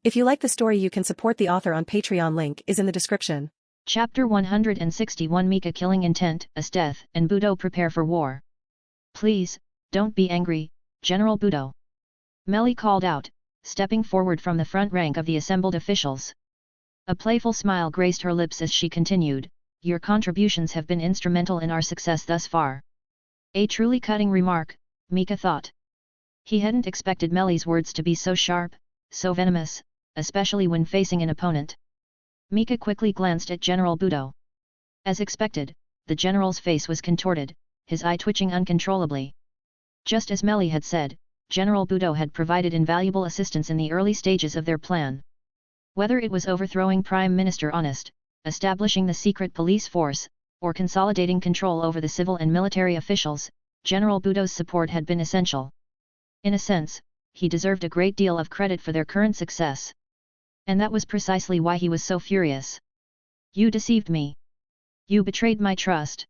If you like the story, you can support the author on Patreon, link is in the description. Chapter 161 Mika killing intent, Estth and Buudo prepare for war. Please, don't be angry, General Buudo. Melly called out, stepping forward from the front rank of the assembled officials. A playful smile graced her lips as she continued, your contributions have been instrumental in our success thus far. A truly cutting remark, Mika thought. He hadn't expected Melly's words to be so sharp, so venomous, especially when facing an opponent. Mika quickly glanced at General Buudo. As expected, the general's face was contorted, his eye twitching uncontrollably. Just as Melly had said, General Buudo had provided invaluable assistance in the early stages of their plan. Whether it was overthrowing Prime Minister Honest, establishing the secret police force, or consolidating control over the civil and military officials, General Buudo's support had been essential. In a sense, he deserved a great deal of credit for their current success. And that was precisely why he was so furious. You deceived me. You betrayed my trust.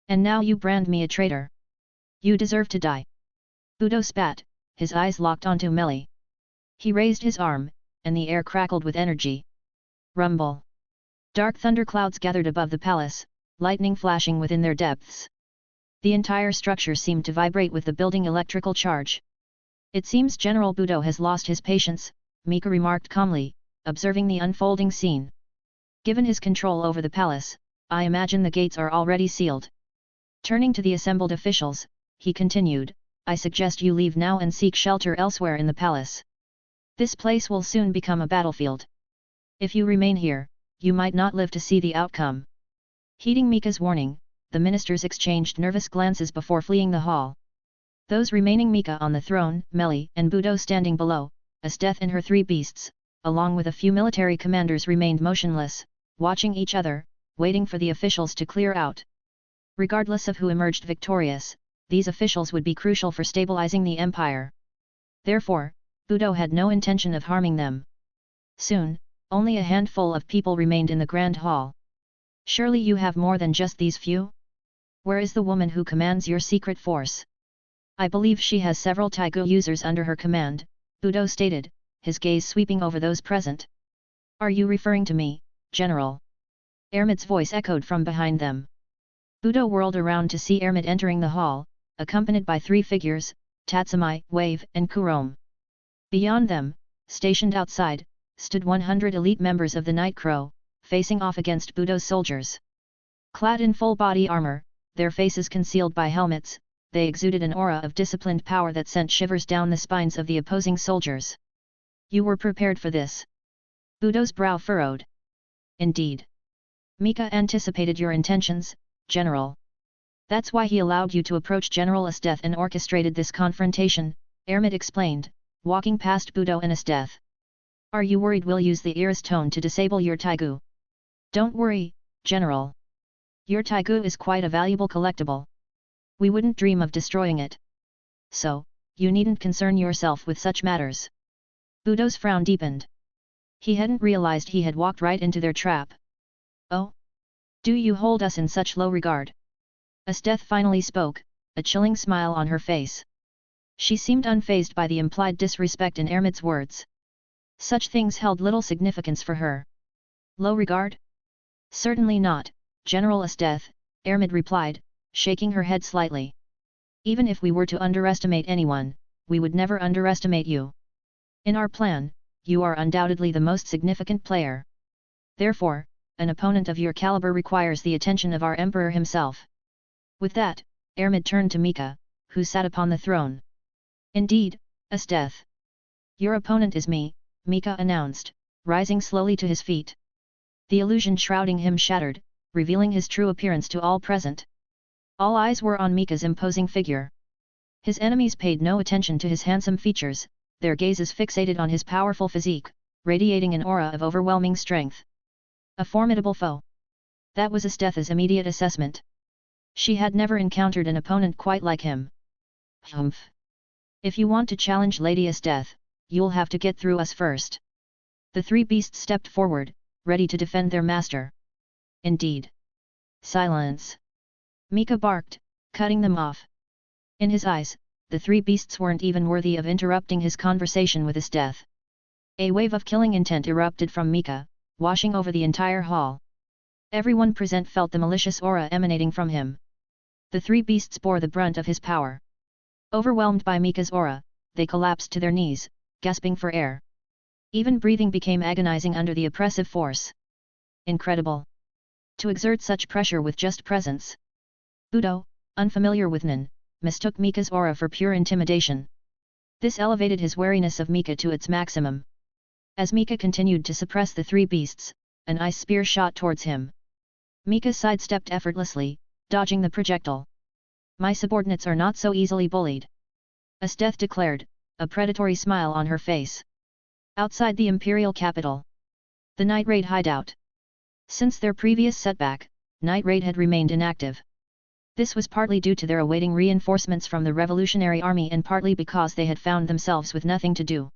And now you brand me a traitor. You deserve to die. Buudo spat, his eyes locked onto Melly. He raised his arm, and the air crackled with energy. Rumble. Dark thunderclouds gathered above the palace, lightning flashing within their depths. The entire structure seemed to vibrate with the building electrical charge. It seems General Buudo has lost his patience, Mika remarked calmly, observing the unfolding scene. Given his control over the palace, I imagine the gates are already sealed. Turning to the assembled officials, he continued, I suggest you leave now and seek shelter elsewhere in the palace. This place will soon become a battlefield. If you remain here, you might not live to see the outcome. Heeding Mika's warning, the ministers exchanged nervous glances before fleeing the hall. Those remaining, Mika on the throne, Melly and Buudo standing below, Estth and her three beasts, along with a few military commanders, remained motionless, watching each other, waiting for the officials to clear out. Regardless of who emerged victorious, these officials would be crucial for stabilizing the empire. Therefore, Buudo had no intention of harming them. Soon, only a handful of people remained in the grand hall. Surely you have more than just these few? Where is the woman who commands your secret force? I believe she has several Tigu users under her command, Buudo stated, his gaze sweeping over those present. Are you referring to me, General? Ermid's voice echoed from behind them. Buudo whirled around to see Ermid entering the hall, accompanied by three figures, Tatsumi, Wave and Kurom. Beyond them, stationed outside, stood 100 elite members of the Night Crow, facing off against Buudo's soldiers. Clad in full body armor, their faces concealed by helmets, they exuded an aura of disciplined power that sent shivers down the spines of the opposing soldiers. You were prepared for this. Buudo's brow furrowed. Indeed. Mika anticipated your intentions, General. That's why he allowed you to approach General Estth and orchestrated this confrontation, Ermid explained, walking past Buudo and Estth. Are you worried we'll use the Iris tone to disable your Tigu? Don't worry, General. Your Tigu is quite a valuable collectible. We wouldn't dream of destroying it. So, you needn't concern yourself with such matters. Buudo's frown deepened. He hadn't realized he had walked right into their trap. Oh? Do you hold us in such low regard? Estth finally spoke, a chilling smile on her face. She seemed unfazed by the implied disrespect in Ermid's words. Such things held little significance for her. Low regard? Certainly not, General Estth, Ermid replied, shaking her head slightly. Even if we were to underestimate anyone, we would never underestimate you. In our plan, you are undoubtedly the most significant player. Therefore, an opponent of your caliber requires the attention of our Emperor himself. With that, Ermid turned to Mika, who sat upon the throne. Indeed, Estth. Your opponent is me, Mika announced, rising slowly to his feet. The illusion shrouding him shattered, revealing his true appearance to all present. All eyes were on Mika's imposing figure. His enemies paid no attention to his handsome features, their gazes fixated on his powerful physique, radiating an aura of overwhelming strength. A formidable foe. That was Esteth's immediate assessment. She had never encountered an opponent quite like him. Humph. If you want to challenge Lady Estth, you'll have to get through us first. The three beasts stepped forward, ready to defend their master. Indeed. Silence. Mika barked, cutting them off. In his eyes, the three beasts weren't even worthy of interrupting his conversation with Estth. A wave of killing intent erupted from Mika, washing over the entire hall. Everyone present felt the malicious aura emanating from him. The three beasts bore the brunt of his power. Overwhelmed by Mika's aura, they collapsed to their knees, gasping for air. Even breathing became agonizing under the oppressive force. Incredible! To exert such pressure with just presence. Buudo, unfamiliar with Nen, mistook Mika's aura for pure intimidation. This elevated his wariness of Mika to its maximum. As Mika continued to suppress the three beasts, an ice spear shot towards him. Mika sidestepped effortlessly, dodging the projectile. My subordinates are not so easily bullied, Estth declared, a predatory smile on her face. Outside the imperial capital, the night raid hideout. Since their previous setback, night raid had remained inactive. This was partly due to their awaiting reinforcements from the Revolutionary Army and partly because they had found themselves with nothing to do.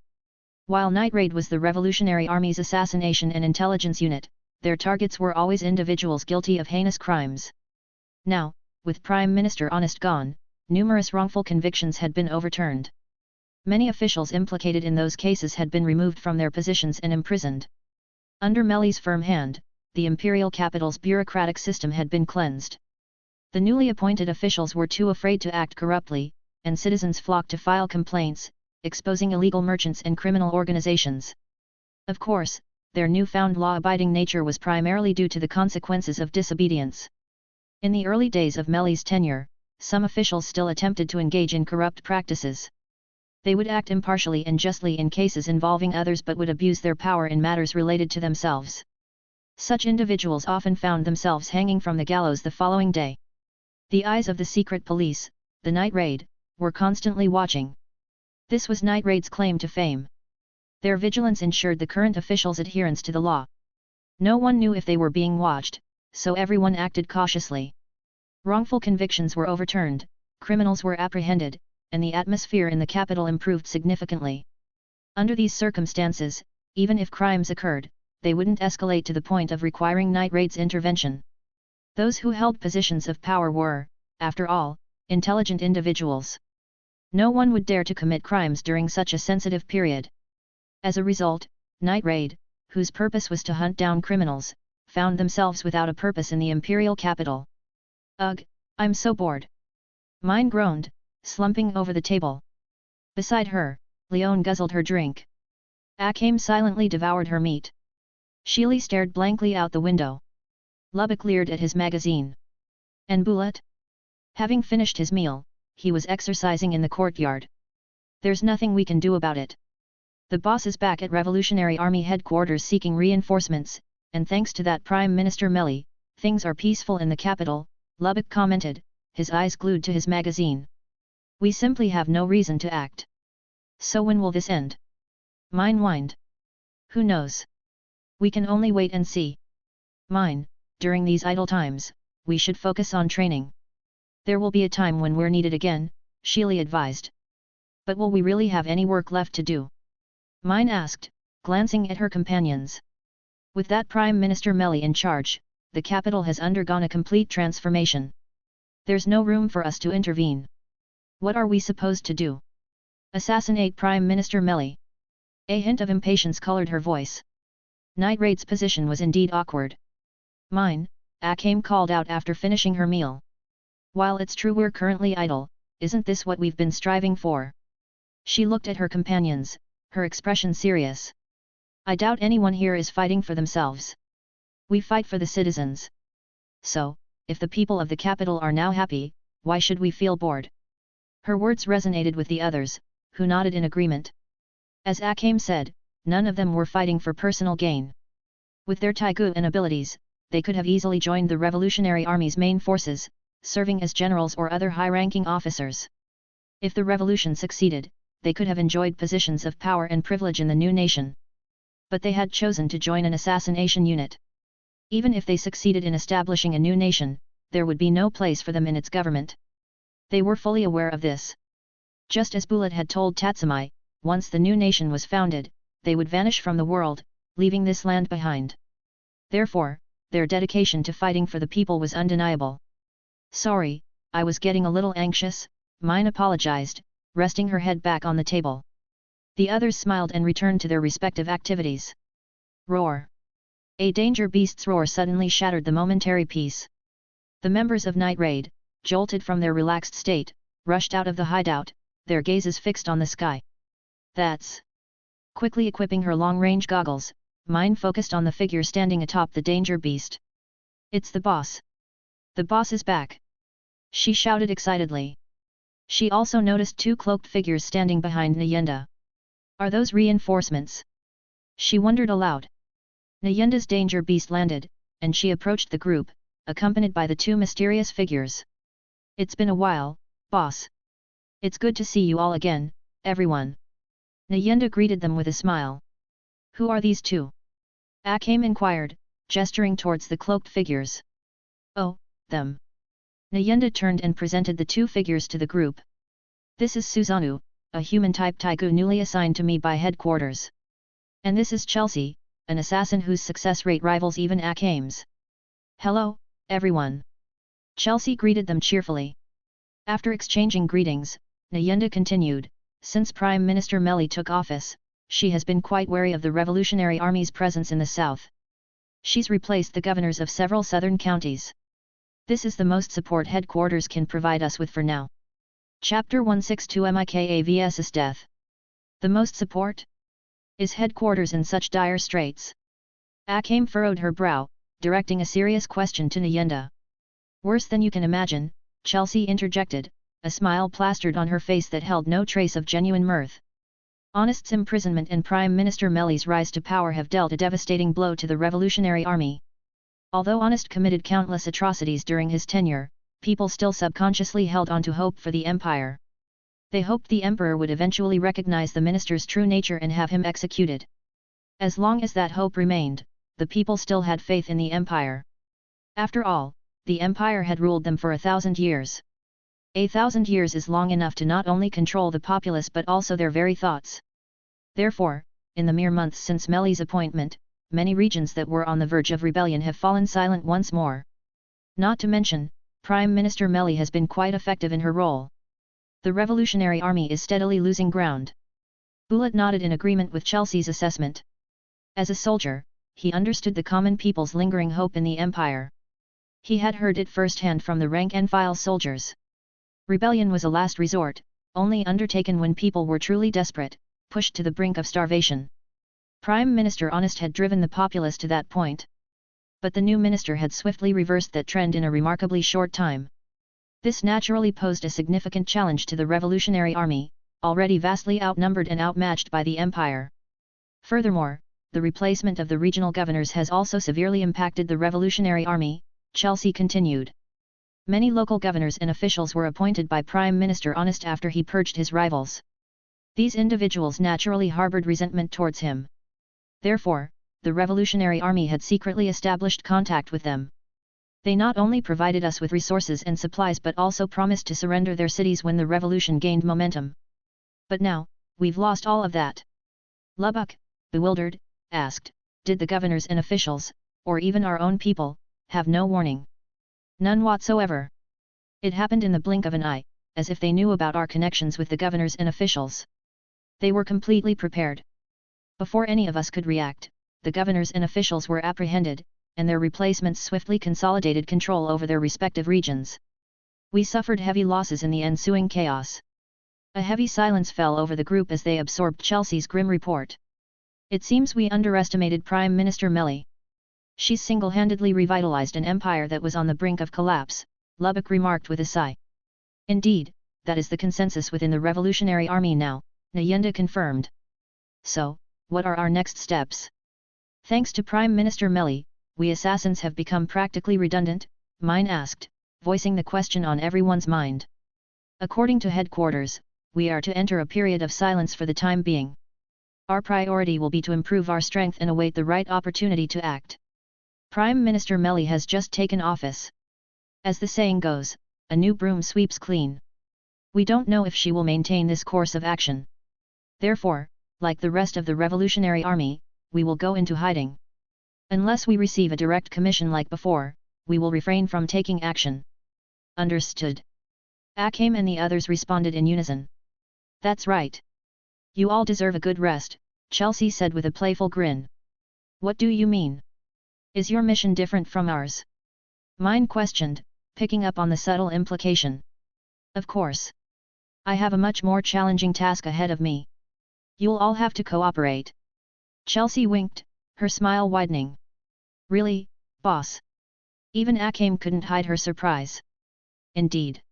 While night raid was the Revolutionary Army's assassination and intelligence unit, their targets were always individuals guilty of heinous crimes. Now, with Prime Minister Honest gone, numerous wrongful convictions had been overturned. Many officials implicated in those cases had been removed from their positions and imprisoned. Under Meli's firm hand, the imperial capital's bureaucratic system had been cleansed. The newly appointed officials were too afraid to act corruptly, and citizens flocked to file complaints, exposing illegal merchants and criminal organizations. Of course, their newfound law-abiding nature was primarily due to the consequences of disobedience. In the early days of Meli's tenure, some officials still attempted to engage in corrupt practices. They would act impartially and justly in cases involving others but would abuse their power in matters related to themselves. Such individuals often found themselves hanging from the gallows the following day. The eyes of the secret police, the night raid, were constantly watching. This was night raid's claim to fame. Their vigilance ensured the current officials' adherence to the law. No one knew if they were being watched, so everyone acted cautiously. Wrongful convictions were overturned, criminals were apprehended, and the atmosphere in the capital improved significantly. Under these circumstances, even if crimes occurred, they wouldn't escalate to the point of requiring night raid's intervention. Those who held positions of power were, after all, intelligent individuals. No one would dare to commit crimes during such a sensitive period. As a result, night raid, whose purpose was to hunt down criminals, found themselves without a purpose in the imperial capital. Ugh, I'm so bored. Mine groaned, slumping over the table. Beside her, Leone guzzled her drink. Akame silently devoured her meat. Sheely stared blankly out the window. Lubbock leered at his magazine. And Bullet? Having finished his meal, he was exercising in the courtyard. There's nothing we can do about it. The boss is back at Revolutionary Army headquarters seeking reinforcements, and thanks to that Prime Minister Meli, things are peaceful in the capital, Lubbock commented, his eyes glued to his magazine. We simply have no reason to act. So when will this end? Mine whined. Who knows? We can only wait and see. Mine, during these idle times, we should focus on training. There will be a time when we're needed again, Sheely advised. But will we really have any work left to do? Mine asked, glancing at her companions. With that Prime Minister Meli in charge, the capital has undergone a complete transformation. There's no room for us to intervene. What are we supposed to do? Assassinate Prime Minister Meli? A hint of impatience colored her voice. Night raid's position was indeed awkward. Mine, Akame called out after finishing her meal. While it's true we're currently idle, isn't this what we've been striving for? She looked at her companions, her expression serious. I doubt anyone here is fighting for themselves. We fight for the citizens. So, if the people of the capital are now happy, why should we feel bored? Her words resonated with the others, who nodded in agreement. As Akame said, none of them were fighting for personal gain. With their Tigu and abilities, they could have easily joined the Revolutionary Army's main forces, serving as generals or other high-ranking officers. If the revolution succeeded, they could have enjoyed positions of power and privilege in the new nation. But they had chosen to join an assassination unit. Even if they succeeded in establishing a new nation, there would be no place for them in its government. They were fully aware of this. Just as Bullet had told Tatsumai, once the new nation was founded, they would vanish from the world, leaving this land behind. Therefore, their dedication to fighting for the people was undeniable. Sorry, I was getting a little anxious, Mine apologized, resting her head back on the table. The others smiled and returned to their respective activities. Roar! A danger beast's roar suddenly shattered the momentary peace. The members of Night Raid, jolted from their relaxed state, rushed out of the hideout, their gazes fixed on the sky. That's... Quickly equipping her long-range goggles, Mine focused on the figure standing atop the danger beast. It's the boss. The boss is back! She shouted excitedly. She also noticed two cloaked figures standing behind Nyenda. Are those reinforcements? She wondered aloud. Nyenda's danger beast landed, and she approached the group, accompanied by the two mysterious figures. It's been a while, boss. It's good to see you all again, everyone. Nyenda greeted them with a smile. Who are these two? Akame inquired, gesturing towards the cloaked figures. Oh, them. Nyenda turned and presented the two figures to the group. This is Susanoo, a human-type Tigu newly assigned to me by headquarters. And this is Chelsea, an assassin whose success rate rivals even Akame's. Hello, everyone. Chelsea greeted them cheerfully. After exchanging greetings, Nyenda continued, since Prime Minister Meli took office, she has been quite wary of the Revolutionary Army's presence in the south. She's replaced the governors of several southern counties. This is the most support headquarters can provide us with for now. Chapter 162 Mika vs Estth. The most support? Is headquarters in such dire straits? Akame furrowed her brow, directing a serious question to Nyenda. Worse than you can imagine, Chelsea interjected, a smile plastered on her face that held no trace of genuine mirth. Honest's imprisonment and Prime Minister Meli's rise to power have dealt a devastating blow to the Revolutionary Army. Although Honest committed countless atrocities during his tenure, people still subconsciously held on to hope for the empire. They hoped the emperor would eventually recognize the minister's true nature and have him executed. As long as that hope remained, the people still had faith in the empire. After all, the empire had ruled them for 1,000 years. 1,000 years is long enough to not only control the populace but also their very thoughts. Therefore, in the mere months since Meli's appointment, many regions that were on the verge of rebellion have fallen silent once more. Not to mention, Prime Minister Meli has been quite effective in her role. The Revolutionary Army is steadily losing ground. Buudo nodded in agreement with Chelsea's assessment. As a soldier, he understood the common people's lingering hope in the empire. He had heard it firsthand from the rank-and-file soldiers. Rebellion was a last resort, only undertaken when people were truly desperate, pushed to the brink of starvation. Prime Minister Honest had driven the populace to that point. But the new minister had swiftly reversed that trend in a remarkably short time. This naturally posed a significant challenge to the Revolutionary Army, already vastly outnumbered and outmatched by the empire. Furthermore, the replacement of the regional governors has also severely impacted the Revolutionary Army, Chelsea continued. Many local governors and officials were appointed by Prime Minister Honest after he purged his rivals. These individuals naturally harbored resentment towards him. Therefore, the Revolutionary Army had secretly established contact with them. They not only provided us with resources and supplies but also promised to surrender their cities when the revolution gained momentum. But now, we've lost all of that. Lubbock, bewildered, asked, did the governors and officials, or even our own people, have no warning? None whatsoever. It happened in the blink of an eye, as if they knew about our connections with the governors and officials. They were completely prepared. Before any of us could react, the governors and officials were apprehended, and their replacements swiftly consolidated control over their respective regions. We suffered heavy losses in the ensuing chaos. A heavy silence fell over the group as they absorbed Chelsea's grim report. It seems we underestimated Prime Minister Meli. She's single-handedly revitalized an empire that was on the brink of collapse, Lubbock remarked with a sigh. Indeed, that is the consensus within the Revolutionary Army now, Nyenda confirmed. So, what are our next steps? Thanks to Prime Minister Meli, we assassins have become practically redundant, Mine asked, voicing the question on everyone's mind. According to headquarters, we are to enter a period of silence for the time being. Our priority will be to improve our strength and await the right opportunity to act. Prime Minister Meli has just taken office. As the saying goes, a new broom sweeps clean. We don't know if she will maintain this course of action. Therefore, like the rest of the Revolutionary Army, we will go into hiding. Unless we receive a direct commission like before, we will refrain from taking action. Understood. Akame and the others responded in unison. That's right. You all deserve a good rest, Chelsea said with a playful grin. What do you mean? Is your mission different from ours? Mine questioned, picking up on the subtle implication. Of course. I have a much more challenging task ahead of me. You'll all have to cooperate. Chelsea winked, her smile widening. Really, boss? Even Akame couldn't hide her surprise. Indeed.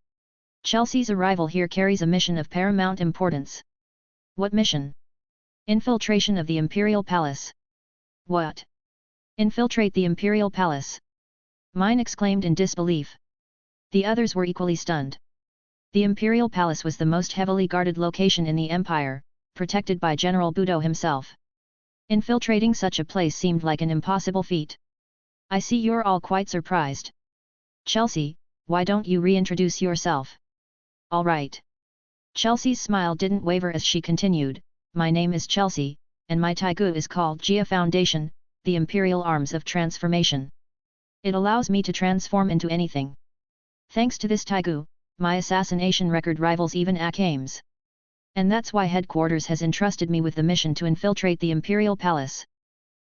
Chelsea's arrival here carries a mission of paramount importance. What mission? Infiltration of the Imperial Palace. What? Infiltrate the Imperial Palace? Mine exclaimed in disbelief. The others were equally stunned. The Imperial Palace was the most heavily guarded location in the Empire, protected by General Buudo himself. Infiltrating such a place seemed like an impossible feat. I see you're all quite surprised. Chelsea, why don't you reintroduce yourself? All right. Chelsea's smile didn't waver as she continued, my name is Chelsea, and my Tigu is called Jia Foundation, the Imperial Arms of Transformation. It allows me to transform into anything. Thanks to this Tigu, my assassination record rivals even Akame's. And that's why headquarters has entrusted me with the mission to infiltrate the Imperial Palace.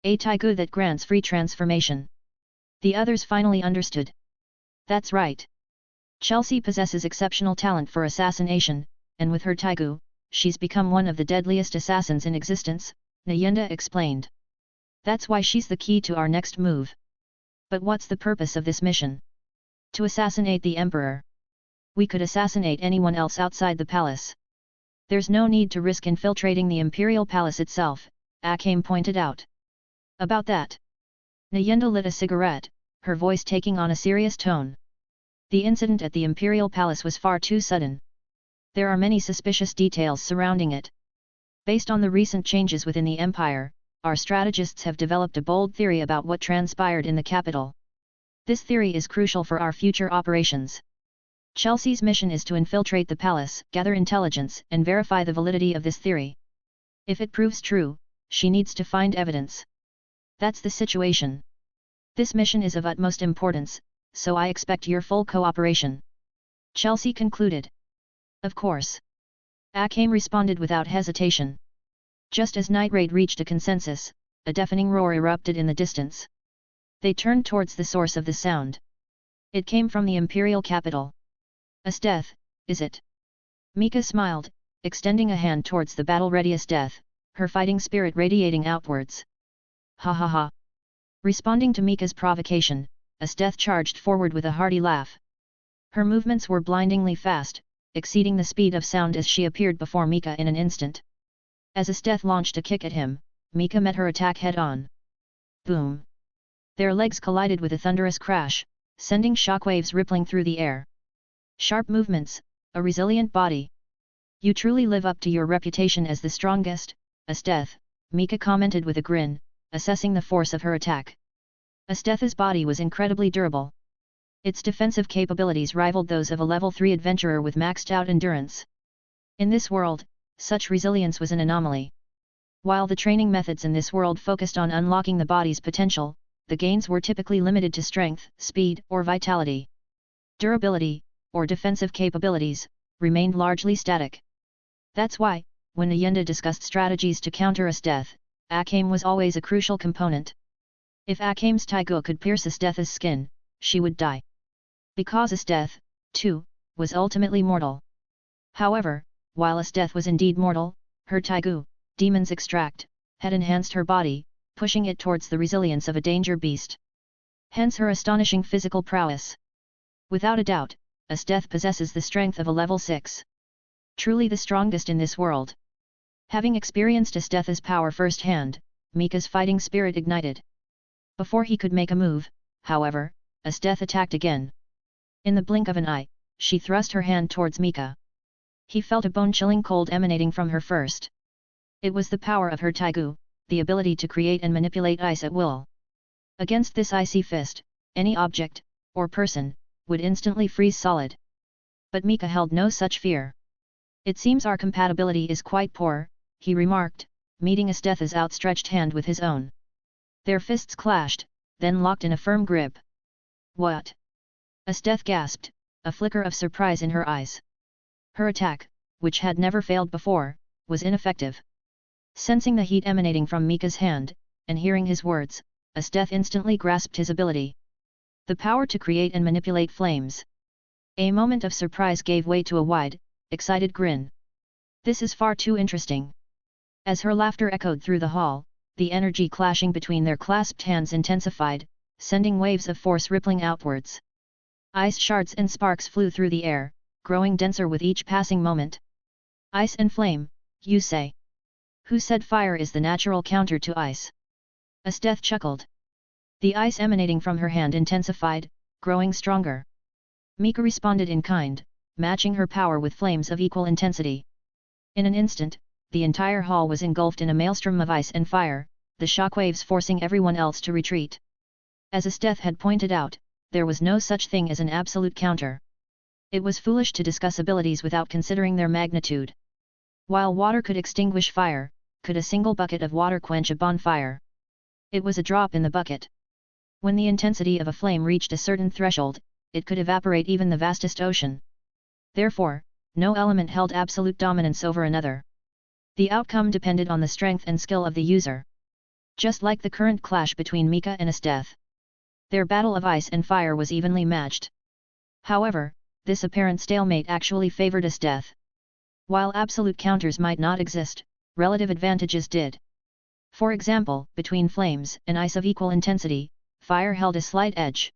A Tigu that grants free transformation. The others finally understood. That's right. Chelsea possesses exceptional talent for assassination, and with her Tigu, she's become one of the deadliest assassins in existence, Nayenda explained. That's why she's the key to our next move. But what's the purpose of this mission? To assassinate the Emperor. We could assassinate anyone else outside the palace. There's no need to risk infiltrating the Imperial Palace itself, Akame pointed out. About that. Nayenda lit a cigarette, her voice taking on a serious tone. The incident at the Imperial Palace was far too sudden. There are many suspicious details surrounding it. Based on the recent changes within the Empire, our strategists have developed a bold theory about what transpired in the capital. This theory is crucial for our future operations. Chelsea's mission is to infiltrate the palace, gather intelligence, and verify the validity of this theory. If it proves true, she needs to find evidence. That's the situation. This mission is of utmost importance, so I expect your full cooperation. Chelsea concluded. Of course. Akame responded without hesitation. Just as Night Raid reached a consensus, a deafening roar erupted in the distance. They turned towards the source of the sound. It came from the Imperial capital. Estth, is it? Mika smiled, extending a hand towards the battle-ready Estth, her fighting spirit radiating outwards. Ha ha ha. Responding to Mika's provocation, Estth charged forward with a hearty laugh. Her movements were blindingly fast, exceeding the speed of sound as she appeared before Mika in an instant. As Estth launched a kick at him, Mika met her attack head-on. Boom! Their legs collided with a thunderous crash, sending shockwaves rippling through the air. Sharp movements, a resilient body. You truly live up to your reputation as the strongest, Estth, Mika commented with a grin, assessing the force of her attack. Esteth's body was incredibly durable. Its defensive capabilities rivaled those of a level 3 adventurer with maxed-out endurance. In this world, such resilience was an anomaly. While the training methods in this world focused on unlocking the body's potential, the gains were typically limited to strength, speed, or vitality. Durability, or defensive capabilities, remained largely static. That's why, when Nayenda discussed strategies to counter Estth, Akame was always a crucial component. If Akame's Tigu could pierce Esteth's skin, she would die. Because Estth, too, was ultimately mortal. However, while Esteth was indeed mortal, her Tigu, Demon's Extract, had enhanced her body, pushing it towards the resilience of a danger beast. Hence her astonishing physical prowess. Without a doubt, Estth possesses the strength of a level 6. Truly the strongest in this world. Having experienced Esteth's power firsthand, Mika's fighting spirit ignited. Before he could make a move, however, Estth attacked again. In the blink of an eye, she thrust her hand towards Mika. He felt a bone-chilling cold emanating from her first. It was the power of her Tigu, the ability to create and manipulate ice at will. Against this icy fist, any object, or person, would instantly freeze solid. But Mika held no such fear. It seems our compatibility is quite poor, he remarked, meeting Esteth's outstretched hand with his own. Their fists clashed, then locked in a firm grip. What? Estth gasped, a flicker of surprise in her eyes. Her attack, which had never failed before, was ineffective. Sensing the heat emanating from Mika's hand, and hearing his words, Estth instantly grasped his ability. The power to create and manipulate flames. A moment of surprise gave way to a wide, excited grin. This is far too interesting. As her laughter echoed through the hall, the energy clashing between their clasped hands intensified, sending waves of force rippling outwards. Ice shards and sparks flew through the air, growing denser with each passing moment. Ice and flame, you say? Who said fire is the natural counter to ice? Estth chuckled. The ice emanating from her hand intensified, growing stronger. Mika responded in kind, matching her power with flames of equal intensity. In an instant, the entire hall was engulfed in a maelstrom of ice and fire, the shockwaves forcing everyone else to retreat. As Estth had pointed out, there was no such thing as an absolute counter. It was foolish to discuss abilities without considering their magnitude. While water could extinguish fire, could a single bucket of water quench a bonfire? It was a drop in the bucket. When the intensity of a flame reached a certain threshold, it could evaporate even the vastest ocean. Therefore, no element held absolute dominance over another. The outcome depended on the strength and skill of the user. Just like the current clash between Mika and Estth. Their battle of ice and fire was evenly matched. However, this apparent stalemate actually favored Estth. While absolute counters might not exist, relative advantages did. For example, between flames and ice of equal intensity, fire held a slight edge.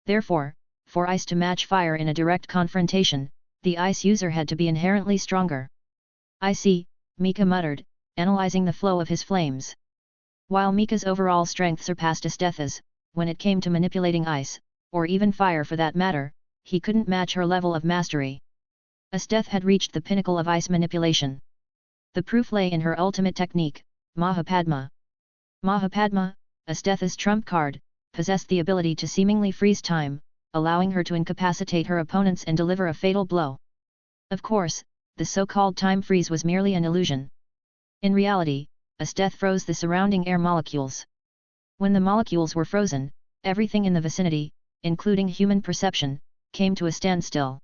Therefore, for ice to match fire in a direct confrontation, the ice user had to be inherently stronger. I see, Mika muttered, analyzing the flow of his flames. While Mika's overall strength surpassed Esteth's, when it came to manipulating ice, or even fire for that matter, he couldn't match her level of mastery. Estth had reached the pinnacle of ice manipulation. The proof lay in her ultimate technique, Mahapadma. Mahapadma, Esteth's trump card, possessed the ability to seemingly freeze time, allowing her to incapacitate her opponents and deliver a fatal blow. Of course, the so-called time freeze was merely an illusion. In reality, Estth froze the surrounding air molecules. When the molecules were frozen, everything in the vicinity, including human perception, came to a standstill.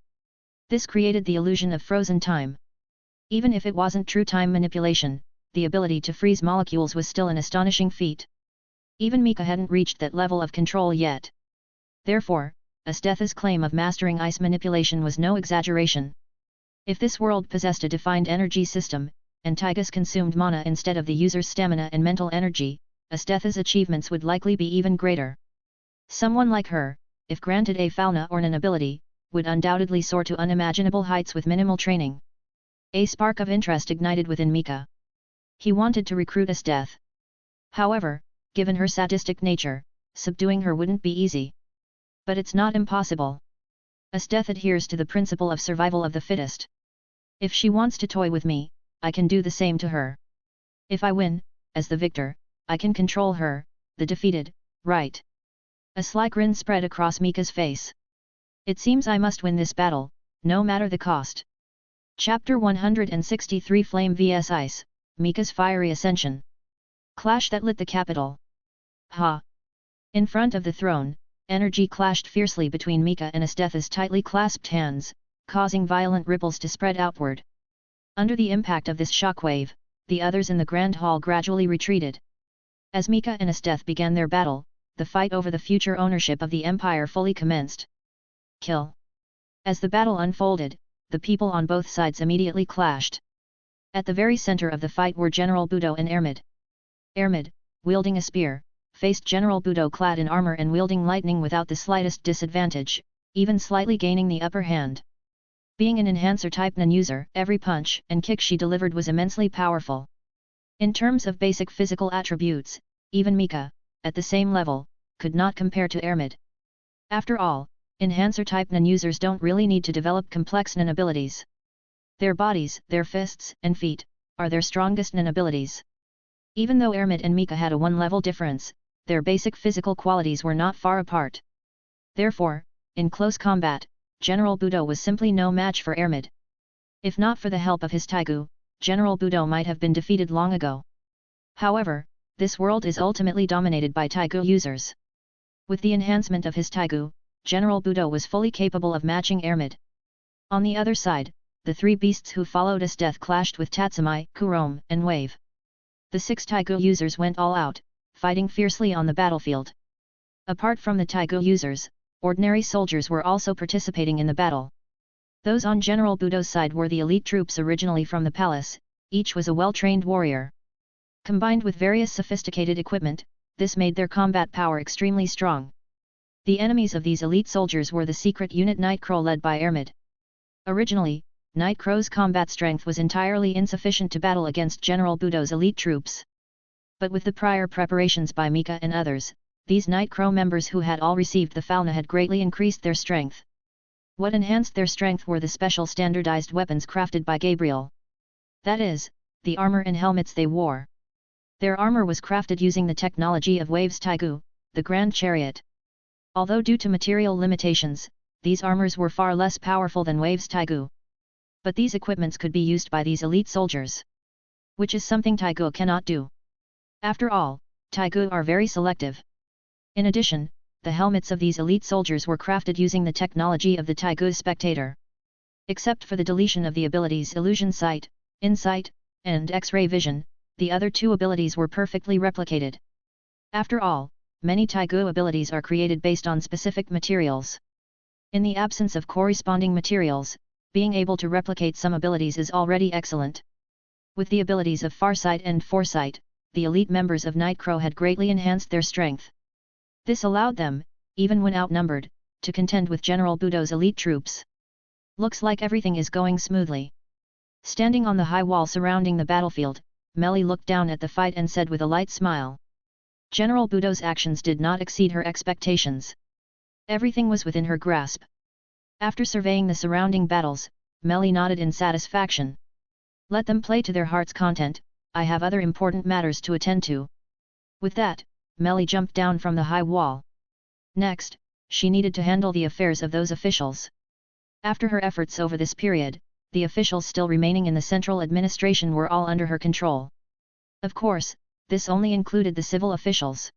This created the illusion of frozen time. Even if it wasn't true time manipulation, the ability to freeze molecules was still an astonishing feat. Even Mika hadn't reached that level of control yet. Therefore, Esteth's claim of mastering ice manipulation was no exaggeration. If this world possessed a defined energy system, and Tigu's consumed mana instead of the user's stamina and mental energy, Esteth's achievements would likely be even greater. Someone like her, if granted a fauna or an ability, would undoubtedly soar to unimaginable heights with minimal training. A spark of interest ignited within Mika. He wanted to recruit Estth. However, given her sadistic nature, subduing her wouldn't be easy. But it's not impossible. Estth adheres to the principle of survival of the fittest. If she wants to toy with me, I can do the same to her. If I win, as the victor, I can control her, the defeated, right? A sly grin spread across Mika's face. It seems I must win this battle, no matter the cost. Chapter 163 Flame vs Ice, Mika's Fiery Ascension. Clash that lit the capital. Ha! In front of the throne, energy clashed fiercely between Mika and Esteth's tightly clasped hands, causing violent ripples to spread outward. Under the impact of this shockwave, the others in the grand hall gradually retreated. As Mika and Estth began their battle, the fight over the future ownership of the empire fully commenced. Kill. As the battle unfolded, the people on both sides immediately clashed. At the very center of the fight were General Buudo and Ermid. Ermid, wielding a spear, faced General Buudo clad in armor and wielding lightning without the slightest disadvantage, even slightly gaining the upper hand. Being an enhancer-type non-user, every punch and kick she delivered was immensely powerful. In terms of basic physical attributes, even Mika, at the same level, could not compare to Ermid. After all, enhancer-type non-users don't really need to develop complex non abilities. Their bodies, their fists, and feet, are their strongest non abilities. Even though Ermid and Mika had a one-level difference, their basic physical qualities were not far apart. Therefore, in close combat, General Buudo was simply no match for Ermid. If not for the help of his Tigu, General Buudo might have been defeated long ago. However, this world is ultimately dominated by Tigu users. With the enhancement of his Tigu, General Buudo was fully capable of matching Ermid. On the other side, the three beasts who followed Estth clashed with Tatsumi, Kurom, and Wave. The 6 Tigu users went all out, fighting fiercely on the battlefield. Apart from the Tigu users, ordinary soldiers were also participating in the battle. Those on General Buudo's side were the elite troops originally from the palace, each was a well-trained warrior. Combined with various sophisticated equipment, this made their combat power extremely strong. The enemies of these elite soldiers were the secret unit Nightcrow led by Ermid. Originally, Nightcrow's combat strength was entirely insufficient to battle against General Buudo's elite troops. But with the prior preparations by Mika and others, these Nightcrow members who had all received the Falna had greatly increased their strength. What enhanced their strength were the special standardized weapons crafted by Gabriel. That is, the armor and helmets they wore. Their armor was crafted using the technology of Wave's Tigu, the Grand Chariot. Although due to material limitations, these armors were far less powerful than Wave's Tigu. But these equipments could be used by these elite soldiers. Which is something Tigu cannot do. After all, Tigu are very selective. In addition, the helmets of these elite soldiers were crafted using the technology of the Tigu Spectator. Except for the deletion of the abilities Illusion Sight, Insight, and X-ray Vision, the other two abilities were perfectly replicated. After all, many Tigu abilities are created based on specific materials. In the absence of corresponding materials, being able to replicate some abilities is already excellent. With the abilities of Farsight and Foresight, the elite members of Nightcrow had greatly enhanced their strength. This allowed them, even when outnumbered, to contend with General Buudo's elite troops. Looks like everything is going smoothly. Standing on the high wall surrounding the battlefield, Melly looked down at the fight and said with a light smile. General Buudo's actions did not exceed her expectations. Everything was within her grasp. After surveying the surrounding battles, Melly nodded in satisfaction. Let them play to their heart's content, I have other important matters to attend to. With that, Melly jumped down from the high wall. Next, she needed to handle the affairs of those officials. After her efforts over this period, the officials still remaining in the central administration were all under her control. Of course, this only included the civil officials.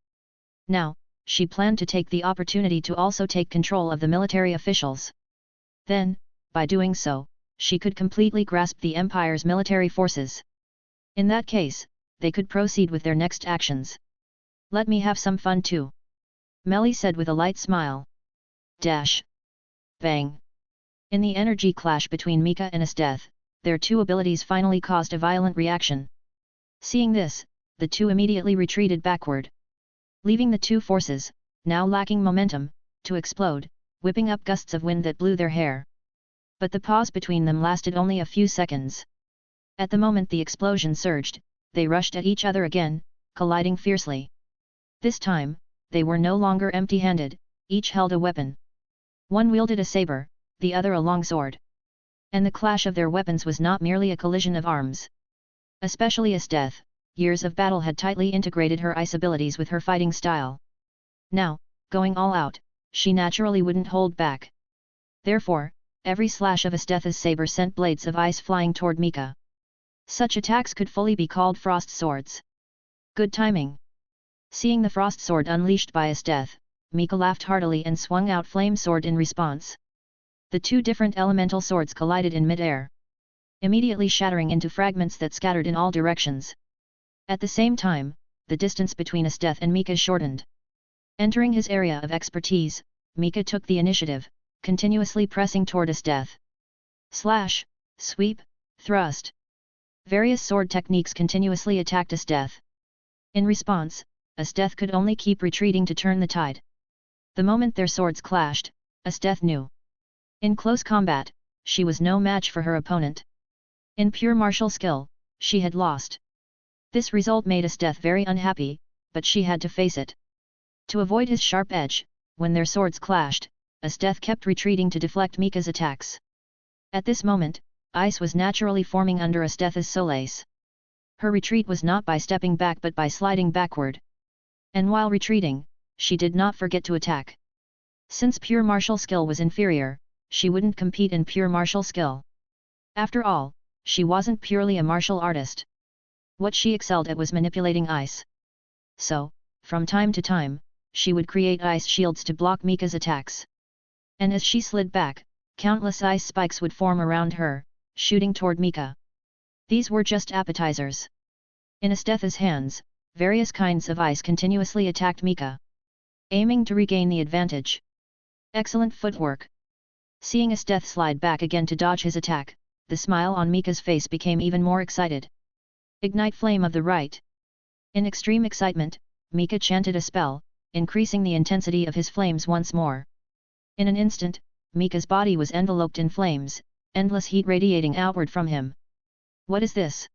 Now, she planned to take the opportunity to also take control of the military officials. Then, by doing so, she could completely grasp the Empire's military forces. In that case, they could proceed with their next actions. Let me have some fun too. Melly said with a light smile. Dash. Bang. In the energy clash between Mika and Estth, their two abilities finally caused a violent reaction. Seeing this, the two immediately retreated backward, leaving the two forces, now lacking momentum, to explode, whipping up gusts of wind that blew their hair. But the pause between them lasted only a few seconds. At the moment the explosion surged, they rushed at each other again, colliding fiercely. This time, they were no longer empty-handed, each held a weapon. One wielded a saber, the other a longsword. And the clash of their weapons was not merely a collision of arms. Especially Estth, years of battle had tightly integrated her ice abilities with her fighting style. Now, going all out, she naturally wouldn't hold back. Therefore, every slash of Esteth's saber sent blades of ice flying toward Mika. Such attacks could fully be called frost swords. Good timing. Seeing the frost sword unleashed by Estth, Mika laughed heartily and swung out flame sword in response. The two different elemental swords collided in mid-air, immediately shattering into fragments that scattered in all directions. At the same time, the distance between Estth and Mika shortened. Entering his area of expertise, Mika took the initiative, continuously pressing toward Estth. Slash, sweep, thrust. Various sword techniques continuously attacked Estth. In response, Estth could only keep retreating to turn the tide. The moment their swords clashed, Estth knew. In close combat, she was no match for her opponent. In pure martial skill, she had lost. This result made Estth very unhappy, but she had to face it. To avoid his sharp edge, when their swords clashed, Estth kept retreating to deflect Mika's attacks. At this moment, ice was naturally forming under Esteth's soles. Her retreat was not by stepping back but by sliding backward. And while retreating, she did not forget to attack. Since pure martial skill was inferior, she wouldn't compete in pure martial skill. After all, she wasn't purely a martial artist. What she excelled at was manipulating ice. So, from time to time, she would create ice shields to block Mika's attacks. And as she slid back, countless ice spikes would form around her, shooting toward Mika. These were just appetizers. In Esteth's hands, various kinds of ice continuously attacked Mika, aiming to regain the advantage. Excellent footwork. Seeing Estth slide back again to dodge his attack, the smile on Mika's face became even more excited. Ignite flame of the right. In extreme excitement, Mika chanted a spell, increasing the intensity of his flames once more. In an instant, Mika's body was enveloped in flames, endless heat radiating outward from him. What is this?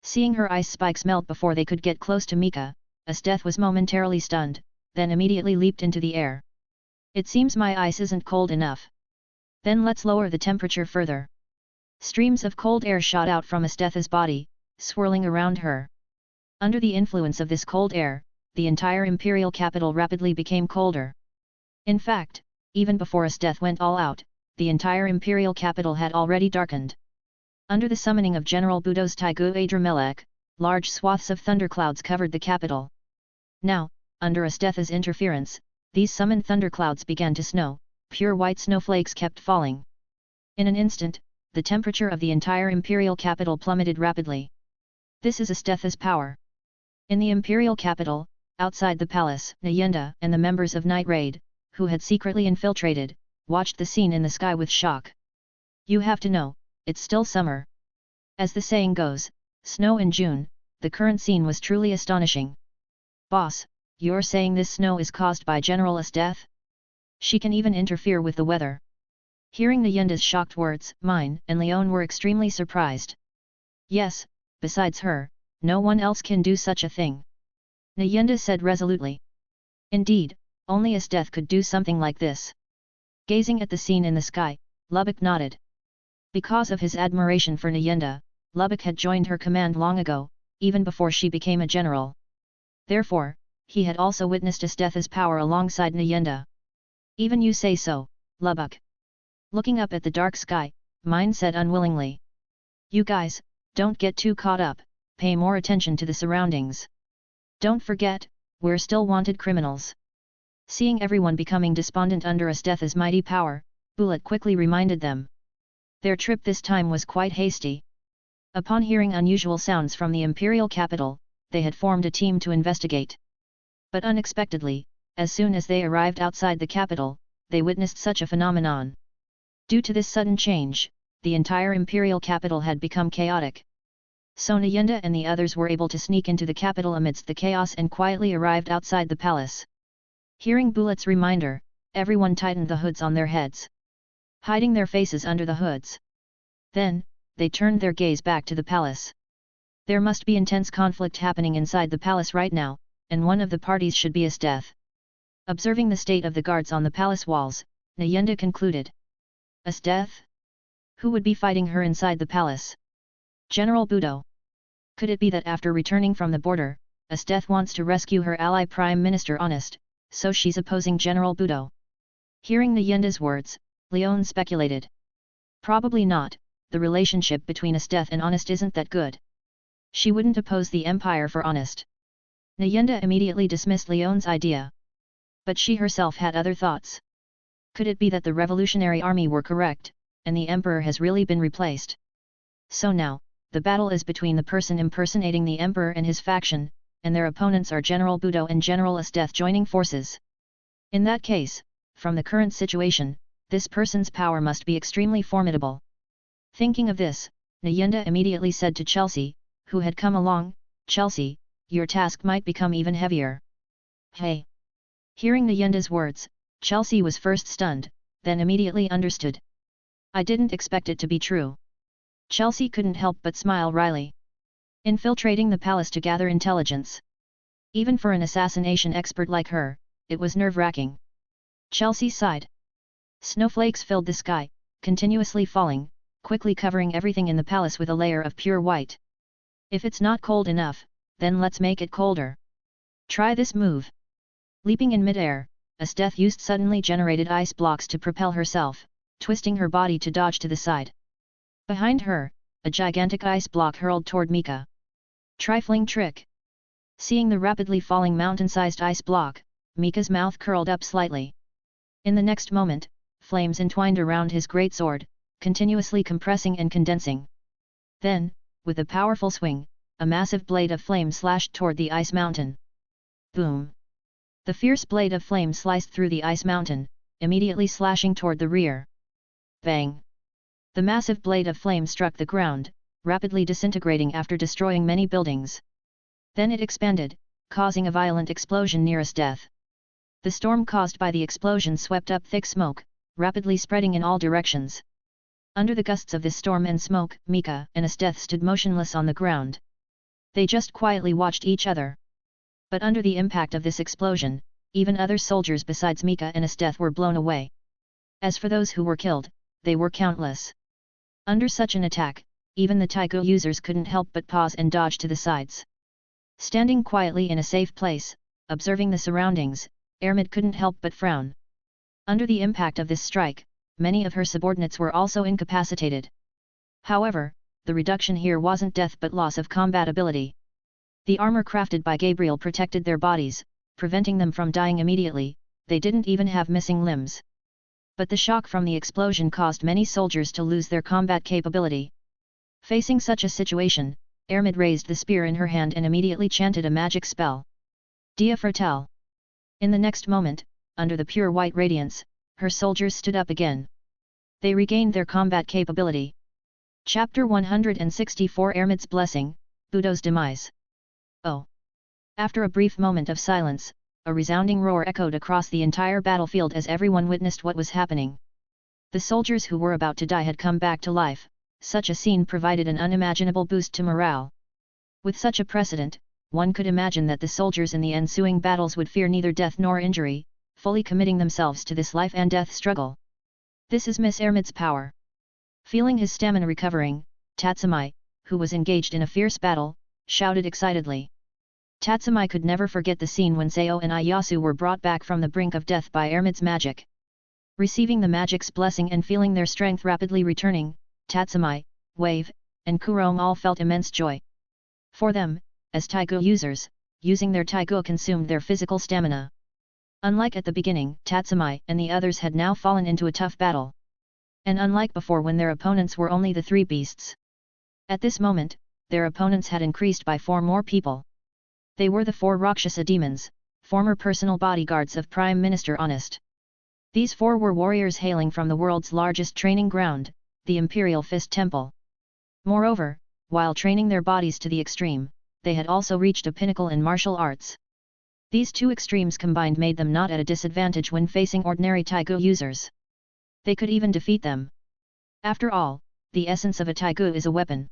Seeing her ice spikes melt before they could get close to Mika, Estth was momentarily stunned, then immediately leaped into the air. It seems my ice isn't cold enough. Then let's lower the temperature further. Streams of cold air shot out from Esteth's body, swirling around her. Under the influence of this cold air, the entire imperial capital rapidly became colder. In fact, even before Estth went all out, the entire imperial capital had already darkened. Under the summoning of General Buudo's Tigu Adramelech, large swaths of thunderclouds covered the capital. Now, under Esteth's interference, these summoned thunderclouds began to snow, pure white snowflakes kept falling. In an instant, the temperature of the entire imperial capital plummeted rapidly. This is Esteth's power. In the imperial capital, outside the palace, Nyenda and the members of Night Raid, who had secretly infiltrated, watched the scene in the sky with shock. You have to know, it's still summer. As the saying goes, snow in June, the current scene was truly astonishing. Boss, you're saying this snow is caused by General Estth? She can even interfere with the weather. Hearing Nyenda's shocked words, Mine and Leon were extremely surprised. Yes, besides her, no one else can do such a thing. Nyenda said resolutely. Indeed, only Estth could do something like this. Gazing at the scene in the sky, Lubbock nodded. Because of his admiration for Nyenda, Lubbock had joined her command long ago, even before she became a general. Therefore, he had also witnessed Esteth's power alongside Nyenda. Even you say so, Lubbock. Looking up at the dark sky, Mine said unwillingly. You guys, don't get too caught up, pay more attention to the surroundings. Don't forget, we're still wanted criminals. Seeing everyone becoming despondent under Esteth's mighty power, Bullet quickly reminded them. Their trip this time was quite hasty. Upon hearing unusual sounds from the imperial capital, they had formed a team to investigate. But unexpectedly, as soon as they arrived outside the capital, they witnessed such a phenomenon. Due to this sudden change, the entire imperial capital had become chaotic. So Nyenda and the others were able to sneak into the capital amidst the chaos and quietly arrived outside the palace. Hearing Bullet's reminder, everyone tightened the hoods on their heads, hiding their faces under the hoods. Then, they turned their gaze back to the palace. There must be intense conflict happening inside the palace right now, and one of the parties should be Estth. Observing the state of the guards on the palace walls, Nyenda concluded. Estth? Who would be fighting her inside the palace? General Buudo. Could it be that after returning from the border, Estth wants to rescue her ally Prime Minister Honest, so she's opposing General Buudo? Hearing Nyenda's words, Leon speculated. Probably not, the relationship between Estth and Honest isn't that good. She wouldn't oppose the Empire for Honest. Nyenda immediately dismissed Leon's idea. But she herself had other thoughts. Could it be that the Revolutionary Army were correct, and the Emperor has really been replaced? So now, the battle is between the person impersonating the Emperor and his faction, and their opponents are General Buudo and General Estth joining forces. In that case, from the current situation, this person's power must be extremely formidable. Thinking of this, Nyenda immediately said to Chelsea, who had come along, Chelsea, your task might become even heavier. Hey! Hearing Nyenda's words, Chelsea was first stunned, then immediately understood. I didn't expect it to be true. Chelsea couldn't help but smile wryly. Infiltrating the palace to gather intelligence. Even for an assassination expert like her, it was nerve-wracking. Chelsea sighed. Snowflakes filled the sky, continuously falling, quickly covering everything in the palace with a layer of pure white. If it's not cold enough, then let's make it colder. Try this move. Leaping in midair, Estth used suddenly generated ice blocks to propel herself, twisting her body to dodge to the side. Behind her, a gigantic ice block hurled toward Mika. Trifling trick. Seeing the rapidly falling mountain-sized ice block, Mika's mouth curled up slightly. In the next moment, flames entwined around his greatsword, continuously compressing and condensing. Then, with a powerful swing, a massive blade of flame slashed toward the ice mountain. Boom! The fierce blade of flame sliced through the ice mountain, immediately slashing toward the rear. Bang! The massive blade of flame struck the ground, rapidly disintegrating after destroying many buildings. Then it expanded, causing a violent explosion near Estth. The storm caused by the explosion swept up thick smoke, rapidly spreading in all directions. Under the gusts of this storm and smoke, Mika and Estth stood motionless on the ground. They just quietly watched each other. But under the impact of this explosion, even other soldiers besides Mika and Estth were blown away. As for those who were killed, they were countless. Under such an attack, even the Tigu users couldn't help but pause and dodge to the sides. Standing quietly in a safe place, observing the surroundings, Ermid couldn't help but frown. Under the impact of this strike, many of her subordinates were also incapacitated. However, the reduction here wasn't death but loss of combat ability. The armor crafted by Gabriel protected their bodies, preventing them from dying immediately. They didn't even have missing limbs. But the shock from the explosion caused many soldiers to lose their combat capability. Facing such a situation, Ermid raised the spear in her hand and immediately chanted a magic spell. Dia Fratel. In the next moment, under the pure white radiance, her soldiers stood up again. They regained their combat capability. Chapter 164 Ermid's Blessing, Buudo's Demise. Oh! After a brief moment of silence, a resounding roar echoed across the entire battlefield as everyone witnessed what was happening. The soldiers who were about to die had come back to life. Such a scene provided an unimaginable boost to morale. With such a precedent, one could imagine that the soldiers in the ensuing battles would fear neither death nor injury, fully committing themselves to this life and death struggle. This is Miss Ermid's power. Feeling his stamina recovering, Tatsumi, who was engaged in a fierce battle, shouted excitedly. Tatsumi could never forget the scene when Sao and Iyasu were brought back from the brink of death by Ermid's magic. Receiving the magic's blessing and feeling their strength rapidly returning, Tatsumi, Wave, and Kurom all felt immense joy. For them, as Tigu users, using their Tigu consumed their physical stamina. Unlike at the beginning, Tatsumi and the others had now fallen into a tough battle. And unlike before when their opponents were only the three beasts. At this moment, their opponents had increased by 4 more people. They were the 4 Rakshasa demons, former personal bodyguards of Prime Minister Estth. These 4 were warriors hailing from the world's largest training ground, the Imperial Fist Temple. Moreover, while training their bodies to the extreme, they had also reached a pinnacle in martial arts. These 2 extremes combined made them not at a disadvantage when facing ordinary Tigu users. They could even defeat them. After all, the essence of a Tigu is a weapon.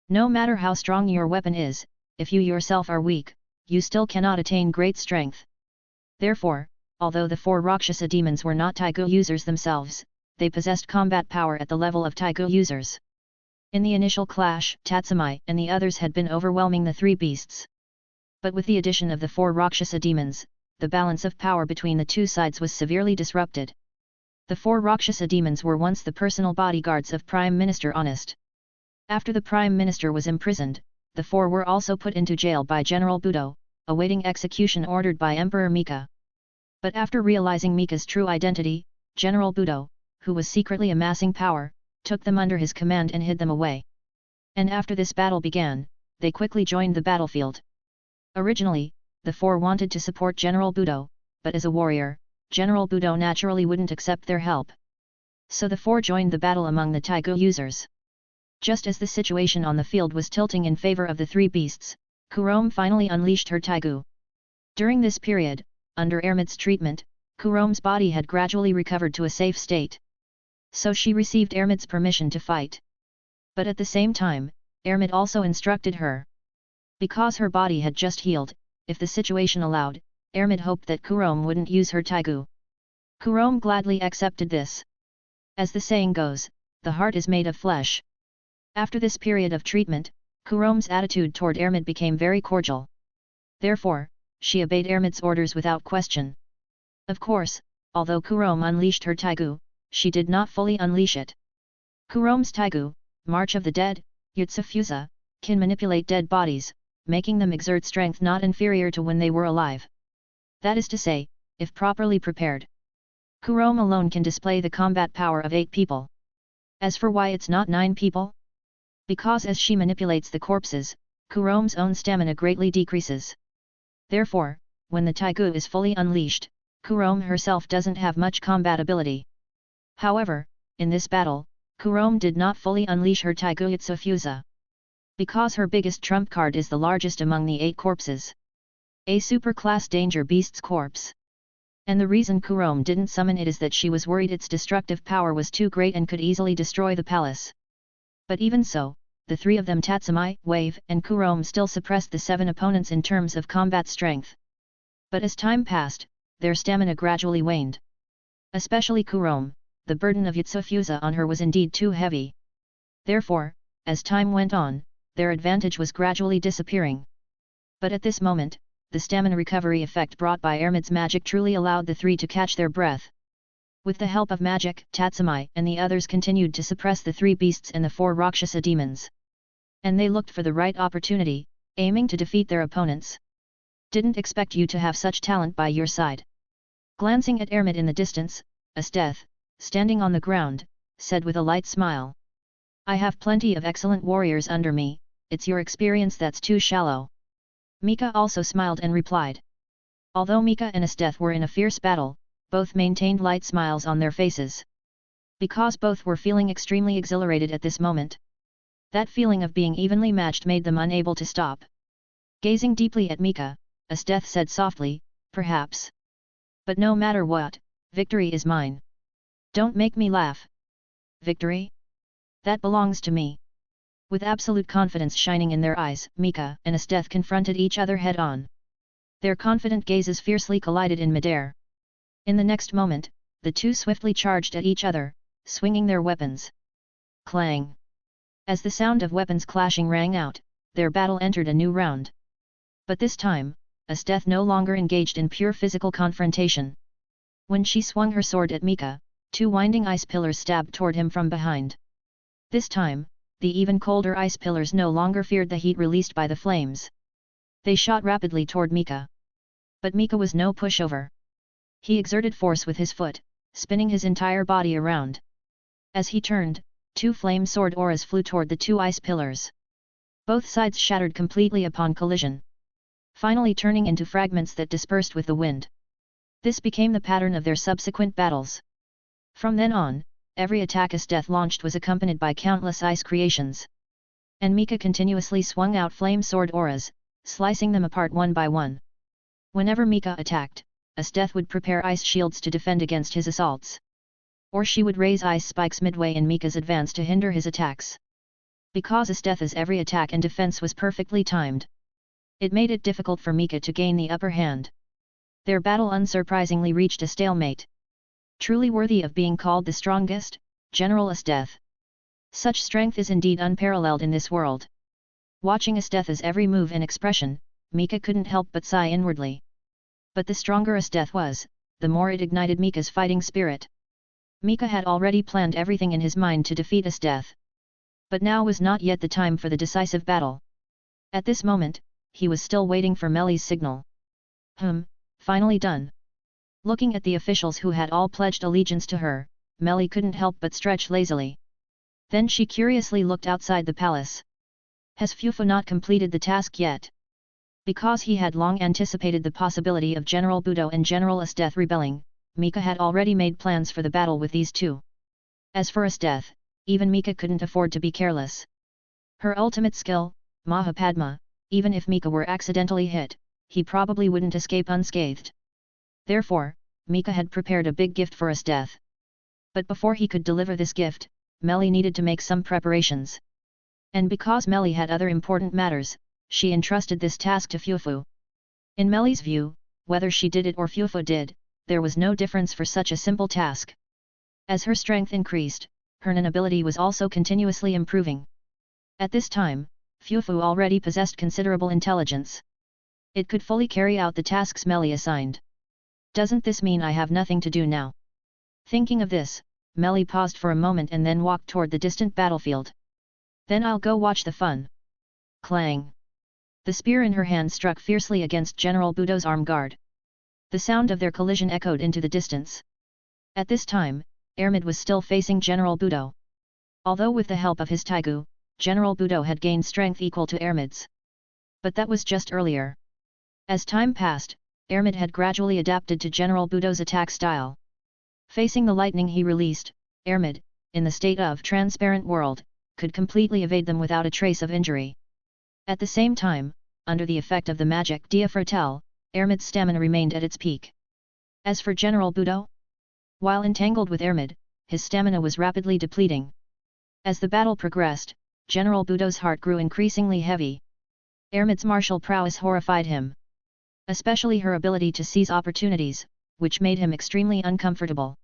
No matter how strong your weapon is, if you yourself are weak, you still cannot attain great strength. Therefore, although the 4 Rakshasa demons were not Tigu users themselves, they possessed combat power at the level of Tigu users. In the initial clash, Tatsumi and the others had been overwhelming the 3 beasts. But with the addition of the 4 Rakshasa demons, the balance of power between the 2 sides was severely disrupted. The 4 Rakshasa demons were once the personal bodyguards of Prime Minister Estth. After the Prime Minister was imprisoned, the 4 were also put into jail by General Buudo, awaiting execution ordered by Emperor Mika. But after realizing Mika's true identity, General Buudo, who was secretly amassing power, took them under his command and hid them away. And after this battle began, they quickly joined the battlefield. Originally, the 4 wanted to support General Buudo, but as a warrior, General Buudo naturally wouldn't accept their help. So the 4 joined the battle among the Tigu users. Just as the situation on the field was tilting in favor of the 3 beasts, Kurom finally unleashed her Tigu. During this period, under Ermid's treatment, Kurom's body had gradually recovered to a safe state. So she received Ermid's permission to fight. But at the same time, Ermid also instructed her. Because her body had just healed, if the situation allowed, Ermid hoped that Kurom wouldn't use her Tigu. Kurom gladly accepted this. As the saying goes, the heart is made of flesh. After this period of treatment, Kurom's attitude toward Ermid became very cordial. Therefore, she obeyed Ermid's orders without question. Of course, although Kurom unleashed her Tigu, she did not fully unleash it. Kurom's Tigu, March of the Dead, Yutsufuza, can manipulate dead bodies, making them exert strength not inferior to when they were alive. That is to say, if properly prepared. Kurom alone can display the combat power of 8 people. As for why it's not 9 people? Because as she manipulates the corpses, Kurom's own stamina greatly decreases. Therefore, when the Tigu is fully unleashed, Kurom herself doesn't have much combat ability. However, in this battle, Kurom did not fully unleash her Tigu Itsufusa. Because her biggest trump card is the largest among the 8 corpses. A super-class danger beast's corpse. And the reason Kurom didn't summon it is that she was worried its destructive power was too great and could easily destroy the palace. But even so, the 3 of them Tatsumi, Wave, and Kurom still suppressed the 7 opponents in terms of combat strength. But as time passed, their stamina gradually waned. Especially Kurom, the burden of Yitsufusa on her was indeed too heavy. Therefore, as time went on, their advantage was gradually disappearing. But at this moment, the stamina recovery effect brought by Ermid's magic truly allowed the 3 to catch their breath. With the help of magic, Tatsumi and the others continued to suppress the 3 beasts and the 4 Rakshasa demons. And they looked for the right opportunity, aiming to defeat their opponents. Didn't expect you to have such talent by your side. Glancing at Ermid in the distance, Estth, standing on the ground, said with a light smile. I have plenty of excellent warriors under me, it's your experience that's too shallow. Mika also smiled and replied. Although Mika and Estth were in a fierce battle, both maintained light smiles on their faces. Because both were feeling extremely exhilarated at this moment. That feeling of being evenly matched made them unable to stop. Gazing deeply at Mika, Estth said softly, perhaps. But no matter what, victory is mine. Don't make me laugh. Victory? That belongs to me. With absolute confidence shining in their eyes, Mika and Estth confronted each other head-on. Their confident gazes fiercely collided in midair. In the next moment, the 2 swiftly charged at each other, swinging their weapons. Clang! As the sound of weapons clashing rang out, their battle entered a new round. But this time, Estth no longer engaged in pure physical confrontation. When she swung her sword at Mika, 2 winding ice pillars stabbed toward him from behind. This time, the even colder ice pillars no longer feared the heat released by the flames. They shot rapidly toward Mika. But Mika was no pushover. He exerted force with his foot, spinning his entire body around. As he turned, 2 flame sword auras flew toward the 2 ice pillars. Both sides shattered completely upon collision, finally turning into fragments that dispersed with the wind. This became the pattern of their subsequent battles. From then on, every attack Estth launched was accompanied by countless ice creations. And Mika continuously swung out flame sword auras, slicing them apart one by one. Whenever Mika attacked, Estth would prepare ice shields to defend against his assaults. Or she would raise ice spikes midway in Mika's advance to hinder his attacks. Because Esteth's every attack and defense was perfectly timed, it made it difficult for Mika to gain the upper hand. Their battle unsurprisingly reached a stalemate. Truly worthy of being called the strongest, General Estth. Such strength is indeed unparalleled in this world. Watching Esteth's every move and expression, Mika couldn't help but sigh inwardly. But the stronger Estth was, the more it ignited Mika's fighting spirit. Mika had already planned everything in his mind to defeat Estth. But now was not yet the time for the decisive battle. At this moment, he was still waiting for Meli's signal. Finally done. Looking at the officials who had all pledged allegiance to her, Meli couldn't help but stretch lazily. Then she curiously looked outside the palace. Has Fufu not completed the task yet? Because he had long anticipated the possibility of General Buudo and General Estth rebelling, Mika had already made plans for the battle with these 2. As for Estth, even Mika couldn't afford to be careless. Her ultimate skill, Mahapadma, even if Mika were accidentally hit, he probably wouldn't escape unscathed. Therefore, Mika had prepared a big gift for Estth. But before he could deliver this gift, Meli needed to make some preparations. And because Meli had other important matters, she entrusted this task to Fufu. In Meli's view, whether she did it or Fufu did, there was no difference for such a simple task. As her strength increased, her Nen ability was also continuously improving. At this time, Fufu already possessed considerable intelligence. It could fully carry out the tasks Meli assigned. Doesn't this mean I have nothing to do now? Thinking of this, Meli paused for a moment and then walked toward the distant battlefield. Then I'll go watch the fun. Clang! The spear in her hand struck fiercely against General Buudo's arm guard. The sound of their collision echoed into the distance. At this time, Ermid was still facing General Buudo. Although with the help of his Tigu, General Buudo had gained strength equal to Ermid's. But that was just earlier. As time passed, Ermid had gradually adapted to General Buudo's attack style. Facing the lightning he released, Ermid, in the state of transparent world, could completely evade them without a trace of injury. At the same time, under the effect of the magic Dia Fratel, Ermid's stamina remained at its peak. As for General Buudo, while entangled with Ermid, his stamina was rapidly depleting. As the battle progressed, General Buudo's heart grew increasingly heavy. Ermid's martial prowess horrified him. Especially her ability to seize opportunities, which made him extremely uncomfortable.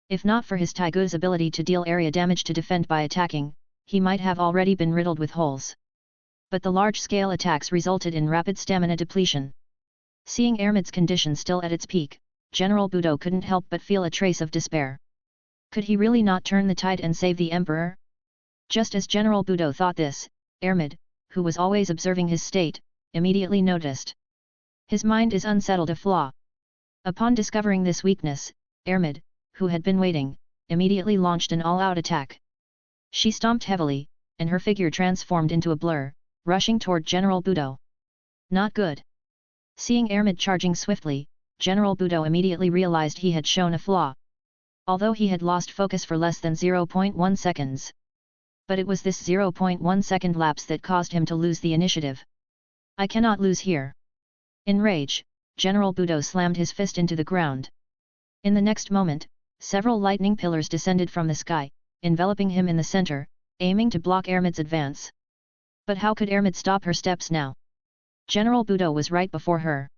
If not for his Tigu's ability to deal area damage to defend by attacking, he might have already been riddled with holes. But the large-scale attacks resulted in rapid stamina depletion. Seeing Ermid's condition still at its peak, General Buudo couldn't help but feel a trace of despair. Could he really not turn the tide and save the Emperor? Just as General Buudo thought this, Ermid, who was always observing his state, immediately noticed. His mind is unsettled, a flaw. Upon discovering this weakness, Ermid, who had been waiting, immediately launched an all-out attack. She stomped heavily, and her figure transformed into a blur, rushing toward General Buudo. Not good. Seeing Ermid charging swiftly, General Buudo immediately realized he had shown a flaw. Although he had lost focus for less than 0.1 seconds. But it was this 0.1 second lapse that caused him to lose the initiative. I cannot lose here. In rage, General Buudo slammed his fist into the ground. In the next moment, several lightning pillars descended from the sky, enveloping him in the center, aiming to block Ermid's advance. But how could Ermid stop her steps now? General Buudo was right before her.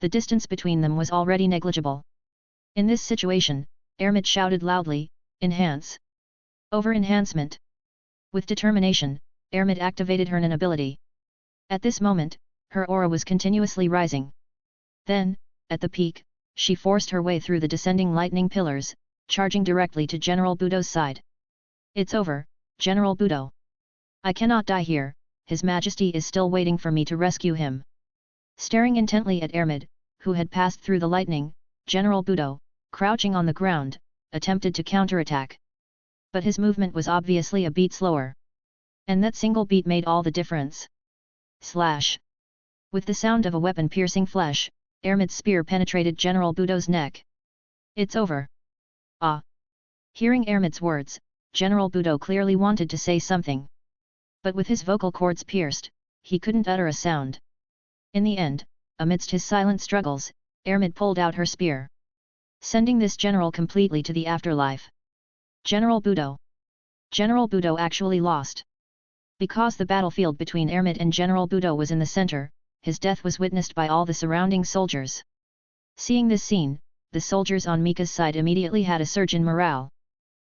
The distance between them was already negligible. In this situation, Ermid shouted loudly, "Enhance!" Over enhancement. With determination, Ermid activated her Nen ability. At this moment, her aura was continuously rising. Then, at the peak, she forced her way through the descending lightning pillars, charging directly to General Buudo's side. It's over, General Buudo. I cannot die here, His Majesty is still waiting for me to rescue him. Staring intently at Ermid, who had passed through the lightning, General Buudo, crouching on the ground, attempted to counterattack. But his movement was obviously a beat slower. And that single beat made all the difference. Slash! With the sound of a weapon piercing flesh, Ermid's spear penetrated General Buudo's neck. It's over. Ah! Hearing Ermid's words, General Buudo clearly wanted to say something. But with his vocal cords pierced, he couldn't utter a sound. In the end, amidst his silent struggles, Ermid pulled out her spear. Sending this general completely to the afterlife. General Buudo. General Buudo actually lost. Because the battlefield between Ermid and General Buudo was in the center, his death was witnessed by all the surrounding soldiers. Seeing this scene, the soldiers on Mika's side immediately had a surge in morale.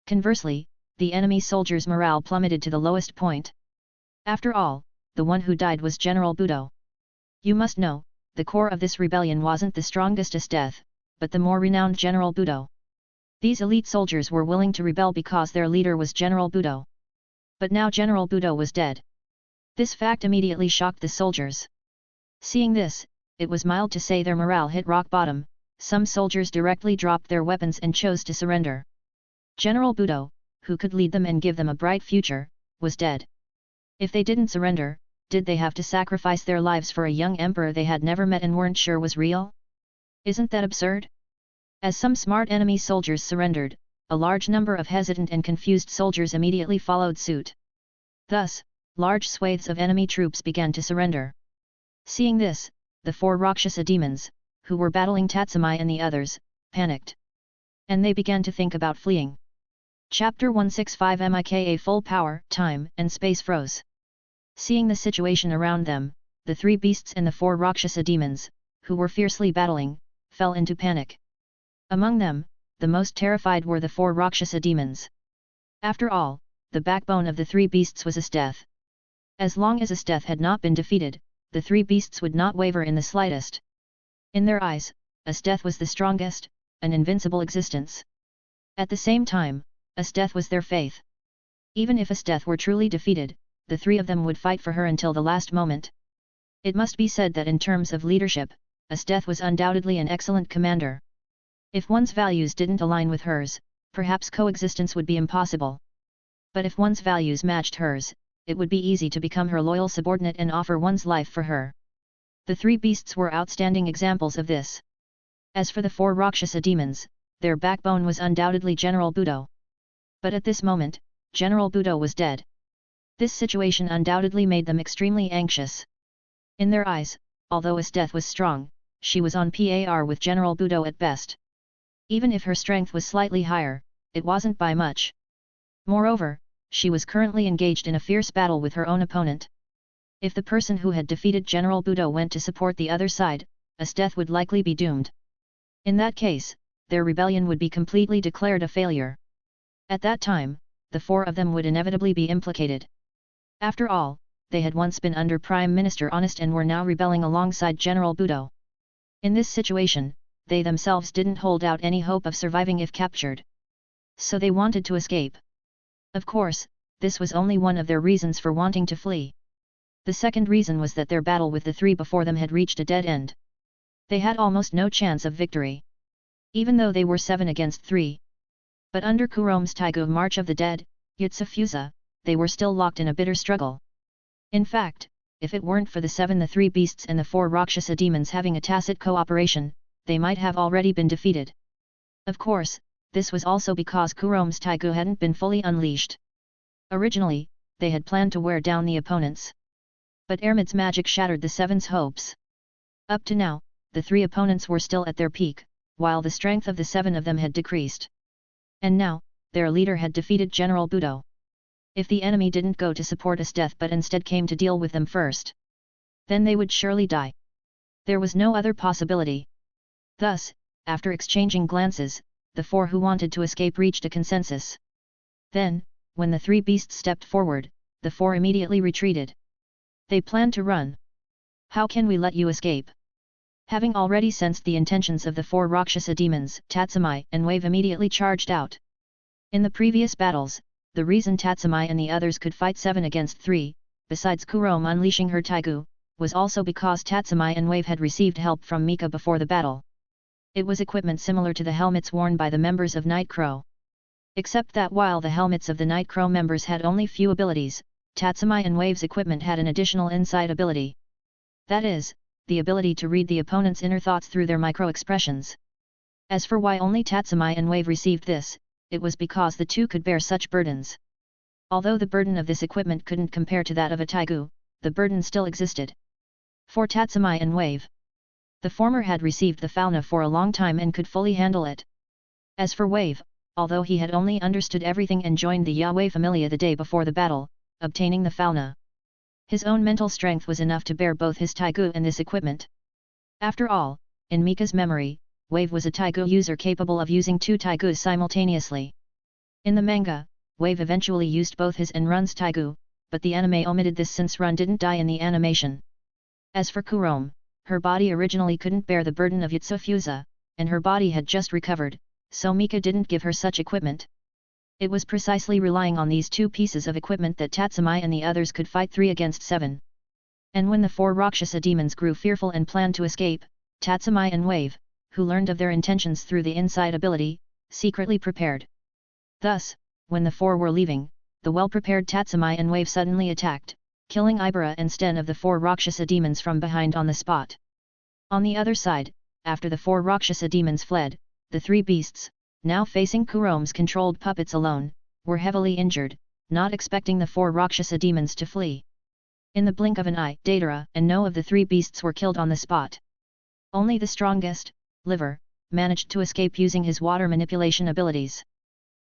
Conversely, the enemy soldiers' morale plummeted to the lowest point. After all, the one who died was General Buudo. You must know, the core of this rebellion wasn't the strongest Estth, but the more renowned General Buudo. These elite soldiers were willing to rebel because their leader was General Buudo. But now General Buudo was dead. This fact immediately shocked the soldiers. Seeing this, it was mild to say their morale hit rock bottom. Some soldiers directly dropped their weapons and chose to surrender. General Buudo, who could lead them and give them a bright future, was dead. If they didn't surrender, did they have to sacrifice their lives for a young emperor they had never met and weren't sure was real? Isn't that absurd? As some smart enemy soldiers surrendered, a large number of hesitant and confused soldiers immediately followed suit. Thus, large swathes of enemy troops began to surrender. Seeing this, the 4 Rakshasa demons, who were battling Tatsumai and the others, panicked. And they began to think about fleeing. Chapter 165 Mika full power, time, and space froze. Seeing the situation around them, the 3 beasts and the 4 Rakshasa demons, who were fiercely battling, fell into panic. Among them, the most terrified were the 4 Rakshasa demons. After all, the backbone of the 3 beasts was Estth. As long as Estth had not been defeated, the 3 beasts would not waver in the slightest. In their eyes, Estth was the strongest, an invincible existence. At the same time, Estth was their faith. Even if Estth were truly defeated, the 3 of them would fight for her until the last moment. It must be said that in terms of leadership, Estth was undoubtedly an excellent commander. If one's values didn't align with hers, perhaps coexistence would be impossible. But if one's values matched hers, it would be easy to become her loyal subordinate and offer one's life for her. The three beasts were outstanding examples of this. As for the four Rakshasa demons, their backbone was undoubtedly General Buudo. But at this moment, General Buudo was dead. This situation undoubtedly made them extremely anxious. In their eyes, although Estth was strong, she was on par with General Buudo at best. Even if her strength was slightly higher, it wasn't by much. Moreover, she was currently engaged in a fierce battle with her own opponent. If the person who had defeated General Buudo went to support the other side, Estth would likely be doomed. In that case, their rebellion would be completely declared a failure. At that time, the four of them would inevitably be implicated. After all, they had once been under Prime Minister Honest and were now rebelling alongside General Buudo. In this situation, they themselves didn't hold out any hope of surviving if captured. So they wanted to escape. Of course, this was only one of their reasons for wanting to flee. The second reason was that their battle with the three before them had reached a dead end. They had almost no chance of victory. Even though they were 7 against 3. But under Kurom's Tigu March of the Dead, Yutsufuza, they were still locked in a bitter struggle. In fact, if it weren't for the 3 beasts and the 4 Rakshasa demons having a tacit cooperation, they might have already been defeated. Of course, this was also because Kurom's Tigu hadn't been fully unleashed. Originally, they had planned to wear down the opponents. But Ermid's magic shattered the 7's hopes. Up to now, the 3 opponents were still at their peak, while the strength of the 7 of them had decreased. And now, their leader had defeated General Buudo. If the enemy didn't go to support Estth but instead came to deal with them first, then they would surely die. There was no other possibility. Thus, after exchanging glances, the 4 who wanted to escape reached a consensus. Then, when the 3 beasts stepped forward, the 4 immediately retreated. They planned to run. How can we let you escape? Having already sensed the intentions of the 4 Rakshasa demons, Tatsumi and Wave immediately charged out. In the previous battles, the reason Tatsumi and the others could fight 7 against 3, besides Kurom unleashing her Tigu, was also because Tatsumi and Wave had received help from Mika before the battle. It was equipment similar to the helmets worn by the members of Night Crow. Except that while the helmets of the Night Crow members had only few abilities, Tatsumi and Wave's equipment had an additional insight ability. That is, the ability to read the opponent's inner thoughts through their micro-expressions. As for why only Tatsumi and Wave received this, it was because the 2 could bear such burdens. Although the burden of this equipment couldn't compare to that of a Tigu, the burden still existed. For Tatsumi and Wave, the former had received the Falna for a long time and could fully handle it. As for Wave, although he had only understood everything and joined the Yahweh Familia the day before the battle, obtaining the Falna, his own mental strength was enough to bear both his Tigu and this equipment. After all, in Mika's memory, Wave was a Tigu user capable of using 2 Tigus simultaneously. In the manga, Wave eventually used both his and Run's Tigu, but the anime omitted this since Run didn't die in the animation. As for Kurom, her body originally couldn't bear the burden of Yutsufuza, and her body had just recovered, so Mika didn't give her such equipment. It was precisely relying on these 2 pieces of equipment that Tatsumi and the others could fight 3 against 7. And when the 4 Rakshasa demons grew fearful and planned to escape, Tatsumi and Wave, who learned of their intentions through the insight ability, secretly prepared. Thus, when the 4 were leaving, the well-prepared Tatsumi and Wave suddenly attacked, killing Ibara and Sten of the 4 Rakshasa demons from behind on the spot. On the other side, after the 4 Rakshasa demons fled, the 3 beasts, now facing Kurom's controlled puppets alone, were heavily injured, not expecting the 4 Rakshasa demons to flee. In the blink of an eye, Datara and No of the 3 beasts were killed on the spot. Only the strongest, Liver, managed to escape using his water manipulation abilities.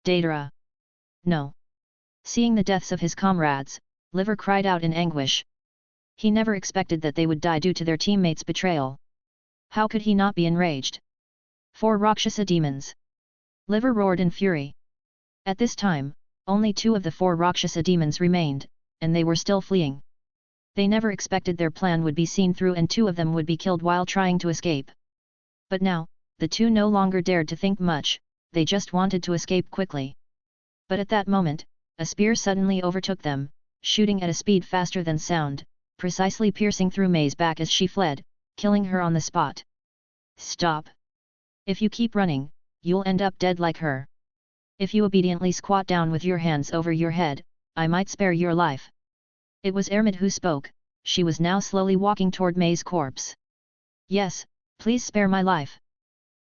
Datara. No. Seeing the deaths of his comrades, Liver cried out in anguish. He never expected that they would die due to their teammates' betrayal. How could he not be enraged? 4 Rakshasa demons. Liver roared in fury. At this time, only 2 of the 4 Rakshasa demons remained, and they were still fleeing. They never expected their plan would be seen through and 2 of them would be killed while trying to escape. But now, the 2 no longer dared to think much, they just wanted to escape quickly. But at that moment, a spear suddenly overtook them, shooting at a speed faster than sound, precisely piercing through Mei's back as she fled, killing her on the spot. Stop! If you keep running, you'll end up dead like her. If you obediently squat down with your hands over your head, I might spare your life. It was Ermid who spoke. She was now slowly walking toward Mei's corpse. Yes, please spare my life.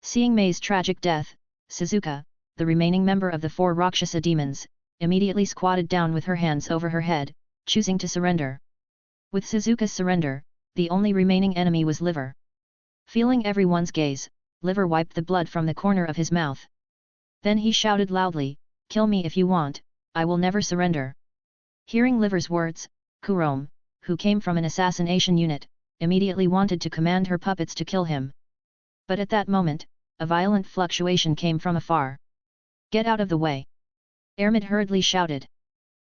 Seeing Mei's tragic death, Suzuka, the remaining member of the 4 Rakshasa demons, immediately squatted down with her hands over her head, choosing to surrender. With Suzuka's surrender, the only remaining enemy was Liver. Feeling everyone's gaze, Liver wiped the blood from the corner of his mouth. Then he shouted loudly, "Kill me if you want, I will never surrender." Hearing Liver's words, Kurom, who came from an assassination unit, immediately wanted to command her puppets to kill him. But at that moment, a violent fluctuation came from afar. "Get out of the way!" Ermid hurriedly shouted.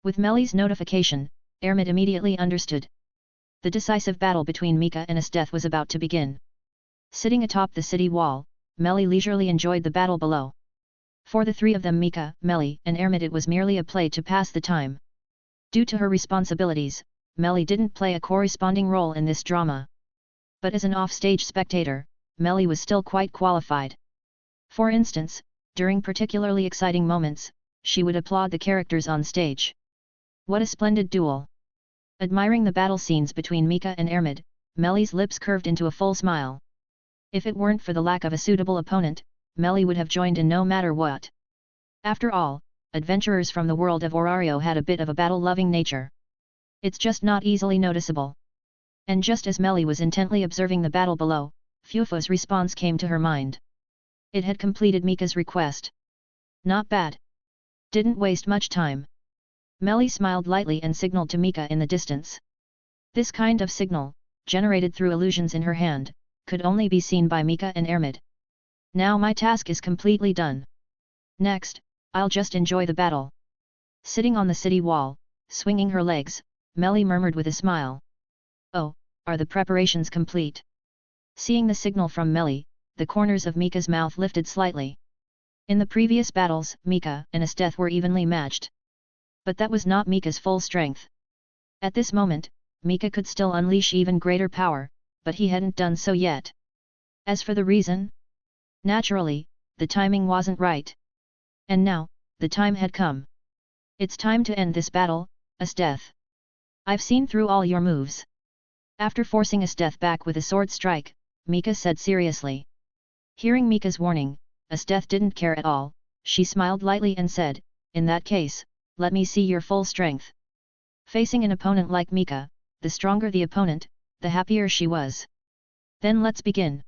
With Meli's notification, Ermid immediately understood. The decisive battle between Mika and Estth was about to begin. Sitting atop the city wall, Meli leisurely enjoyed the battle below. For the 3 of them, Mika, Meli, and Ermid, it was merely a play to pass the time. Due to her responsibilities, Meli didn't play a corresponding role in this drama. But as an off-stage spectator, Meli was still quite qualified. For instance, during particularly exciting moments, she would applaud the characters on stage. What a splendid duel! Admiring the battle scenes between Mika and Ermid, Meli's lips curved into a full smile. If it weren't for the lack of a suitable opponent, Meli would have joined in no matter what. After all, adventurers from the world of Orario had a bit of a battle-loving nature. It's just not easily noticeable. And just as Meli was intently observing the battle below, Fufu's response came to her mind. It had completed Mika's request. Not bad. Didn't waste much time. Meli smiled lightly and signaled to Mika in the distance. This kind of signal, generated through illusions in her hand, could only be seen by Mika and Ermid. Now my task is completely done. Next, I'll just enjoy the battle. Sitting on the city wall, swinging her legs, Meli murmured with a smile. Oh, are the preparations complete? Seeing the signal from Meli, the corners of Mika's mouth lifted slightly. In the previous battles, Mika and Estth were evenly matched. But that was not Mika's full strength. At this moment, Mika could still unleash even greater power, but he hadn't done so yet. As for the reason? Naturally, the timing wasn't right. And now, the time had come. It's time to end this battle, Estth. I've seen through all your moves. After forcing Estth back with a sword strike, Mika said seriously. Hearing Mika's warning, Estth didn't care at all. She smiled lightly and said, "In that case, let me see your full strength." Facing an opponent like Mika, the stronger the opponent, the happier she was. Then let's begin.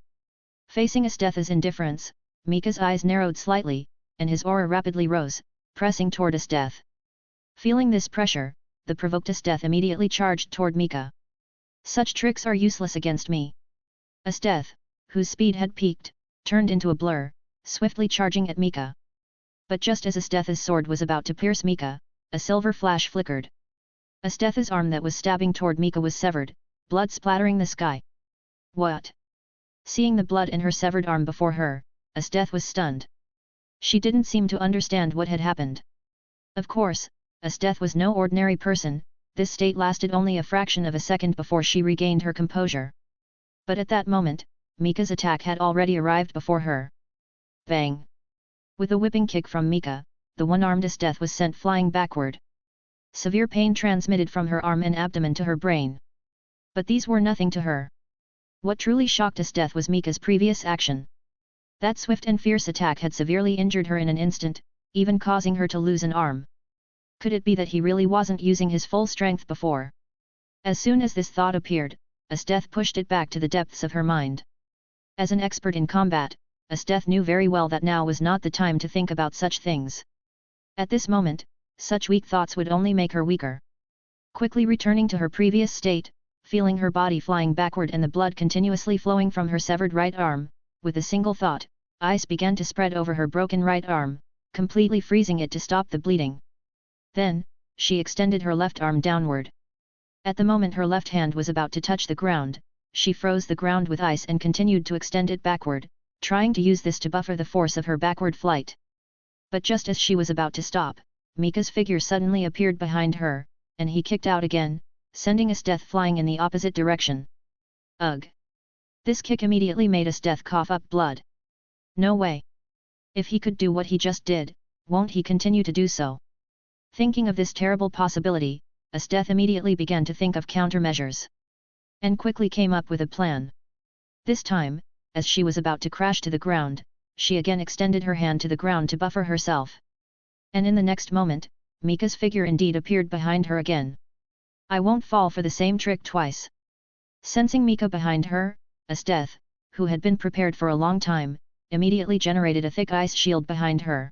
Facing Esteth's indifference, Mika's eyes narrowed slightly, and his aura rapidly rose, pressing toward Estth. Feeling this pressure, the provoked Estth immediately charged toward Mika. Such tricks are useless against me. Estth, whose speed had peaked, turned into a blur, swiftly charging at Mika. But just as Esteth's sword was about to pierce Mika, a silver flash flickered. Esteth's arm that was stabbing toward Mika was severed, blood splattering the sky. What? Seeing the blood in her severed arm before her, Estth was stunned. She didn't seem to understand what had happened. Of course, Estth was no ordinary person. This state lasted only a fraction of a second before she regained her composure. But at that moment, Mika's attack had already arrived before her. Bang! With a whipping kick from Mika, the one-armed Estth was sent flying backward. Severe pain transmitted from her arm and abdomen to her brain. But these were nothing to her. What truly shocked Estth was Mika's previous action. That swift and fierce attack had severely injured her in an instant, even causing her to lose an arm. Could it be that he really wasn't using his full strength before? As soon as this thought appeared, Estth pushed it back to the depths of her mind. As an expert in combat, Estth knew very well that now was not the time to think about such things. At this moment, such weak thoughts would only make her weaker. Quickly returning to her previous state, feeling her body flying backward and the blood continuously flowing from her severed right arm, with a single thought, ice began to spread over her broken right arm, completely freezing it to stop the bleeding. Then, she extended her left arm downward. At the moment her left hand was about to touch the ground, she froze the ground with ice and continued to extend it backward, trying to use this to buffer the force of her backward flight. But just as she was about to stop, Mika's figure suddenly appeared behind her, and he kicked out again, sending Estth flying in the opposite direction. Ugh! This kick immediately made Estth cough up blood. No way! If he could do what he just did, won't he continue to do so? Thinking of this terrible possibility, Estth immediately began to think of countermeasures. And quickly came up with a plan. This time, as she was about to crash to the ground, she again extended her hand to the ground to buffer herself. And in the next moment, Mika's figure indeed appeared behind her again. I won't fall for the same trick twice. Sensing Mika behind her, Estth, who had been prepared for a long time, immediately generated a thick ice shield behind her.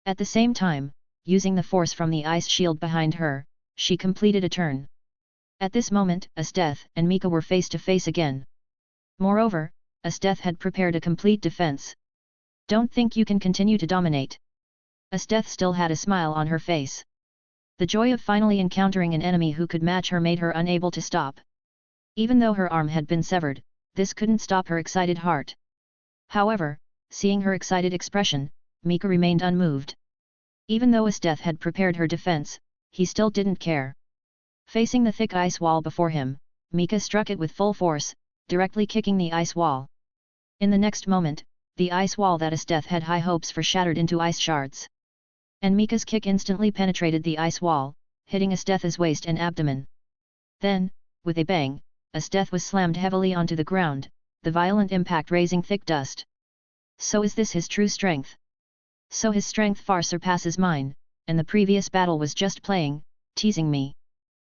At the same time, using the force from the ice shield behind her, she completed a turn. At this moment, Estth and Mika were face to face again. Moreover, Estth had prepared a complete defense. Don't think you can continue to dominate. Estth still had a smile on her face. The joy of finally encountering an enemy who could match her made her unable to stop. Even though her arm had been severed, this couldn't stop her excited heart. However, seeing her excited expression, Mika remained unmoved. Even though Estth had prepared her defense, he still didn't care. Facing the thick ice wall before him, Mika struck it with full force, directly kicking the ice wall. In the next moment, the ice wall that Estth had high hopes for shattered into ice shards. And Mika's kick instantly penetrated the ice wall, hitting Esteth's waist and abdomen. Then, with a bang, Estth was slammed heavily onto the ground, the violent impact raising thick dust. So is this his true strength? So his strength far surpasses mine, and the previous battle was just playing, teasing me.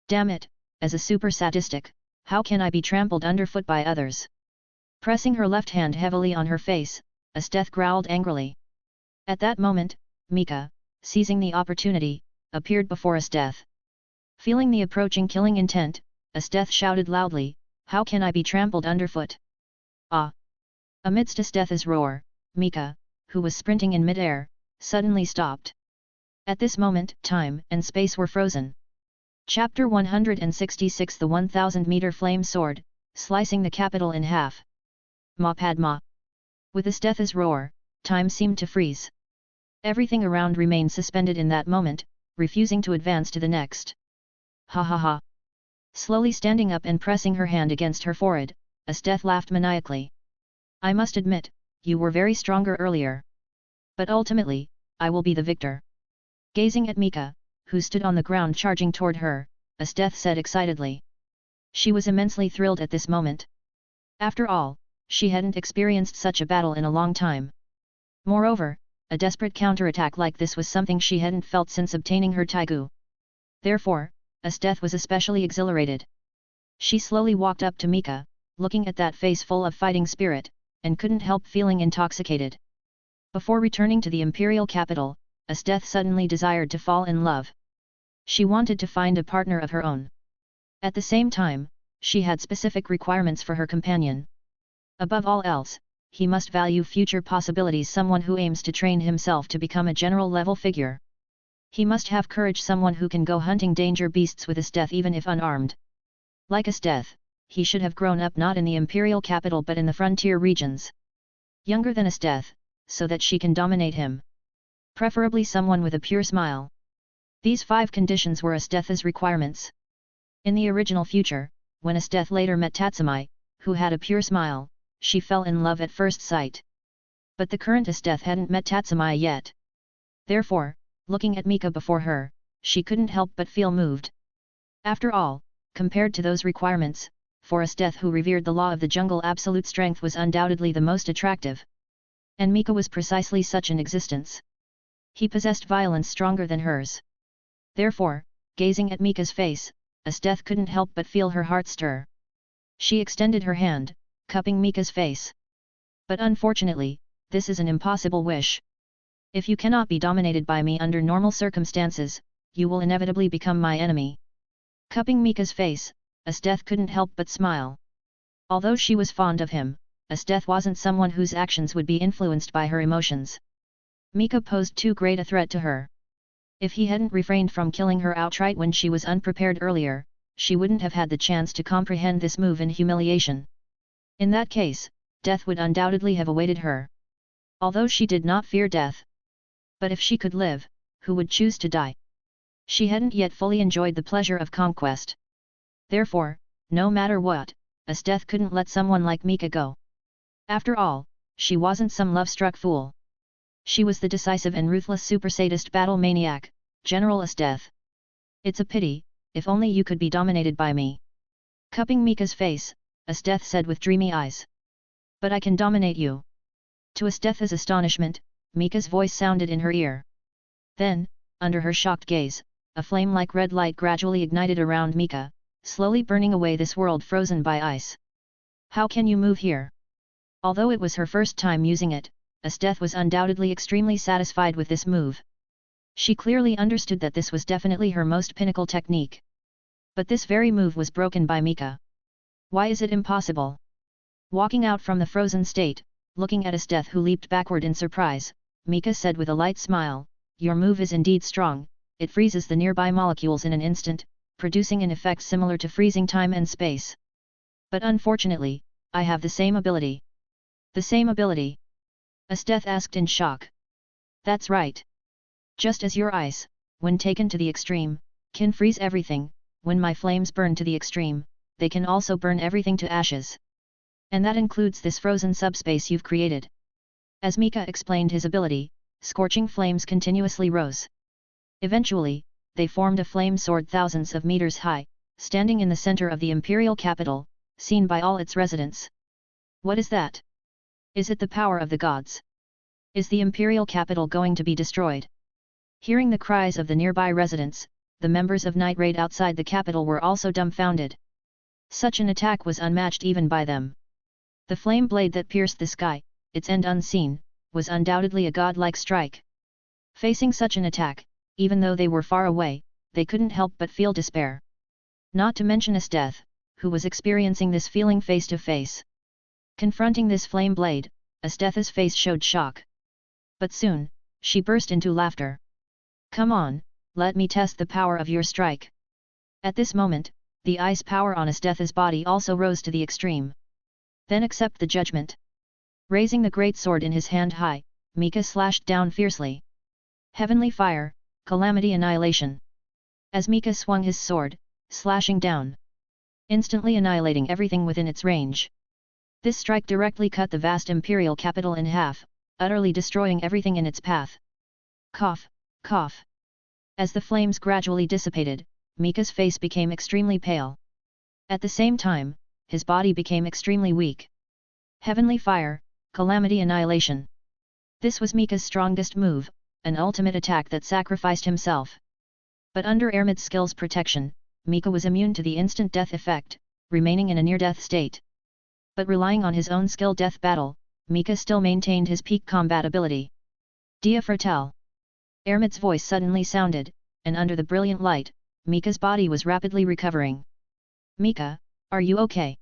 Damn it, as a super sadistic, how can I be trampled underfoot by others? Pressing her left hand heavily on her face, Estth growled angrily. At that moment, Mika, seizing the opportunity, appeared before Estth. Feeling the approaching killing intent, Estth shouted loudly, how can I be trampled underfoot? Ah! Amidst Esteth's roar, Mika, who was sprinting in mid-air, suddenly stopped. At this moment, time and space were frozen. Chapter 166 The 1000-meter flame sword, slicing the capital in half. Ma Padma. With Esteth's roar, time seemed to freeze. Everything around remained suspended in that moment, refusing to advance to the next. Ha ha ha. Slowly standing up and pressing her hand against her forehead, Estth laughed maniacally. I must admit, you were very stronger earlier. But ultimately, I will be the victor. Gazing at Mika, who stood on the ground charging toward her, Estth said excitedly. She was immensely thrilled at this moment. After all, she hadn't experienced such a battle in a long time. Moreover, a desperate counterattack like this was something she hadn't felt since obtaining her Tigu. Therefore, Estth was especially exhilarated. She slowly walked up to Mika, looking at that face full of fighting spirit, and couldn't help feeling intoxicated. Before returning to the imperial capital, Estth suddenly desired to fall in love. She wanted to find a partner of her own. At the same time, she had specific requirements for her companion. Above all else, he must value future possibilities, someone who aims to train himself to become a general-level figure. He must have courage, someone who can go hunting danger beasts with Estth even if unarmed. Like Estth, he should have grown up not in the imperial capital but in the frontier regions. Younger than Estth, so that she can dominate him. Preferably someone with a pure smile. These 5 conditions were Esteth's requirements. In the original future, when Estth later met Tatsumi, who had a pure smile, she fell in love at first sight. But the current Estth hadn't met Tatsumi yet. Therefore, looking at Mika before her, she couldn't help but feel moved. After all, compared to those requirements, for Estth who revered the law of the jungle, absolute strength was undoubtedly the most attractive. And Mika was precisely such an existence. He possessed violence stronger than hers. Therefore, gazing at Mika's face, Estth couldn't help but feel her heart stir. She extended her hand, cupping Mika's face. But unfortunately, this is an impossible wish. If you cannot be dominated by me under normal circumstances, you will inevitably become my enemy. Cupping Mika's face, Estth couldn't help but smile. Although she was fond of him, Estth wasn't someone whose actions would be influenced by her emotions. Mika posed too great a threat to her. If he hadn't refrained from killing her outright when she was unprepared earlier, she wouldn't have had the chance to comprehend this move in humiliation. In that case, death would undoubtedly have awaited her. Although she did not fear death. But if she could live, who would choose to die? She hadn't yet fully enjoyed the pleasure of conquest. Therefore, no matter what, Estth couldn't let someone like Mika go. After all, she wasn't some love-struck fool. She was the decisive and ruthless super sadist battle maniac, General Estth. It's a pity, if only you could be dominated by me. Cupping Mika's face, Estth said with dreamy eyes. But I can dominate you. To Esteth's astonishment, Mika's voice sounded in her ear. Then, under her shocked gaze, a flame-like red light gradually ignited around Mika, slowly burning away this world frozen by ice. How can you move here? Although it was her first time using it, Estth was undoubtedly extremely satisfied with this move. She clearly understood that this was definitely her most pinnacle technique. But this very move was broken by Mika. Why is it impossible? Walking out from the frozen state, looking at Estth who leaped backward in surprise, Mika said with a light smile, your move is indeed strong, it freezes the nearby molecules in an instant, producing an effect similar to freezing time and space. But unfortunately, I have the same ability. The same ability? Estth asked in shock. That's right. Just as your ice, when taken to the extreme, can freeze everything, when my flames burn to the extreme, they can also burn everything to ashes. And that includes this frozen subspace you've created. As Mika explained his ability, scorching flames continuously rose. Eventually, they formed a flame sword thousands of meters high, standing in the center of the imperial capital, seen by all its residents. What is that? Is it the power of the gods? Is the imperial capital going to be destroyed? Hearing the cries of the nearby residents, the members of Night Raid outside the capital were also dumbfounded. Such an attack was unmatched even by them. The flame blade that pierced the sky, its end unseen, was undoubtedly a godlike strike. Facing such an attack, even though they were far away, they couldn't help but feel despair. Not to mention Estth, who was experiencing this feeling face to face. Confronting this flame blade, Esteth's face showed shock. But soon, she burst into laughter. Come on, let me test the power of your strike. At this moment, the ice power on Esteth's body also rose to the extreme. Then accept the judgment. Raising the great sword in his hand high, Mika slashed down fiercely. Heavenly fire, calamity annihilation. As Mika swung his sword, slashing down, instantly annihilating everything within its range. This strike directly cut the vast imperial capital in half, utterly destroying everything in its path. Cough, cough. As the flames gradually dissipated, Mika's face became extremely pale. At the same time, his body became extremely weak. Heavenly fire, calamity annihilation. This was Mika's strongest move, an ultimate attack that sacrificed himself. But under Ermid's skill's protection, Mika was immune to the instant death effect, remaining in a near-death state. But relying on his own skill death battle, Mika still maintained his peak combat ability. Dia Fratel. Ermid's voice suddenly sounded, and under the brilliant light, Mika's body was rapidly recovering. Mika, are you okay?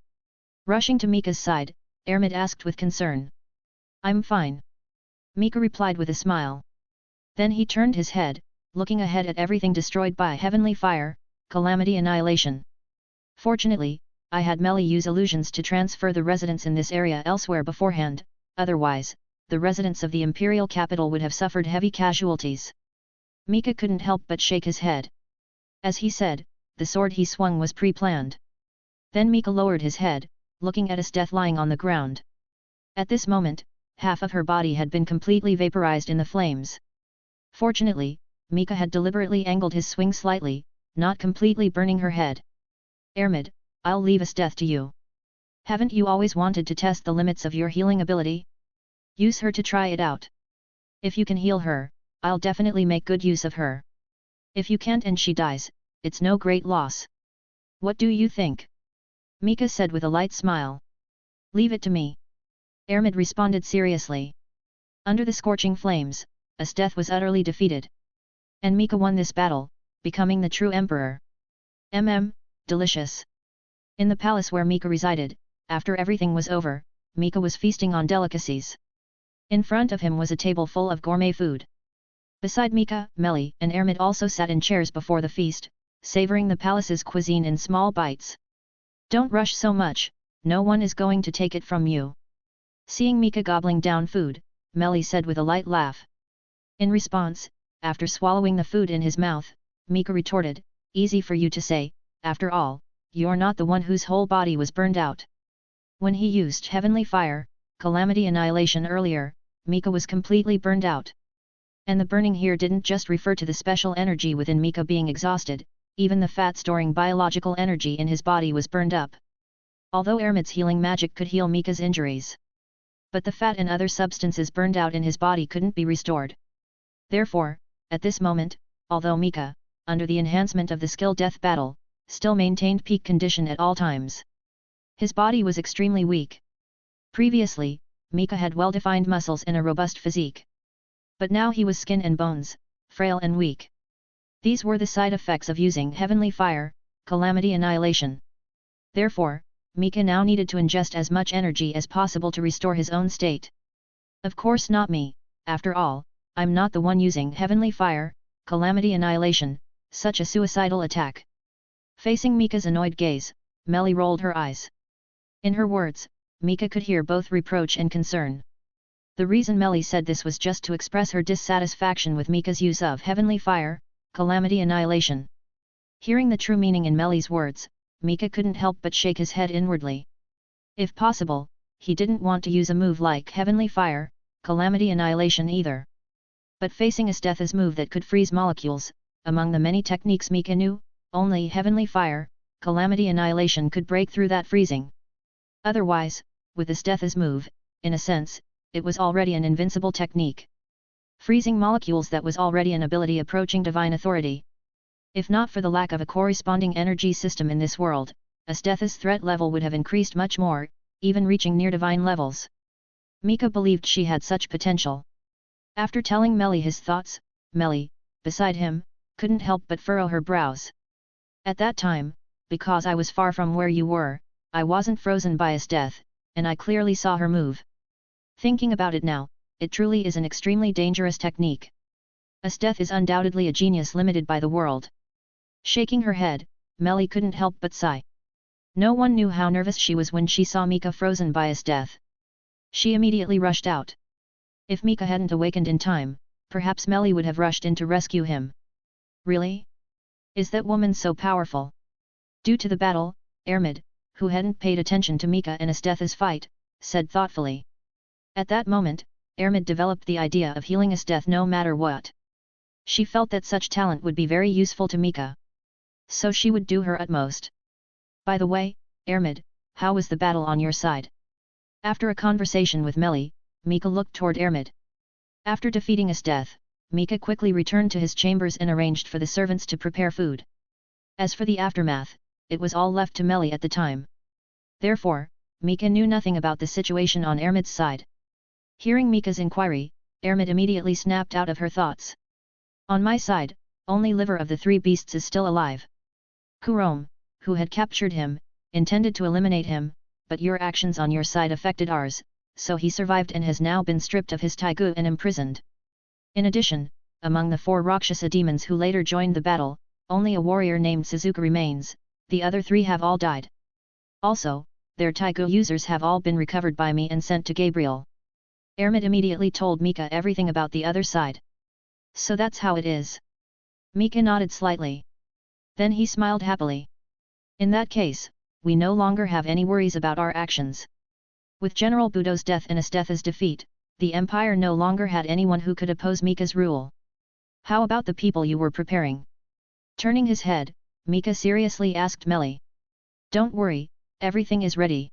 Rushing to Mika's side, Ermid asked with concern. I'm fine. Mika replied with a smile. Then he turned his head, looking ahead at everything destroyed by heavenly fire, calamity annihilation. Fortunately, I had Melly use illusions to transfer the residents in this area elsewhere beforehand, otherwise, the residents of the imperial capital would have suffered heavy casualties. Mika couldn't help but shake his head. As he said, the sword he swung was pre-planned. Then Mika lowered his head, looking at Estth lying on the ground. At this moment, half of her body had been completely vaporized in the flames. Fortunately, Mika had deliberately angled his swing slightly, not completely burning her head. Ermid, I'll leave Estth to you. Haven't you always wanted to test the limits of your healing ability? Use her to try it out. If you can heal her, I'll definitely make good use of her. If you can't and she dies, it's no great loss. What do you think? Mika said with a light smile. Leave it to me. Ermid responded seriously. Under the scorching flames, Estth was utterly defeated. And Mika won this battle, becoming the true emperor. Delicious. In the palace where Mika resided, after everything was over, Mika was feasting on delicacies. In front of him was a table full of gourmet food. Beside Mika, Melly and Ermid also sat in chairs before the feast, savoring the palace's cuisine in small bites. Don't rush so much, no one is going to take it from you. Seeing Mika gobbling down food, Melly said with a light laugh. In response, after swallowing the food in his mouth, Mika retorted, easy for you to say, after all, you're not the one whose whole body was burned out. When he used heavenly fire, calamity annihilation earlier, Mika was completely burned out. And the burning here didn't just refer to the special energy within Mika being exhausted, even the fat storing biological energy in his body was burned up. Although Ermid's healing magic could heal Mika's injuries, but the fat and other substances burned out in his body couldn't be restored. Therefore, at this moment, although Mika, under the enhancement of the skill death battle, still maintained peak condition at all times, his body was extremely weak. Previously, Mika had well-defined muscles and a robust physique. But now he was skin and bones, frail and weak. These were the side effects of using heavenly fire, calamity annihilation. Therefore, Mika now needed to ingest as much energy as possible to restore his own state. Of course not me, after all, I'm not the one using heavenly fire, calamity annihilation, such a suicidal attack. Facing Mika's annoyed gaze, Melly rolled her eyes. In her words, Mika could hear both reproach and concern. The reason Melly said this was just to express her dissatisfaction with Mika's use of heavenly fire, calamity annihilation. Hearing the true meaning in Melly's words, Mika couldn't help but shake his head inwardly. If possible, he didn't want to use a move like heavenly fire, calamity annihilation either. But facing Esteth's move that could freeze molecules, among the many techniques Mika knew, only heavenly fire, calamity annihilation could break through that freezing. Otherwise, with Esteth's move, in a sense, it was already an invincible technique. Freezing molecules that was already an ability approaching divine authority. If not for the lack of a corresponding energy system in this world, Esteth's threat level would have increased much more, even reaching near divine levels. Mika believed she had such potential. After telling Melly his thoughts, Melly, beside him, couldn't help but furrow her brows. At that time, because I was far from where you were, I wasn't frozen by Esteth, and I clearly saw her move. Thinking about it now, it truly is an extremely dangerous technique. Esteth is undoubtedly a genius limited by the world. Shaking her head, Melly couldn't help but sigh. No one knew how nervous she was when she saw Mika frozen by Esteth. She immediately rushed out. If Mika hadn't awakened in time, perhaps Melly would have rushed in to rescue him. Really? Is that woman so powerful? Due to the battle, Ermid, who hadn't paid attention to Mika and Esteth's fight, said thoughtfully. At that moment, Ermid developed the idea of healing Esteth no matter what. She felt that such talent would be very useful to Mika. So she would do her utmost. By the way, Ermid, how was the battle on your side? After a conversation with Melly, Mika looked toward Ermid. After defeating Esteth, Mika quickly returned to his chambers and arranged for the servants to prepare food. As for the aftermath, it was all left to Melly at the time. Therefore, Mika knew nothing about the situation on Ermid's side. Hearing Mika's inquiry, Ermid immediately snapped out of her thoughts. On my side, only liver of the three beasts is still alive. Kurom, who had captured him, intended to eliminate him, but your actions on your side affected ours, so he survived and has now been stripped of his Tigu and imprisoned. In addition, among the 4 Rakshasa demons who later joined the battle, only a warrior named Suzuka remains, the other 3 have all died. Also, their Tigu users have all been recovered by me and sent to Gabriel. Ermid immediately told Mika everything about the other side. So that's how it is. Mika nodded slightly. Then he smiled happily. In that case, we no longer have any worries about our actions. With General Buudo's death and Esteth's defeat, the Empire no longer had anyone who could oppose Mika's rule. How about the people you were preparing? Turning his head, Mika seriously asked Melly. Don't worry, everything is ready.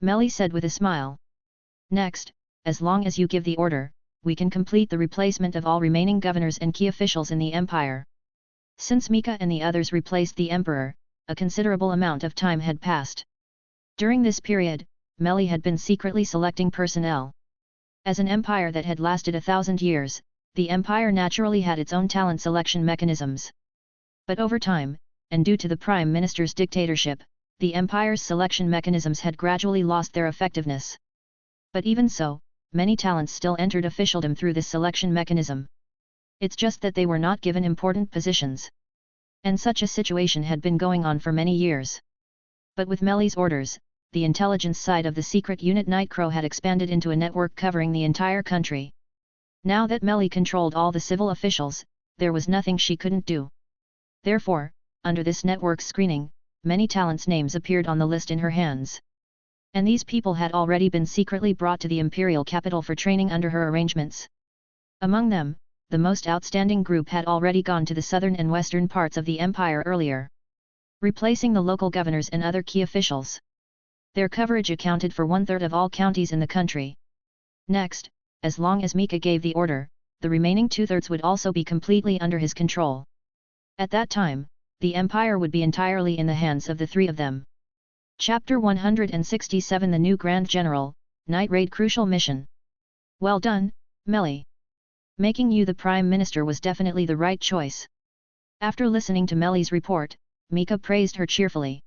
Melly said with a smile. Next, as long as you give the order, we can complete the replacement of all remaining governors and key officials in the Empire. Since Mika and the others replaced the Emperor, a considerable amount of time had passed. During this period, Melly had been secretly selecting personnel. As an empire that had lasted 1,000 years, the empire naturally had its own talent selection mechanisms. But over time, and due to the Prime Minister's dictatorship, the empire's selection mechanisms had gradually lost their effectiveness. But even so, many talents still entered officialdom through this selection mechanism. It's just that they were not given important positions. And such a situation had been going on for many years. But with Melly's orders, the intelligence side of the secret unit Nightcrow had expanded into a network covering the entire country. Now that Melly controlled all the civil officials, there was nothing she couldn't do. Therefore, under this network screening, many talents' names appeared on the list in her hands. And these people had already been secretly brought to the imperial capital for training under her arrangements. Among them, the most outstanding group had already gone to the southern and western parts of the empire earlier, replacing the local governors and other key officials. Their coverage accounted for 1/3 of all counties in the country. Next, as long as Mika gave the order, the remaining 2/3 would also be completely under his control. At that time, the empire would be entirely in the hands of the three of them. Chapter 167 The New Grand General, Night Raid Crucial Mission. Well done, Meli. Making you the Prime Minister was definitely the right choice. After listening to Meli's report, Mika praised her cheerfully.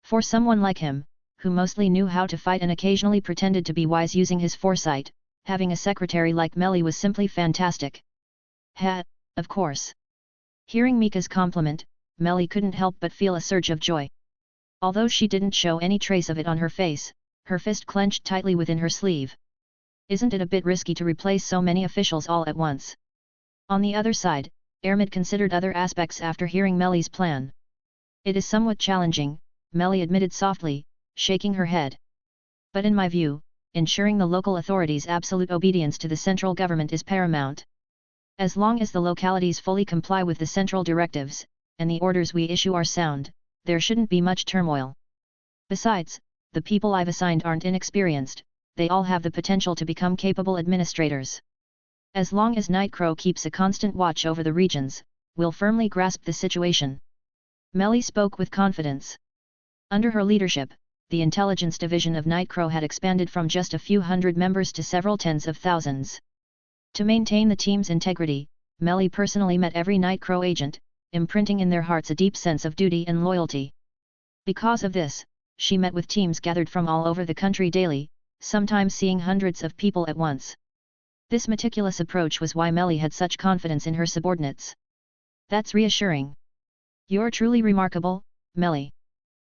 For someone like him, who mostly knew how to fight and occasionally pretended to be wise using his foresight, having a secretary like Meli was simply fantastic. Of course. Hearing Mika's compliment, Meli couldn't help but feel a surge of joy. Although she didn't show any trace of it on her face, her fist clenched tightly within her sleeve. Isn't it a bit risky to replace so many officials all at once? On the other side, Ermid considered other aspects after hearing Meli's plan. It is somewhat challenging, Meli admitted softly, shaking her head. But in my view, ensuring the local authorities' absolute obedience to the central government is paramount. As long as the localities fully comply with the central directives, and the orders we issue are sound, there shouldn't be much turmoil. Besides, the people I've assigned aren't inexperienced, they all have the potential to become capable administrators. As long as Nightcrow keeps a constant watch over the regions, we'll firmly grasp the situation. Meli spoke with confidence. Under her leadership, the intelligence division of Nightcrow had expanded from just a few hundred members to several tens of thousands. To maintain the team's integrity, Meli personally met every Nightcrow agent, imprinting in their hearts a deep sense of duty and loyalty. Because of this, she met with teams gathered from all over the country daily, sometimes seeing hundreds of people at once. This meticulous approach was why Meli had such confidence in her subordinates. That's reassuring. You're truly remarkable, Meli.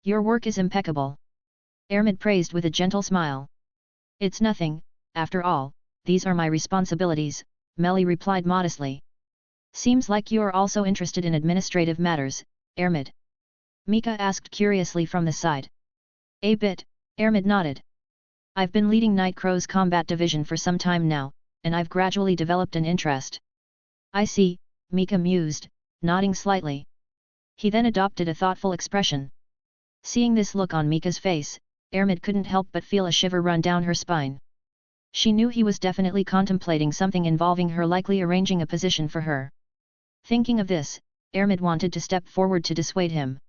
Your work is impeccable. Ermid praised with a gentle smile. It's nothing, after all, these are my responsibilities, Meli replied modestly. Seems like you're also interested in administrative matters, Ermid. Mika asked curiously from the side. A bit, Ermid nodded. I've been leading Nightcrow's combat division for some time now, and I've gradually developed an interest. I see, Mika mused, nodding slightly. He then adopted a thoughtful expression. Seeing this look on Mika's face, Ermid couldn't help but feel a shiver run down her spine. She knew he was definitely contemplating something involving her, likely arranging a position for her. Thinking of this, Ermid wanted to step forward to dissuade him.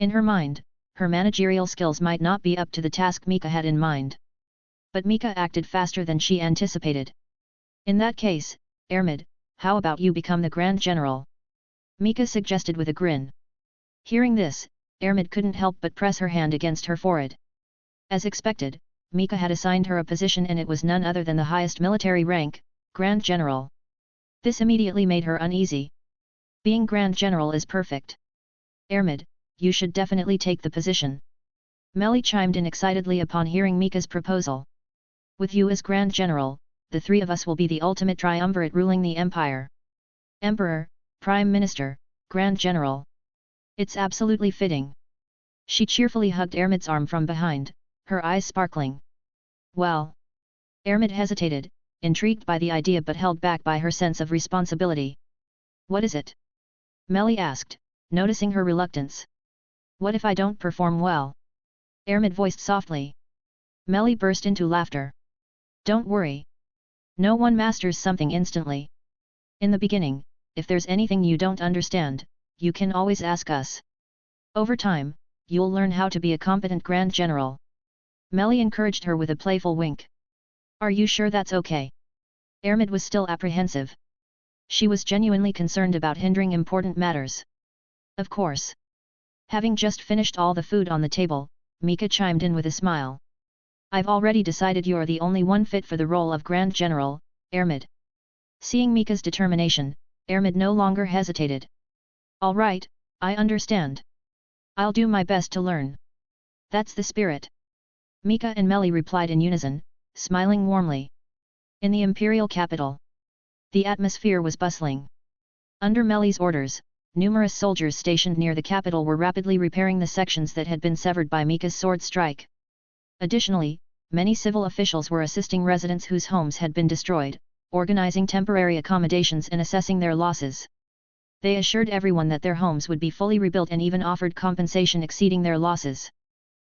In her mind, her managerial skills might not be up to the task Mika had in mind. But Mika acted faster than she anticipated. In that case, Ermid, how about you become the Grand General? Mika suggested with a grin. Hearing this, Ermid couldn't help but press her hand against her forehead. As expected, Mika had assigned her a position, and it was none other than the highest military rank, Grand General. This immediately made her uneasy. Being Grand General is perfect. Ermid, you should definitely take the position. Meli chimed in excitedly upon hearing Mika's proposal. With you as Grand General, the three of us will be the ultimate triumvirate ruling the Empire. Emperor, Prime Minister, Grand General. It's absolutely fitting. She cheerfully hugged Ermid's arm from behind, her eyes sparkling. Well. Ermid hesitated, intrigued by the idea but held back by her sense of responsibility. What is it? Meli asked, noticing her reluctance. What if I don't perform well? Ermid voiced softly. Meli burst into laughter. Don't worry. No one masters something instantly. In the beginning, if there's anything you don't understand, you can always ask us. Over time, you'll learn how to be a competent Grand General. Meli encouraged her with a playful wink. Are you sure that's okay? Ermid was still apprehensive. She was genuinely concerned about hindering important matters. Of course. Having just finished all the food on the table, Mika chimed in with a smile. I've already decided you're the only one fit for the role of Grand General, Ermid. Seeing Mika's determination, Ermid no longer hesitated. All right, I understand. I'll do my best to learn. That's the spirit. Mika and Meli replied in unison, smiling warmly. In the imperial capital, the atmosphere was bustling. Under Meli's orders, numerous soldiers stationed near the capital were rapidly repairing the sections that had been severed by Mika's sword strike. Additionally, many civil officials were assisting residents whose homes had been destroyed, organizing temporary accommodations and assessing their losses. They assured everyone that their homes would be fully rebuilt and even offered compensation exceeding their losses.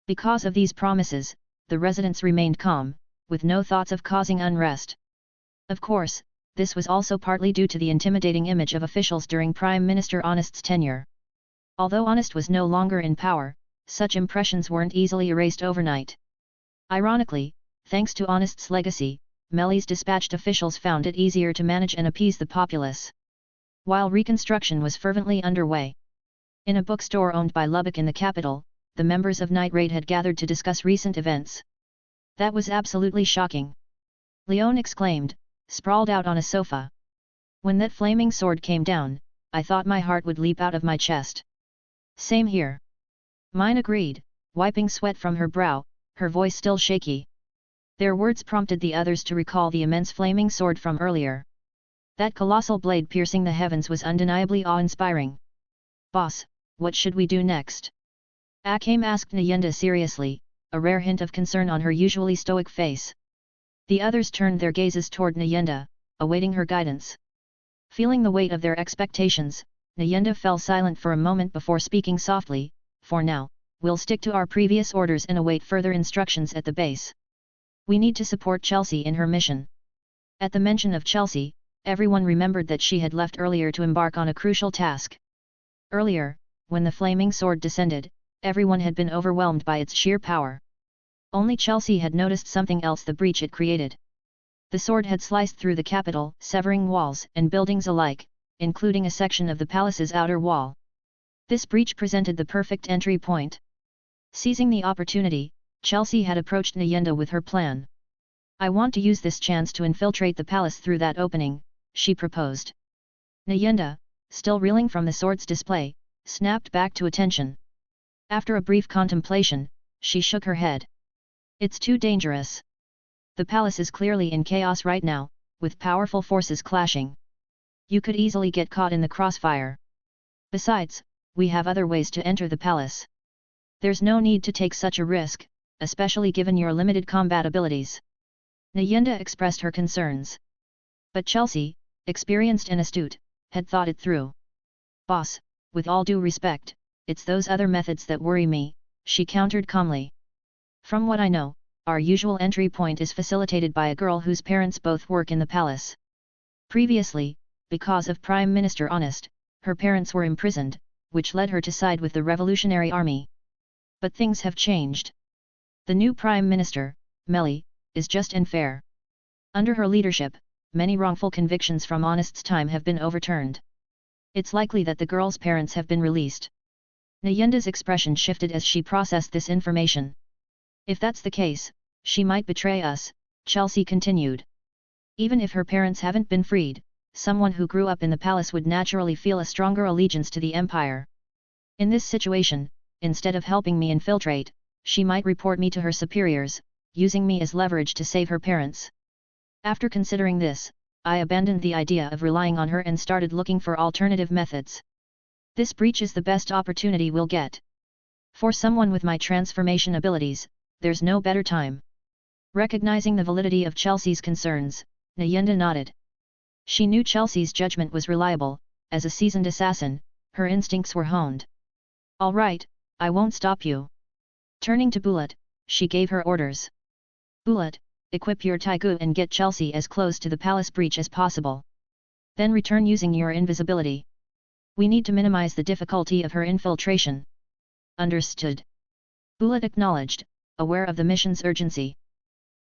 Because of these promises, the residents remained calm, with no thoughts of causing unrest. Of course, this was also partly due to the intimidating image of officials during Prime Minister Honest's tenure. Although Honest was no longer in power, such impressions weren't easily erased overnight. Ironically, thanks to Honest's legacy, Meli's dispatched officials found it easier to manage and appease the populace. While reconstruction was fervently underway. In a bookstore owned by Lubbock in the capital, the members of Night Raid had gathered to discuss recent events. That was absolutely shocking. Leon exclaimed, sprawled out on a sofa. When that flaming sword came down, I thought my heart would leap out of my chest. Same here. Mine agreed, wiping sweat from her brow, her voice still shaky. Their words prompted the others to recall the immense flaming sword from earlier. That colossal blade piercing the heavens was undeniably awe-inspiring. Boss, what should we do next? Akame asked Nyenda seriously, a rare hint of concern on her usually stoic face. The others turned their gazes toward Nyenda, awaiting her guidance. Feeling the weight of their expectations, Nyenda fell silent for a moment before speaking softly, for now, we'll stick to our previous orders and await further instructions at the base. We need to support Chelsea in her mission. At the mention of Chelsea, everyone remembered that she had left earlier to embark on a crucial task. Earlier, when the flaming sword descended, everyone had been overwhelmed by its sheer power. Only Chelsea had noticed something else: the breach it created. The sword had sliced through the capital, severing walls and buildings alike, including a section of the palace's outer wall. This breach presented the perfect entry point. Seizing the opportunity, Chelsea had approached Nyenda with her plan. I want to use this chance to infiltrate the palace through that opening, she proposed. Nyenda, still reeling from the sword's display, snapped back to attention. After a brief contemplation, she shook her head. It's too dangerous. The palace is clearly in chaos right now, with powerful forces clashing. You could easily get caught in the crossfire. Besides, we have other ways to enter the palace. There's no need to take such a risk, especially given your limited combat abilities. Nyenda expressed her concerns. But Chelsea, experienced and astute, had thought it through. Boss, with all due respect, it's those other methods that worry me, she countered calmly. From what I know, our usual entry point is facilitated by a girl whose parents both work in the palace. Previously, because of Prime Minister Honest, her parents were imprisoned, which led her to side with the Revolutionary Army. But things have changed. The new Prime Minister, Meli, is just and fair. Under her leadership, many wrongful convictions from Honest's time have been overturned. It's likely that the girl's parents have been released. Nyenda's expression shifted as she processed this information. If that's the case, she might betray us, Chelsea continued. Even if her parents haven't been freed, someone who grew up in the palace would naturally feel a stronger allegiance to the empire. In this situation, instead of helping me infiltrate, she might report me to her superiors, using me as leverage to save her parents. After considering this, I abandoned the idea of relying on her and started looking for alternative methods. This breach is the best opportunity we'll get. For someone with my transformation abilities, there's no better time. Recognizing the validity of Chelsea's concerns, Nyenda nodded. She knew Chelsea's judgment was reliable. As a seasoned assassin, her instincts were honed. All right, I won't stop you. Turning to Bullet, she gave her orders. Bullet, equip your Tigu and get Chelsea as close to the palace breach as possible. Then return using your invisibility. We need to minimize the difficulty of her infiltration. Understood. Bullet acknowledged, aware of the mission's urgency.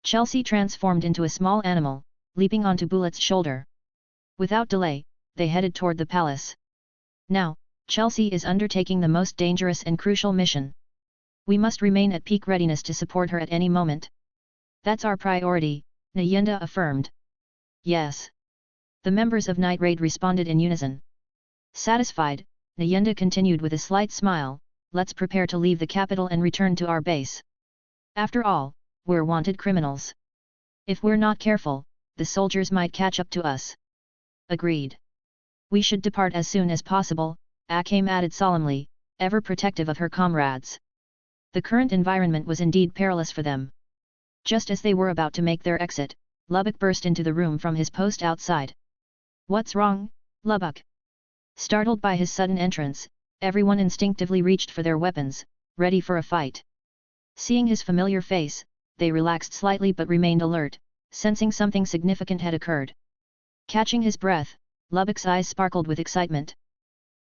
Chelsea transformed into a small animal, leaping onto Bullet's shoulder. Without delay, they headed toward the palace. Now, Chelsea is undertaking the most dangerous and crucial mission. We must remain at peak readiness to support her at any moment. That's our priority, Nyenda affirmed. Yes. The members of Night Raid responded in unison. Satisfied, Nyenda continued with a slight smile, let's prepare to leave the capital and return to our base. After all, we're wanted criminals. If we're not careful, the soldiers might catch up to us. Agreed. We should depart as soon as possible, Akame added solemnly, ever protective of her comrades. The current environment was indeed perilous for them. Just as they were about to make their exit, Lubbock burst into the room from his post outside. "What's wrong, Lubbock?" Startled by his sudden entrance, everyone instinctively reached for their weapons, ready for a fight. Seeing his familiar face, they relaxed slightly but remained alert, sensing something significant had occurred. Catching his breath, Lubbock's eyes sparkled with excitement.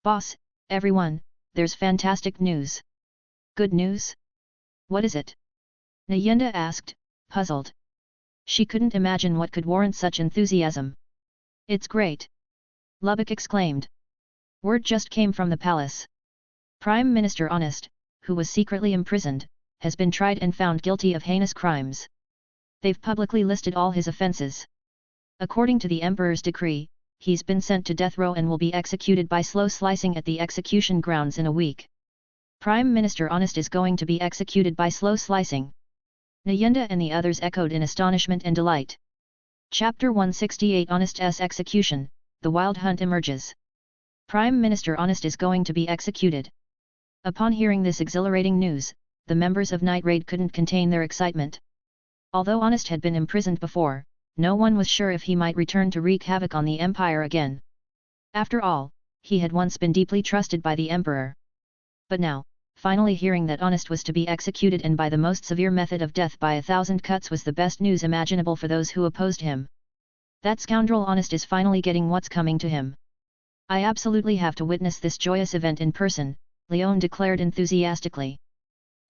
"Boss, everyone, there's fantastic news." "Good news? What is it?" Nayenda asked, puzzled. She couldn't imagine what could warrant such enthusiasm. "It's great!" Lubbock exclaimed. "Word just came from the palace. Prime Minister Honest, who was secretly imprisoned, has been tried and found guilty of heinous crimes. They've publicly listed all his offences. According to the Emperor's decree, he's been sent to death row and will be executed by slow slicing at the execution grounds in a week." "Prime Minister Honest is going to be executed by slow slicing?" Nayenda and the others echoed in astonishment and delight. Chapter 168 Honest's Execution, The Wild Hunt emerges. Prime Minister Honest is going to be executed. Upon hearing this exhilarating news, the members of Night Raid couldn't contain their excitement. Although Honest had been imprisoned before, no one was sure if he might return to wreak havoc on the Empire again. After all, he had once been deeply trusted by the Emperor. But now, finally hearing that Honest was to be executed and by the most severe method of death by 1,000 cuts was the best news imaginable for those who opposed him. That scoundrel Honest is finally getting what's coming to him. "I absolutely have to witness this joyous event in person," Leon declared enthusiastically.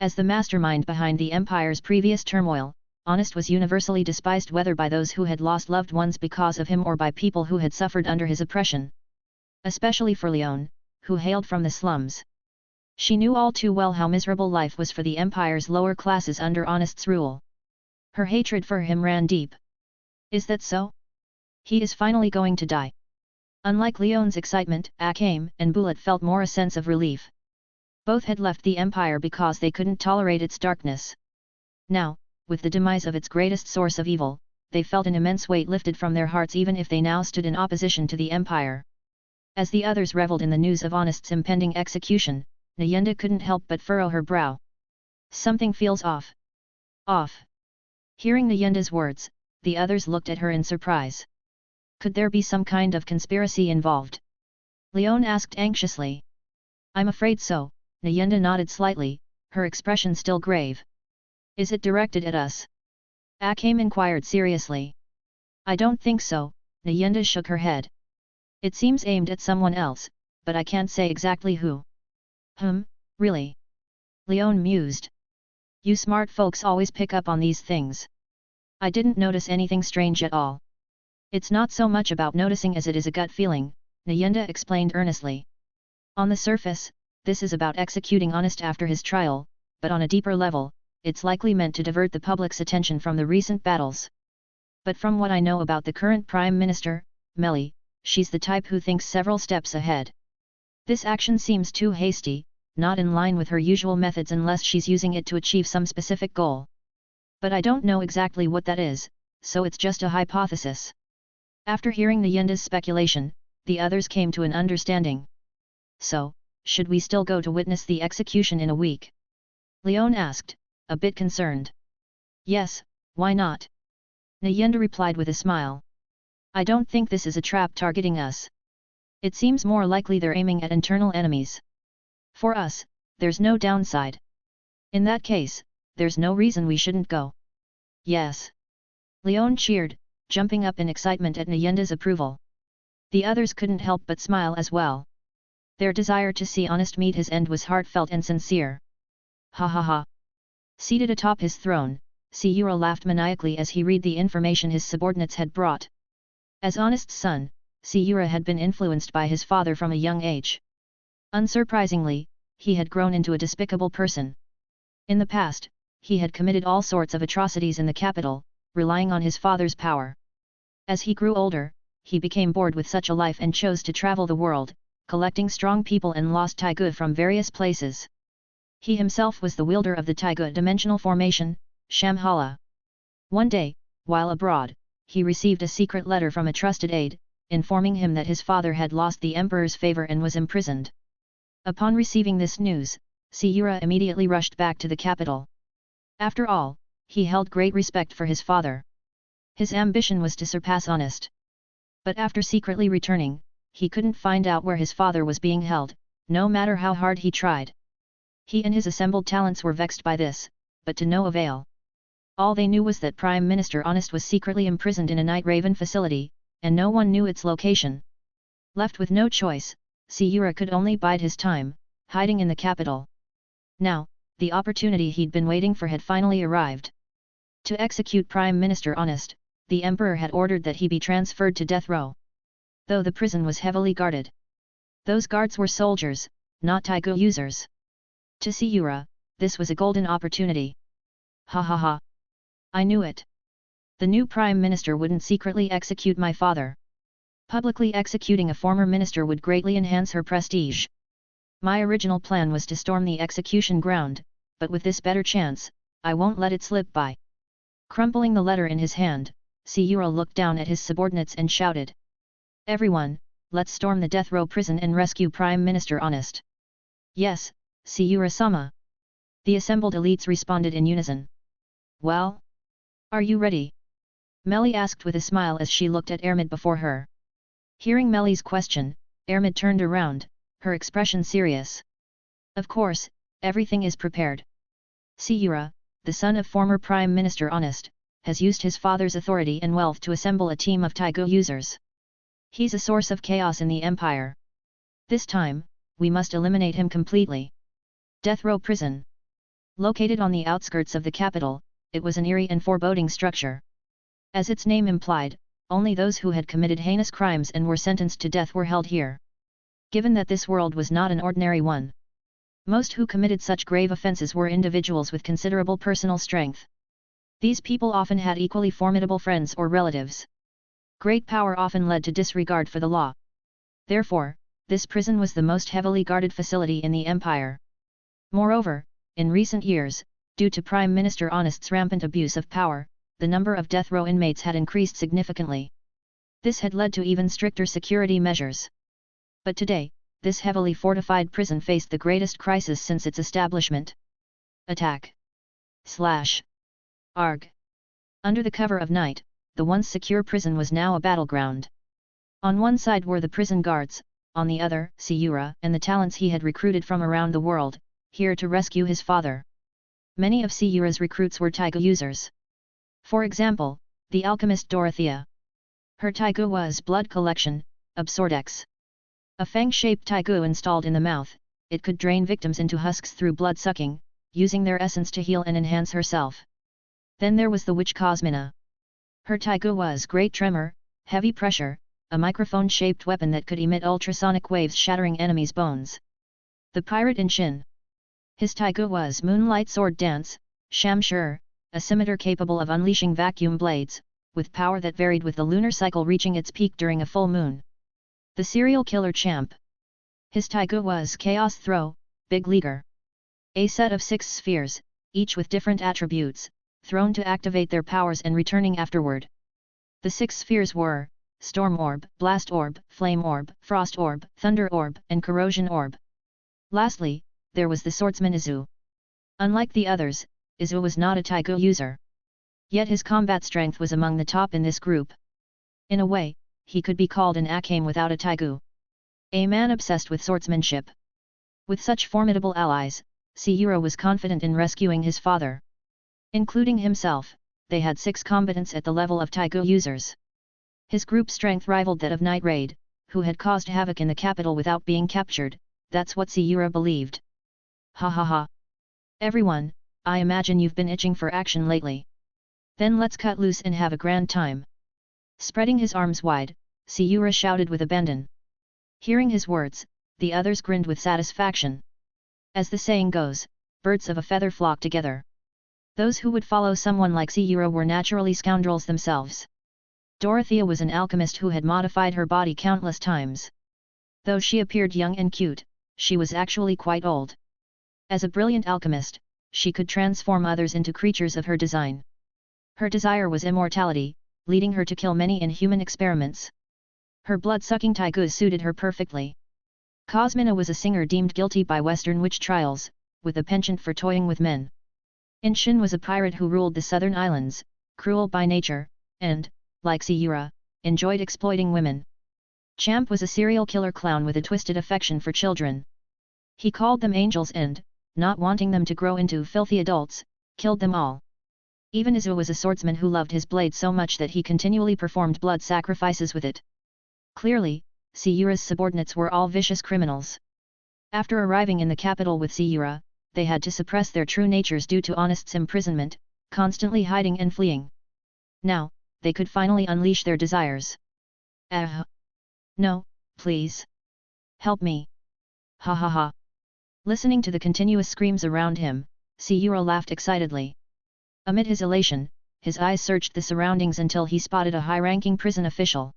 As the mastermind behind the Empire's previous turmoil, Honest was universally despised whether by those who had lost loved ones because of him or by people who had suffered under his oppression. Especially for Leon, who hailed from the slums. She knew all too well how miserable life was for the Empire's lower classes under Honest's rule. Her hatred for him ran deep. "Is that so? He is finally going to die." Unlike Leon's excitement, Akame and Bullet felt more a sense of relief. Both had left the Empire because they couldn't tolerate its darkness. Now, with the demise of its greatest source of evil, they felt an immense weight lifted from their hearts even if they now stood in opposition to the Empire. As the others reveled in the news of Honest's impending execution, Nayenda couldn't help but furrow her brow. "Something feels off." "Off?" Hearing Nayenda's words, the others looked at her in surprise. Could there be some kind of conspiracy involved? Leon asked anxiously. "I'm afraid so," Nayenda nodded slightly, her expression still grave. "Is it directed at us?" Akame inquired seriously. "I don't think so," Nayenda shook her head. "It seems aimed at someone else, but I can't say exactly who." Really?" Leon mused. "You smart folks always pick up on these things. I didn't notice anything strange at all." "It's not so much about noticing as it is a gut feeling," Nayenda explained earnestly. "On the surface, this is about executing Honest after his trial, but on a deeper level, it's likely meant to divert the public's attention from the recent battles. But from what I know about the current Prime Minister, Melly, she's the type who thinks several steps ahead. This action seems too hasty, not in line with her usual methods unless she's using it to achieve some specific goal. But I don't know exactly what that is, so it's just a hypothesis." After hearing Nayenda's speculation, the others came to an understanding. "So, should we still go to witness the execution in a week?" Leon asked, a bit concerned. "Yes, why not?" Nayenda replied with a smile. "I don't think this is a trap targeting us. It seems more likely they're aiming at internal enemies. For us, there's no downside. In that case, there's no reason we shouldn't go." "Yes!" Leon cheered, jumping up in excitement at Nayenda's approval. The others couldn't help but smile as well. Their desire to see Honest meet his end was heartfelt and sincere. "Ha ha ha!" Seated atop his throne, Sura laughed maniacally as he read the information his subordinates had brought. As Honest's son, Sura had been influenced by his father from a young age. Unsurprisingly, he had grown into a despicable person. In the past, he had committed all sorts of atrocities in the capital, relying on his father's power. As he grew older, he became bored with such a life and chose to travel the world, collecting strong people and lost Tigu from various places. He himself was the wielder of the Tigu dimensional formation, Shamhala. One day, while abroad, he received a secret letter from a trusted aide, informing him that his father had lost the emperor's favor and was imprisoned. Upon receiving this news, Sura immediately rushed back to the capital. After all, he held great respect for his father. His ambition was to surpass Honest. But after secretly returning, he couldn't find out where his father was being held, no matter how hard he tried. He and his assembled talents were vexed by this, but to no avail. All they knew was that Prime Minister Honest was secretly imprisoned in a Night Raven facility, and no one knew its location. Left with no choice, Sura could only bide his time, hiding in the capital. Now, the opportunity he'd been waiting for had finally arrived. To execute Prime Minister Honest, the Emperor had ordered that he be transferred to death row. Though the prison was heavily guarded. Those guards were soldiers, not Tigu users. To Sura, this was a golden opportunity. Ha ha ha. I knew it. The new Prime Minister wouldn't secretly execute my father. Publicly executing a former minister would greatly enhance her prestige. My original plan was to storm the execution ground, but with this better chance, I won't let it slip by. Crumpling the letter in his hand, Sura looked down at his subordinates and shouted. Everyone, let's storm the death row prison and rescue Prime Minister Honest. Yes, Sura-sama. The assembled elites responded in unison. Well? Are you ready? Melly asked with a smile as she looked at Ermid before her. Hearing Melly's question, Ermid turned around, her expression serious. Of course, everything is prepared. Sura, the son of former Prime Minister Honest, has used his father's authority and wealth to assemble a team of Tigu users. He's a source of chaos in the Empire. This time, we must eliminate him completely. Death Row Prison. Located on the outskirts of the capital, it was an eerie and foreboding structure. As its name implied, only those who had committed heinous crimes and were sentenced to death were held here. Given that this world was not an ordinary one. Most who committed such grave offences were individuals with considerable personal strength. These people often had equally formidable friends or relatives. Great power often led to disregard for the law. Therefore, this prison was the most heavily guarded facility in the Empire. Moreover, in recent years, due to Prime Minister Honest's rampant abuse of power, the number of death row inmates had increased significantly. This had led to even stricter security measures. But today, this heavily fortified prison faced the greatest crisis since its establishment. Attack. Arg. Under the cover of night, the once secure prison was now a battleground. On one side were the prison guards, on the other, Sura and the talents he had recruited from around the world, here to rescue his father. Many of Sura's recruits were Tigu users. For example, the alchemist Dorothea. Her Tigu was blood collection, absordex. A fang-shaped Tigu installed in the mouth, it could drain victims into husks through blood-sucking, using their essence to heal and enhance herself. Then there was the witch Cosmina. Her Tigu was great tremor, heavy pressure, a microphone-shaped weapon that could emit ultrasonic waves shattering enemies' bones. The pirate Inshin. His Tigu was moonlight sword dance, Shamshur, a scimitar capable of unleashing vacuum blades, with power that varied with the lunar cycle reaching its peak during a full moon. The serial killer champ. His Tigu was Chaos Throw, Big Leaguer. A set of 6 spheres, each with different attributes, thrown to activate their powers and returning afterward. The 6 spheres were Storm Orb, Blast Orb, Flame Orb, Frost Orb, Thunder Orb, and Corrosion Orb. Lastly, there was the swordsman Izu. Unlike the others, Izu was not a Tigu user. Yet his combat strength was among the top in this group. In a way, he could be called an Akame without a Tigu. A man obsessed with swordsmanship. With such formidable allies, Sura was confident in rescuing his father. Including himself, they had 6 combatants at the level of Tigu users. His group strength rivaled that of Night Raid, who had caused havoc in the capital without being captured, that's what Sura believed. Ha ha ha. Everyone, I imagine you've been itching for action lately. Then let's cut loose and have a grand time. Spreading his arms wide, Sura shouted with abandon. Hearing his words, the others grinned with satisfaction. As the saying goes, birds of a feather flock together. Those who would follow someone like Sura were naturally scoundrels themselves. Dorothea was an alchemist who had modified her body countless times. Though she appeared young and cute, she was actually quite old. As a brilliant alchemist, she could transform others into creatures of her design. Her desire was immortality, leading her to kill many inhuman experiments. Her blood-sucking Tigu suited her perfectly. Cosmina was a singer deemed guilty by Western witch trials, with a penchant for toying with men. Inshin was a pirate who ruled the southern islands, cruel by nature, and, like Sura, enjoyed exploiting women. Champ was a serial killer clown with a twisted affection for children. He called them angels and, not wanting them to grow into filthy adults, killed them all. Even Izu was a swordsman who loved his blade so much that he continually performed blood sacrifices with it. Clearly, Sura's subordinates were all vicious criminals. After arriving in the capital with Sura, they had to suppress their true natures due to Honest's imprisonment, constantly hiding and fleeing. Now, they could finally unleash their desires. No, please. Help me. Ha ha ha. Listening to the continuous screams around him, Sura laughed excitedly. Amid his elation, his eyes searched the surroundings until he spotted a high-ranking prison official.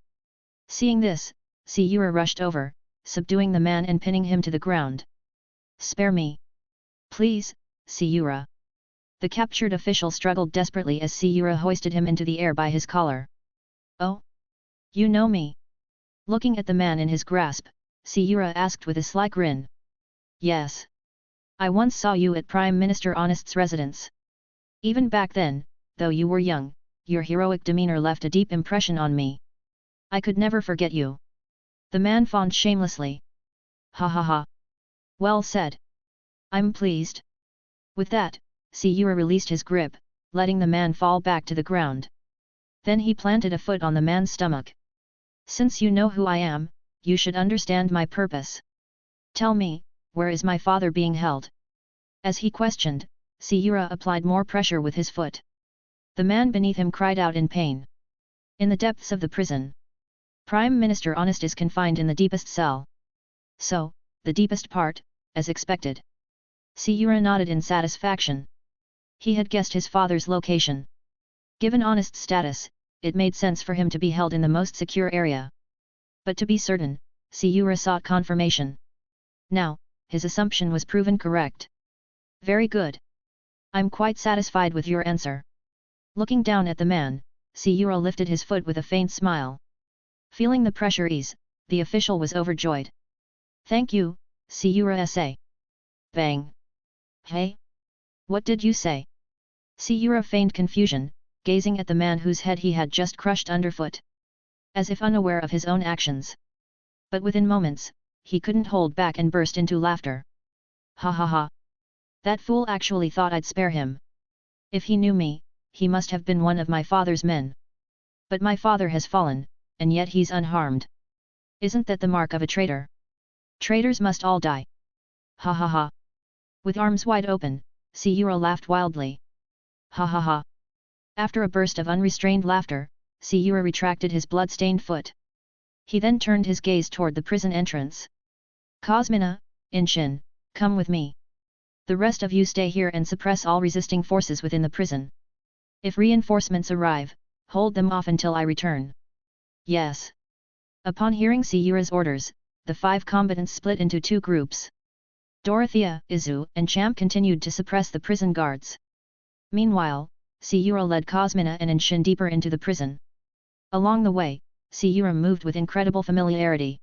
Seeing this, Sura rushed over, subduing the man and pinning him to the ground. Spare me. Please, Sura. The captured official struggled desperately as Sura hoisted him into the air by his collar. Oh? You know me? Looking at the man in his grasp, Sura asked with a sly grin. Yes. I once saw you at Prime Minister Honest's residence. Even back then, though you were young, your heroic demeanor left a deep impression on me. I could never forget you. The man fawned shamelessly. Ha ha ha. Well said. I'm pleased. With that, Sura released his grip, letting the man fall back to the ground. Then he planted a foot on the man's stomach. Since you know who I am, you should understand my purpose. Tell me, where is my father being held? As he questioned, Sura applied more pressure with his foot. The man beneath him cried out in pain. In the depths of the prison, Prime Minister Honest is confined in the deepest cell. So, the deepest part, as expected. Sura nodded in satisfaction. He had guessed his father's location. Given Honest's status, it made sense for him to be held in the most secure area. But to be certain, Sura sought confirmation. Now, his assumption was proven correct. Very good. I'm quite satisfied with your answer. Looking down at the man, Sura lifted his foot with a faint smile. Feeling the pressure ease, the official was overjoyed. Thank you, Sura-sa. Bang. Hey? What did you say? Sura feigned confusion, gazing at the man whose head he had just crushed underfoot. As if unaware of his own actions. But within moments, he couldn't hold back and burst into laughter. Ha ha ha. That fool actually thought I'd spare him. If he knew me, he must have been one of my father's men. But my father has fallen, and yet he's unharmed. Isn't that the mark of a traitor? Traitors must all die. Ha ha ha. With arms wide open, Sura laughed wildly. Ha ha ha. After a burst of unrestrained laughter, Sura retracted his blood-stained foot. He then turned his gaze toward the prison entrance. Cosmina, Inshin, come with me. The rest of you stay here and suppress all resisting forces within the prison. If reinforcements arrive, hold them off until I return. Yes. Upon hearing Sura's orders, the 5 combatants split into 2 groups. Dorothea, Izu, and Champ continued to suppress the prison guards. Meanwhile, Sura led Cosmina and Inshin deeper into the prison. Along the way, Sura moved with incredible familiarity.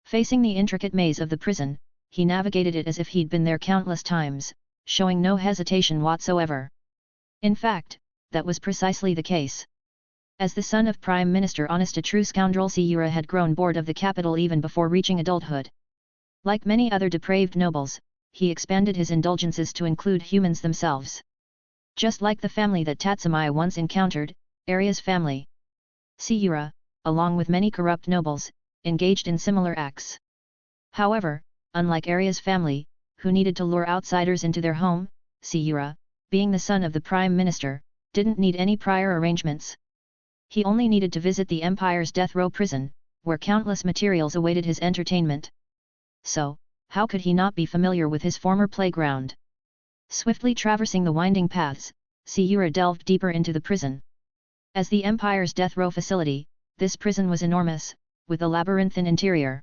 Facing the intricate maze of the prison, he navigated it as if he'd been there countless times, showing no hesitation whatsoever. In fact, that was precisely the case. As the son of Prime Minister Honest, a true scoundrel, Sura had grown bored of the capital even before reaching adulthood. Like many other depraved nobles, he expanded his indulgences to include humans themselves. Just like the family that Tatsumai once encountered, Aria's family. Sura, along with many corrupt nobles, engaged in similar acts. However, unlike Aria's family, who needed to lure outsiders into their home, Sura, being the son of the Prime Minister, didn't need any prior arrangements. He only needed to visit the Empire's death row prison, where countless materials awaited his entertainment. So, how could he not be familiar with his former playground? Swiftly traversing the winding paths, Sura delved deeper into the prison. As the Empire's death row facility, this prison was enormous, with a labyrinthine interior.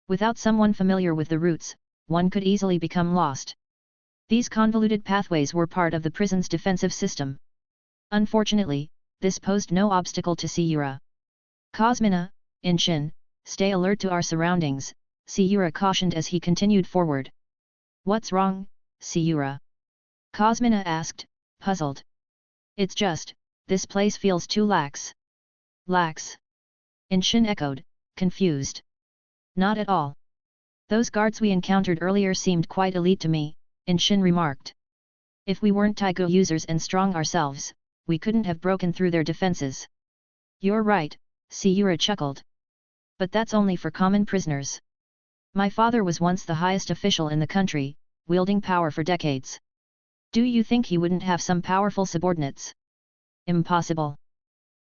Without someone familiar with the routes, one could easily become lost. These convoluted pathways were part of the prison's defensive system. Unfortunately, this posed no obstacle to Sura. Cosmina, Inshin, stay alert to our surroundings, Sura cautioned as he continued forward. What's wrong, Sura? Cosmina asked, puzzled. It's just, this place feels too lax. Lax? Inshin echoed, confused. Not at all. Those guards we encountered earlier seemed quite elite to me, Inshin remarked. If we weren't Tigu users and strong ourselves, we couldn't have broken through their defenses. You're right, Sura chuckled. But that's only for common prisoners. My father was once the highest official in the country, wielding power for decades. Do you think he wouldn't have some powerful subordinates? Impossible.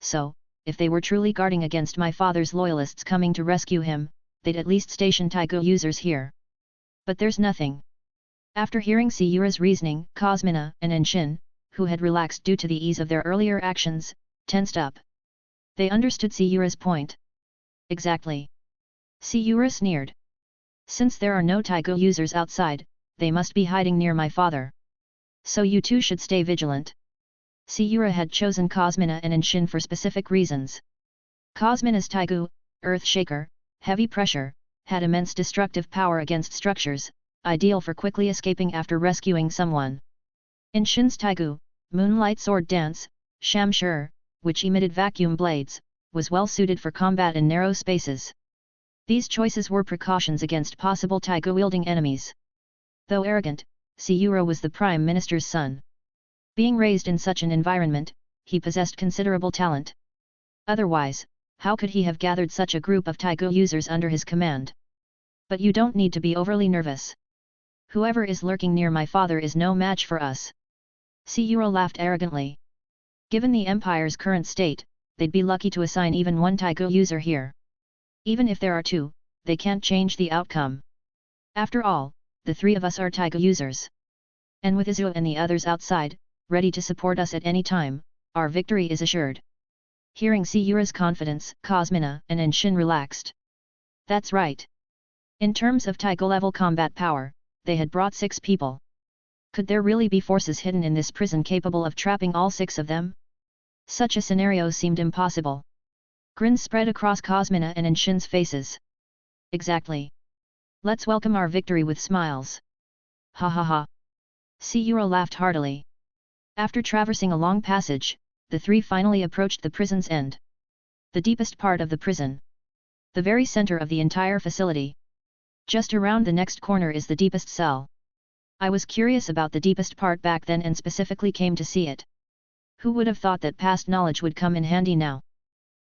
So, if they were truly guarding against my father's loyalists coming to rescue him, they'd at least station Tigu users here. But there's nothing. After hearing Sura's reasoning, Cosmina and Inshin, who had relaxed due to the ease of their earlier actions, tensed up. They understood Sura's point. Exactly. Sura sneered. Since there are no Tigu users outside, they must be hiding near my father. So you two should stay vigilant. Sura had chosen Cosmina and Inshin for specific reasons. Cosmina's Tigu, Earth Shaker, heavy pressure, had immense destructive power against structures, ideal for quickly escaping after rescuing someone. Inshin's Tigu, Moonlight Sword Dance, Shamshur, which emitted vacuum blades, was well suited for combat in narrow spaces. These choices were precautions against possible Tigu-wielding enemies. Though arrogant, Sura was the Prime Minister's son. Being raised in such an environment, he possessed considerable talent. Otherwise, how could he have gathered such a group of Tigu users under his command? But you don't need to be overly nervous. Whoever is lurking near my father is no match for us. Sura laughed arrogantly. Given the Empire's current state, they'd be lucky to assign even one Tigu user here. Even if there are two, they can't change the outcome. After all, the three of us are Tigu users. And with Izuo and the others outside, ready to support us at any time, our victory is assured. Hearing Sura's confidence, Cosmina and Inshin relaxed. That's right. In terms of Tigu-level combat power, they had brought 6 people. Could there really be forces hidden in this prison capable of trapping all 6 of them? Such a scenario seemed impossible. Grins spread across Cosmina and Inshin's faces. Exactly. Let's welcome our victory with smiles. Ha ha ha. Sura laughed heartily. After traversing a long passage, the three finally approached the prison's end. The deepest part of the prison. The very center of the entire facility. Just around the next corner is the deepest cell. I was curious about the deepest part back then and specifically came to see it. Who would have thought that past knowledge would come in handy now?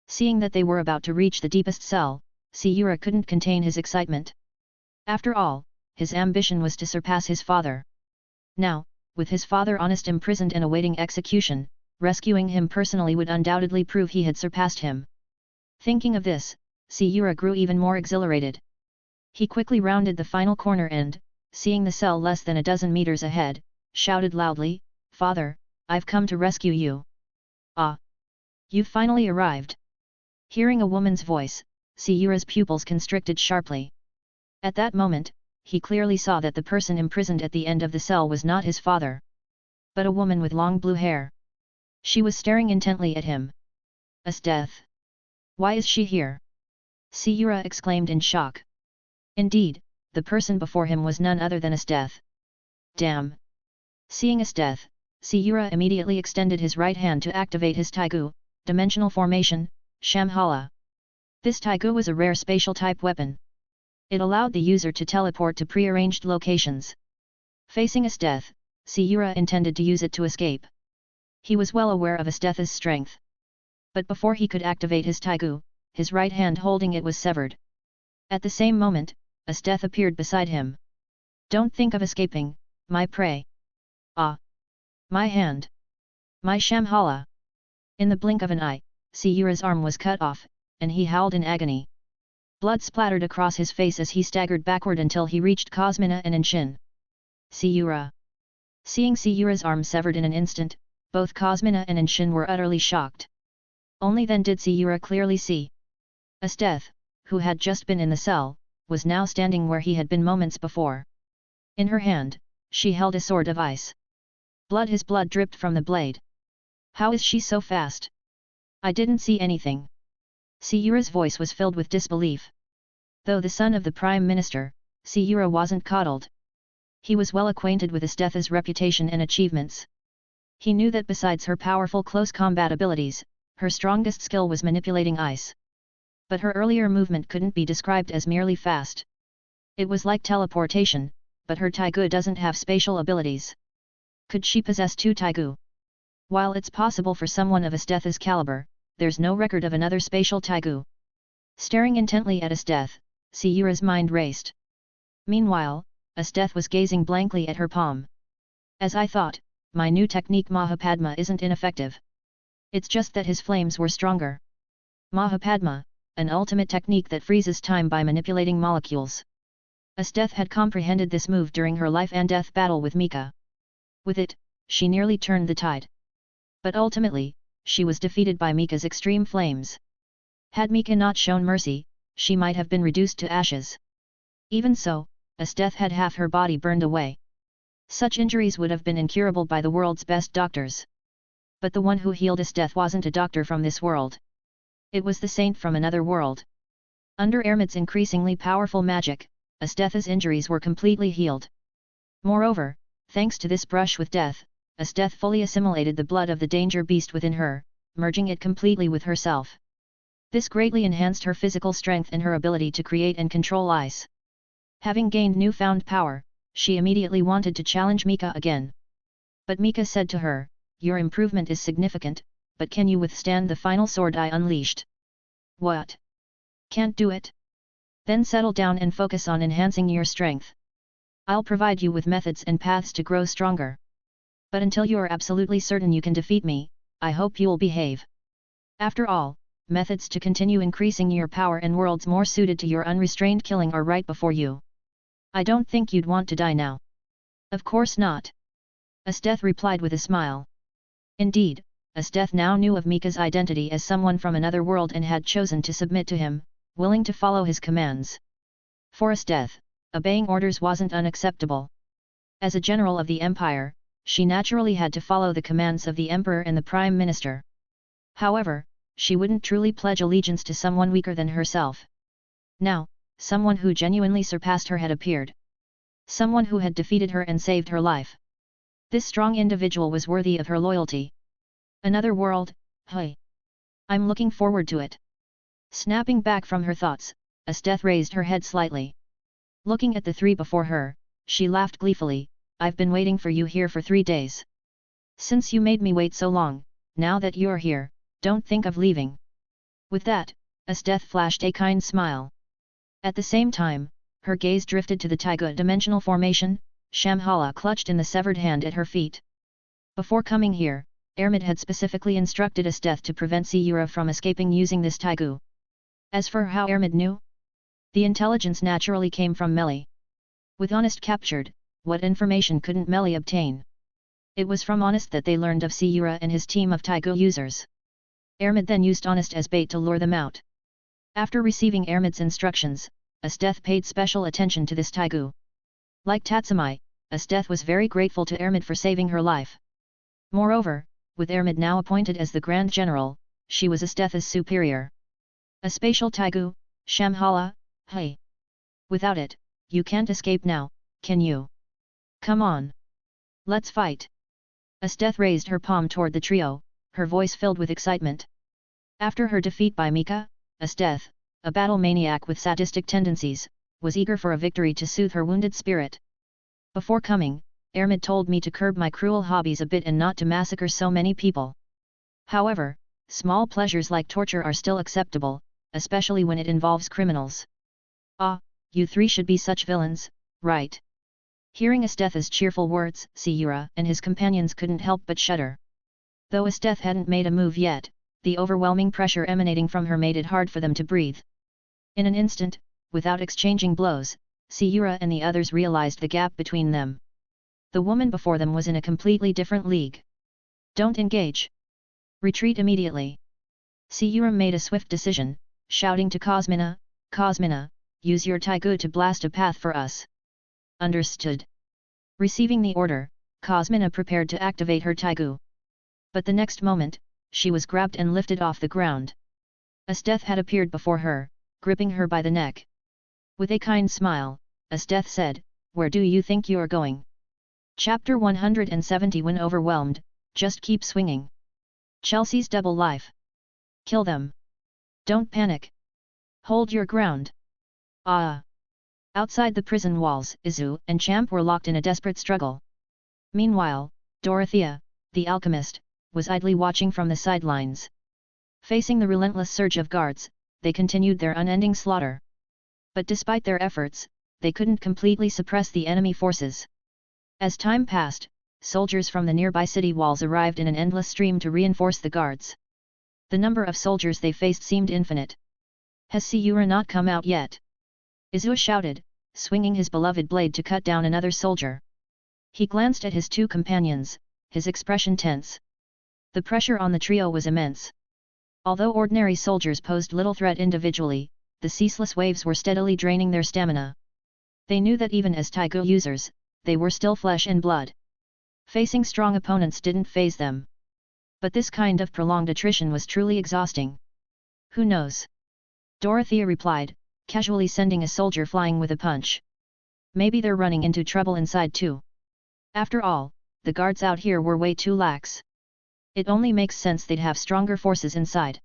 Seeing that they were about to reach the deepest cell, Sura couldn't contain his excitement. After all, his ambition was to surpass his father. Now, with his father honest imprisoned and awaiting execution, rescuing him personally would undoubtedly prove he had surpassed him. Thinking of this, Sura grew even more exhilarated. He quickly rounded the final corner and, seeing the cell less than a dozen meters ahead, shouted loudly, "Father, I've come to rescue you." "Ah! You've finally arrived." Hearing a woman's voice, Sura's pupils constricted sharply. At that moment, he clearly saw that the person imprisoned at the end of the cell was not his father, but a woman with long blue hair. She was staring intently at him. Estth! Why is she here? Sura exclaimed in shock. Indeed, the person before him was none other than Estth. Damn! Seeing Estth, Sura immediately extended his right hand to activate his Tigu, dimensional formation, Shamhala. This Tigu was a rare spatial type weapon. It allowed the user to teleport to pre-arranged locations. Facing Estth, Sura intended to use it to escape. He was well aware of Esteth's strength. But before he could activate his Tigu, his right hand holding it was severed. At the same moment, Estth appeared beside him. "Don't think of escaping, my prey." "Ah! My hand! My Shamhala!" In the blink of an eye, Sura's arm was cut off, and he howled in agony. Blood splattered across his face as he staggered backward until he reached Cosmina and Inshin. Sura! Seeing Sura's arm severed in an instant, both Cosmina and Inshin were utterly shocked. Only then did Sura clearly see. Estth, who had just been in the cell, was now standing where he had been moments before. In her hand, she held a sword of ice. His blood dripped from the blade. "How is she so fast? I didn't see anything." Sura's voice was filled with disbelief. Though the son of the Prime Minister, Sura wasn't coddled. He was well acquainted with Esteth's reputation and achievements. He knew that besides her powerful close combat abilities, her strongest skill was manipulating ice. But her earlier movement couldn't be described as merely fast. It was like teleportation, but her Tigu doesn't have spatial abilities. Could she possess two Tigu? While it's possible for someone of Esteth's caliber, there's no record of another spatial Tigu. Staring intently at Esteth, Sura's mind raced. Meanwhile, Esteth was gazing blankly at her palm. As I thought, my new technique Mahapadma isn't ineffective. It's just that his flames were stronger. Mahapadma, an ultimate technique that freezes time by manipulating molecules. Esteth had comprehended this move during her life and death battle with Mika. With it, she nearly turned the tide. But ultimately, she was defeated by Mika's extreme flames. Had Mika not shown mercy, she might have been reduced to ashes. Even so, Esteth had half her body burned away. Such injuries would have been incurable by the world's best doctors. But the one who healed Esteth wasn't a doctor from this world. It was the saint from another world. Under Ermid's increasingly powerful magic, Esteth's injuries were completely healed. Moreover, thanks to this brush with death, Esteth fully assimilated the blood of the danger beast within her, merging it completely with herself. This greatly enhanced her physical strength and her ability to create and control ice. Having gained newfound power, she immediately wanted to challenge Mika again. But Mika said to her, "Your improvement is significant, but can you withstand the final sword I unleashed?" "What? Can't do it? Then settle down and focus on enhancing your strength. I'll provide you with methods and paths to grow stronger. But until you are absolutely certain you can defeat me, I hope you'll behave. After all, methods to continue increasing your power and worlds more suited to your unrestrained killing are right before you. I don't think you'd want to die now." "Of course not," Esteth replied with a smile. Indeed, Esteth now knew of Mika's identity as someone from another world and had chosen to submit to him, willing to follow his commands. For Esteth, obeying orders wasn't unacceptable. As a general of the empire, she naturally had to follow the commands of the emperor and the prime minister. However, she wouldn't truly pledge allegiance to someone weaker than herself. Now, someone who genuinely surpassed her had appeared. Someone who had defeated her and saved her life. This strong individual was worthy of her loyalty. Another world, hey! I'm looking forward to it. Snapping back from her thoughts, Esteth raised her head slightly. Looking at the three before her, she laughed gleefully, "I've been waiting for you here for 3 days. Since you made me wait so long, now that you're here, don't think of leaving." With that, Esteth flashed a kind smile. At the same time, her gaze drifted to the Tigu dimensional formation, Shambhala clutched in the severed hand at her feet. Before coming here, Ermid had specifically instructed Esteth to prevent Sura from escaping using this Tigu. As for how Ermid knew, the intelligence naturally came from Meli. With Honest captured, what information couldn't Meli obtain? It was from Honest that they learned of Sura and his team of Tigu users. Ermid then used Honest as bait to lure them out. After receiving Ermid's instructions, Esteth paid special attention to this Tigu. Like Tatsumi, Esteth was very grateful to Ermid for saving her life. Moreover, with Ermid now appointed as the Grand General, she was Esteth's superior. A spatial Tigu, Shambhala, hey! Without it, you can't escape now, can you? Come on! Let's fight! Esteth raised her palm toward the trio, her voice filled with excitement. After her defeat by Mika, Esteth, a battle maniac with sadistic tendencies, was eager for a victory to soothe her wounded spirit. Before coming, Ermid told me to curb my cruel hobbies a bit and not to massacre so many people. However, small pleasures like torture are still acceptable, especially when it involves criminals. Ah, you three should be such villains, right? Hearing Esteth's cheerful words, Sura and his companions couldn't help but shudder. Though Esteth hadn't made a move yet, the overwhelming pressure emanating from her made it hard for them to breathe. In an instant, without exchanging blows, Sura and the others realized the gap between them. The woman before them was in a completely different league. Don't engage. Retreat immediately. Sura made a swift decision, shouting to Cosmina, "Cosmina, use your Tigu to blast a path for us." Understood. Receiving the order, Cosmina prepared to activate her Tigu. But the next moment, she was grabbed and lifted off the ground. Esteth had appeared before her, gripping her by the neck. With a kind smile, Esteth said, where do you think you're going? Chapter 170. When overwhelmed, just keep swinging. Chelsea's double life. Kill them. Don't panic. Hold your ground. Ah! Outside the prison walls, Izu and Champ were locked in a desperate struggle. Meanwhile, Dorothea, the alchemist, was idly watching from the sidelines. Facing the relentless surge of guards, they continued their unending slaughter. But despite their efforts, they couldn't completely suppress the enemy forces. As time passed, soldiers from the nearby city walls arrived in an endless stream to reinforce the guards. The number of soldiers they faced seemed infinite. Has Sura not come out yet? Izu shouted, swinging his beloved blade to cut down another soldier. He glanced at his two companions, his expression tense. The pressure on the trio was immense. Although ordinary soldiers posed little threat individually, the ceaseless waves were steadily draining their stamina. They knew that even as Tigu users, they were still flesh and blood. Facing strong opponents didn't faze them. But this kind of prolonged attrition was truly exhausting. Who knows? Dorothea replied, casually sending a soldier flying with a punch. Maybe they're running into trouble inside too. After all, the guards out here were way too lax. It only makes sense they'd have stronger forces inside.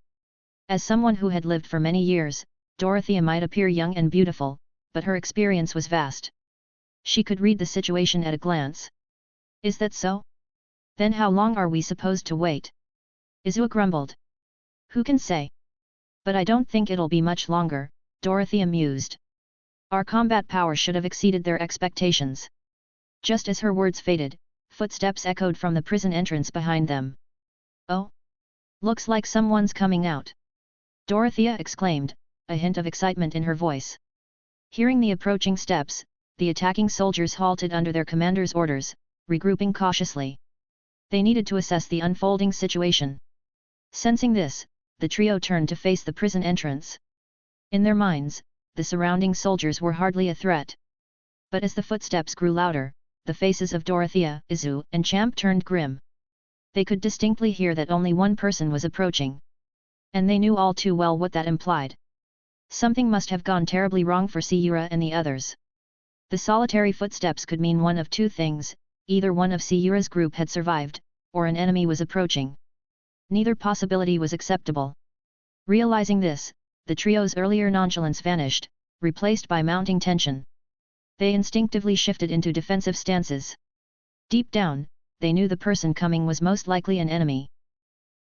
As someone who had lived for many years, Dorothea might appear young and beautiful, but her experience was vast. She could read the situation at a glance. Is that so? Then how long are we supposed to wait? Izu grumbled. Who can say? But I don't think it'll be much longer, Dorothea mused. Our combat power should have exceeded their expectations. Just as her words faded, footsteps echoed from the prison entrance behind them. Oh? Looks like someone's coming out. Dorothea exclaimed, a hint of excitement in her voice. Hearing the approaching steps, the attacking soldiers halted under their commander's orders, regrouping cautiously. They needed to assess the unfolding situation. Sensing this, the trio turned to face the prison entrance. In their minds, the surrounding soldiers were hardly a threat. But as the footsteps grew louder, the faces of Dorothea, Izu, and Champ turned grim. They could distinctly hear that only one person was approaching. And they knew all too well what that implied. Something must have gone terribly wrong for Sura and the others. The solitary footsteps could mean one of two things: either one of Sura's group had survived, or an enemy was approaching. Neither possibility was acceptable. Realizing this, the trio's earlier nonchalance vanished, replaced by mounting tension. They instinctively shifted into defensive stances. Deep down, they knew the person coming was most likely an enemy.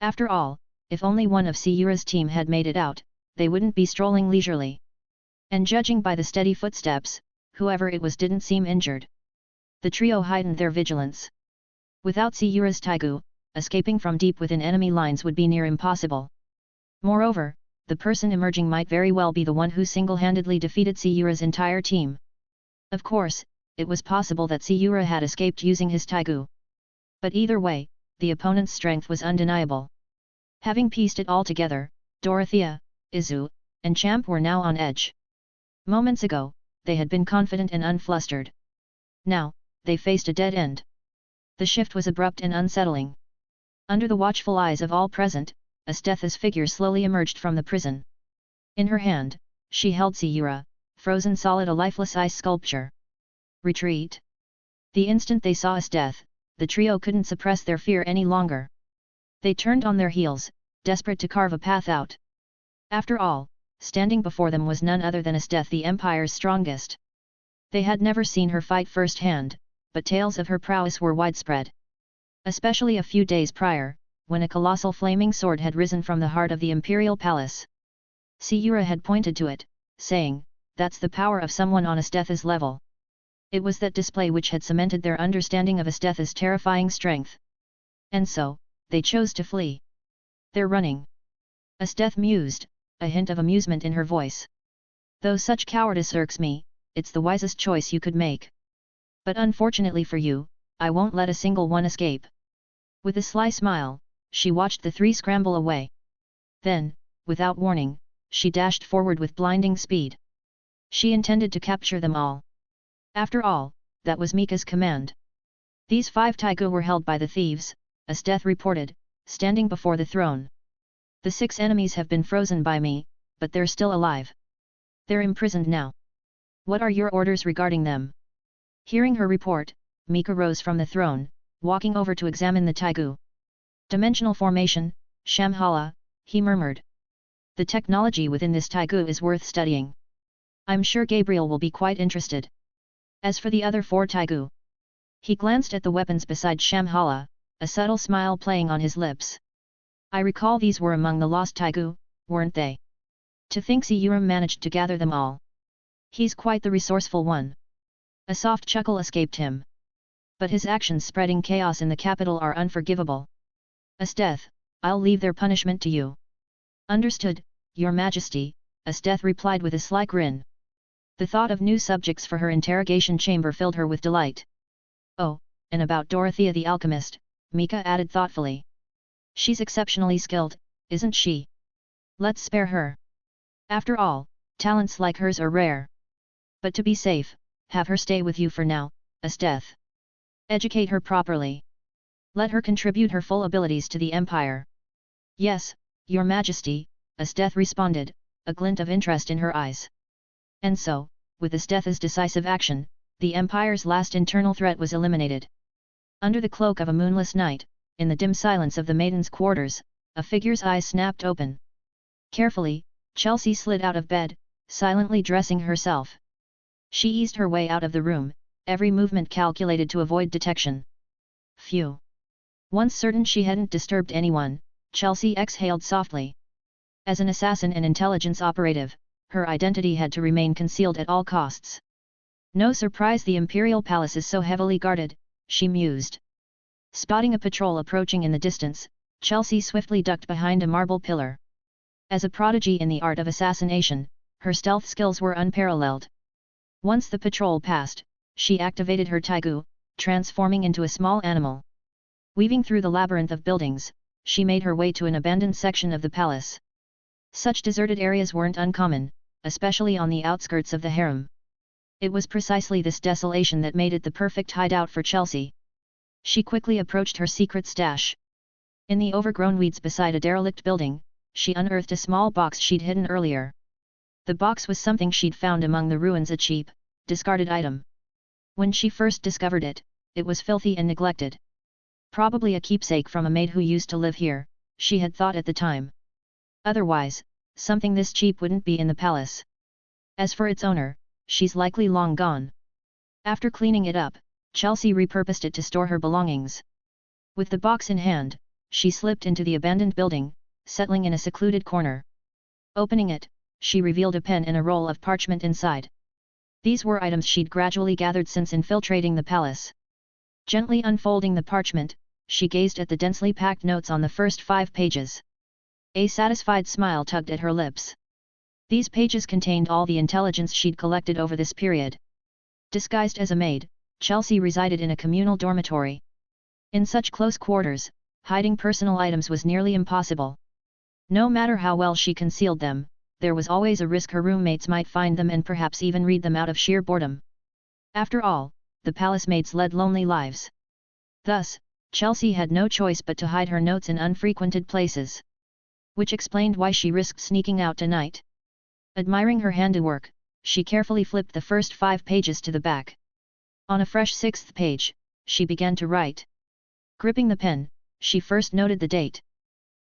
After all, if only one of Sura's team had made it out, they wouldn't be strolling leisurely. And judging by the steady footsteps, whoever it was didn't seem injured. The trio heightened their vigilance. Without Sura's Tigu, escaping from deep within enemy lines would be near impossible. Moreover, the person emerging might very well be the one who single-handedly defeated Sura's entire team. Of course, it was possible that Sura had escaped using his Tigu. But either way, the opponent's strength was undeniable. Having pieced it all together, Dorothea, Izu, and Champ were now on edge. Moments ago, they had been confident and unflustered. Now, they faced a dead end. The shift was abrupt and unsettling. Under the watchful eyes of all present, Esteth's figure slowly emerged from the prison. In her hand, she held Sura, frozen solid, a lifeless ice sculpture. Retreat. The instant they saw Estth, the trio couldn't suppress their fear any longer. They turned on their heels, desperate to carve a path out. After all, standing before them was none other than Estth, the Empire's strongest. They had never seen her fight firsthand, but tales of her prowess were widespread. Especially a few days prior, when a colossal flaming sword had risen from the heart of the Imperial Palace. Sura had pointed to it, saying, "That's the power of someone on Esteth's level." It was that display which had cemented their understanding of Esteth's terrifying strength. And so, they chose to flee. "They're running," Esteth mused, a hint of amusement in her voice. "Though such cowardice irks me, it's the wisest choice you could make. But unfortunately for you, I won't let a single one escape." With a sly smile, she watched the three scramble away. Then, without warning, she dashed forward with blinding speed. She intended to capture them all. After all, that was Mika's command. "These 5 Tigu were held by the thieves," Esteth reported, standing before the throne. "The 6 enemies have been frozen by me, but they're still alive. They're imprisoned now. What are your orders regarding them?" Hearing her report, Mika rose from the throne, walking over to examine the Tigu. Dimensional formation, Shambhala, he murmured. The technology within this Tigu is worth studying. I'm sure Gabriel will be quite interested. As for the other 4 Tigu, he glanced at the weapons beside Shambhala, a subtle smile playing on his lips. I recall these were among the lost Tigu, weren't they? To think Urom managed to gather them all. He's quite the resourceful one. A soft chuckle escaped him. But his actions spreading chaos in the capital are unforgivable. Estth, I'll leave their punishment to you. Understood, Your Majesty, Estth replied with a sly grin. The thought of new subjects for her interrogation chamber filled her with delight. Oh, and about Dorothea the alchemist, Mika added thoughtfully. She's exceptionally skilled, isn't she? Let's spare her. After all, talents like hers are rare. But to be safe, have her stay with you for now, Estth. Educate her properly. Let her contribute her full abilities to the Empire. Yes, Your Majesty, Estth responded, a glint of interest in her eyes. And so, with Esteth's decisive action, the Empire's last internal threat was eliminated. Under the cloak of a moonless night, in the dim silence of the maiden's quarters, a figure's eyes snapped open. Carefully, Chelsea slid out of bed, silently dressing herself. She eased her way out of the room, every movement calculated to avoid detection. Phew! Once certain she hadn't disturbed anyone, Chelsea exhaled softly. As an assassin and intelligence operative, her identity had to remain concealed at all costs. No surprise the Imperial Palace is so heavily guarded, she mused. Spotting a patrol approaching in the distance, Chelsea swiftly ducked behind a marble pillar. As a prodigy in the art of assassination, her stealth skills were unparalleled. Once the patrol passed, she activated her Tigu, transforming into a small animal. Weaving through the labyrinth of buildings, she made her way to an abandoned section of the palace. Such deserted areas weren't uncommon, especially on the outskirts of the harem. It was precisely this desolation that made it the perfect hideout for Chelsea. She quickly approached her secret stash. In the overgrown weeds beside a derelict building, she unearthed a small box she'd hidden earlier. The box was something she'd found among the ruins, a cheap, discarded item. When she first discovered it, it was filthy and neglected. Probably a keepsake from a maid who used to live here, she had thought at the time. Otherwise, something this cheap wouldn't be in the palace. As for its owner, she's likely long gone. After cleaning it up, Chelsea repurposed it to store her belongings. With the box in hand, she slipped into the abandoned building, settling in a secluded corner. Opening it, she revealed a pen and a roll of parchment inside. These were items she'd gradually gathered since infiltrating the palace. Gently unfolding the parchment, she gazed at the densely packed notes on the first 5 pages. A satisfied smile tugged at her lips. These pages contained all the intelligence she'd collected over this period. Disguised as a maid, Chelsea resided in a communal dormitory. In such close quarters, hiding personal items was nearly impossible. No matter how well she concealed them, there was always a risk her roommates might find them and perhaps even read them out of sheer boredom. After all, the palace maids led lonely lives. Thus, Chelsea had no choice but to hide her notes in unfrequented places. Which explained why she risked sneaking out tonight. Admiring her handiwork, she carefully flipped the first 5 pages to the back. On a fresh 6th page, she began to write. Gripping the pen, she first noted the date.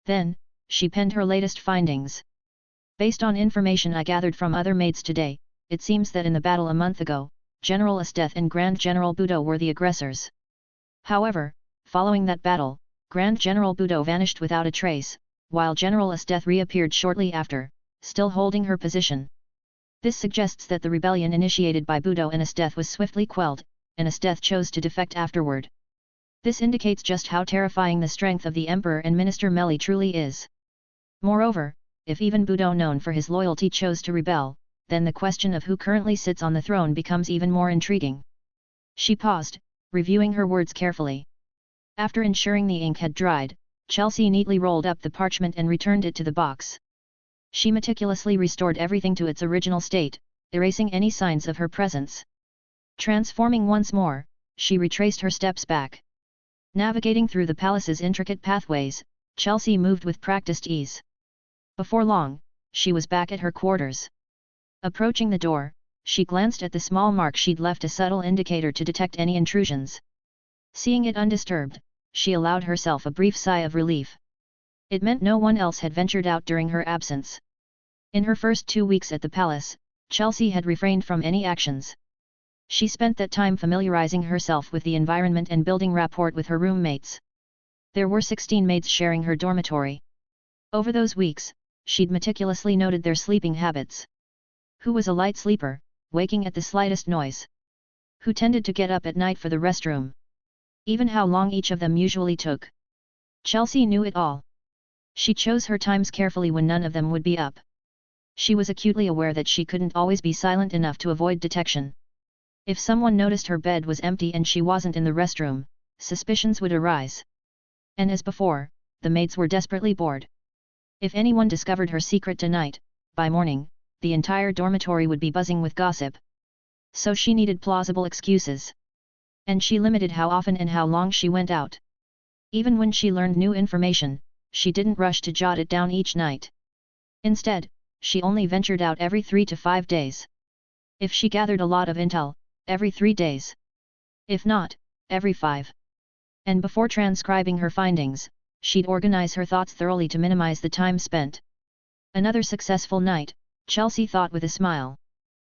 Then, she penned her latest findings. Based on information I gathered from other maids today, it seems that in the battle a month ago, General Estth and Grand General Buudo were the aggressors. However, following that battle, Grand General Buudo vanished without a trace, while General Estth reappeared shortly after, still holding her position. This suggests that the rebellion initiated by Buudo and Estth was swiftly quelled, and Estth chose to defect afterward. This indicates just how terrifying the strength of the Emperor and Minister Meli truly is. Moreover, if even Buudo, known for his loyalty, chose to rebel, then the question of who currently sits on the throne becomes even more intriguing. She paused, reviewing her words carefully. After ensuring the ink had dried, Chelsea neatly rolled up the parchment and returned it to the box. She meticulously restored everything to its original state, erasing any signs of her presence. Transforming once more, she retraced her steps back. Navigating through the palace's intricate pathways, Chelsea moved with practiced ease. Before long, she was back at her quarters. Approaching the door, she glanced at the small mark she'd left, a subtle indicator to detect any intrusions. Seeing it undisturbed, she allowed herself a brief sigh of relief. It meant no one else had ventured out during her absence. In her first 2 weeks at the palace, Chelsea had refrained from any actions. She spent that time familiarizing herself with the environment and building rapport with her roommates. There were 16 maids sharing her dormitory. Over those weeks, she'd meticulously noted their sleeping habits. Who was a light sleeper, waking at the slightest noise? Who tended to get up at night for the restroom? Even how long each of them usually took. Chelsea knew it all. She chose her times carefully when none of them would be up. She was acutely aware that she couldn't always be silent enough to avoid detection. If someone noticed her bed was empty and she wasn't in the restroom, suspicions would arise. And as before, the maids were desperately bored. If anyone discovered her secret tonight, by morning, the entire dormitory would be buzzing with gossip. So she needed plausible excuses. And she limited how often and how long she went out. Even when she learned new information, she didn't rush to jot it down each night. Instead, she only ventured out every 3 to 5 days. If she gathered a lot of intel, every 3 days. If not, every 5. And before transcribing her findings, she'd organize her thoughts thoroughly to minimize the time spent. Another successful night, Chelsea thought with a smile.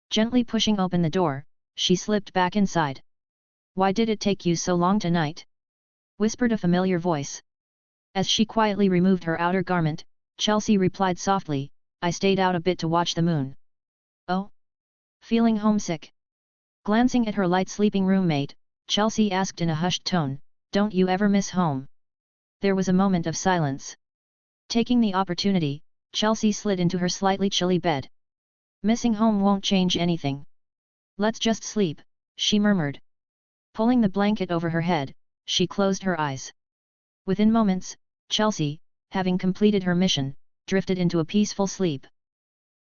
Gently pushing open the door, she slipped back inside. "Why did it take you so long tonight?" whispered a familiar voice. As she quietly removed her outer garment, Chelsea replied softly, "I stayed out a bit to watch the moon." "Oh? Feeling homesick?" Glancing at her light sleeping roommate, Chelsea asked in a hushed tone, "Don't you ever miss home?" There was a moment of silence. Taking the opportunity, Chelsea slid into her slightly chilly bed. "Missing home won't change anything. Let's just sleep," she murmured. Pulling the blanket over her head, she closed her eyes. Within moments, Chelsea, having completed her mission, drifted into a peaceful sleep.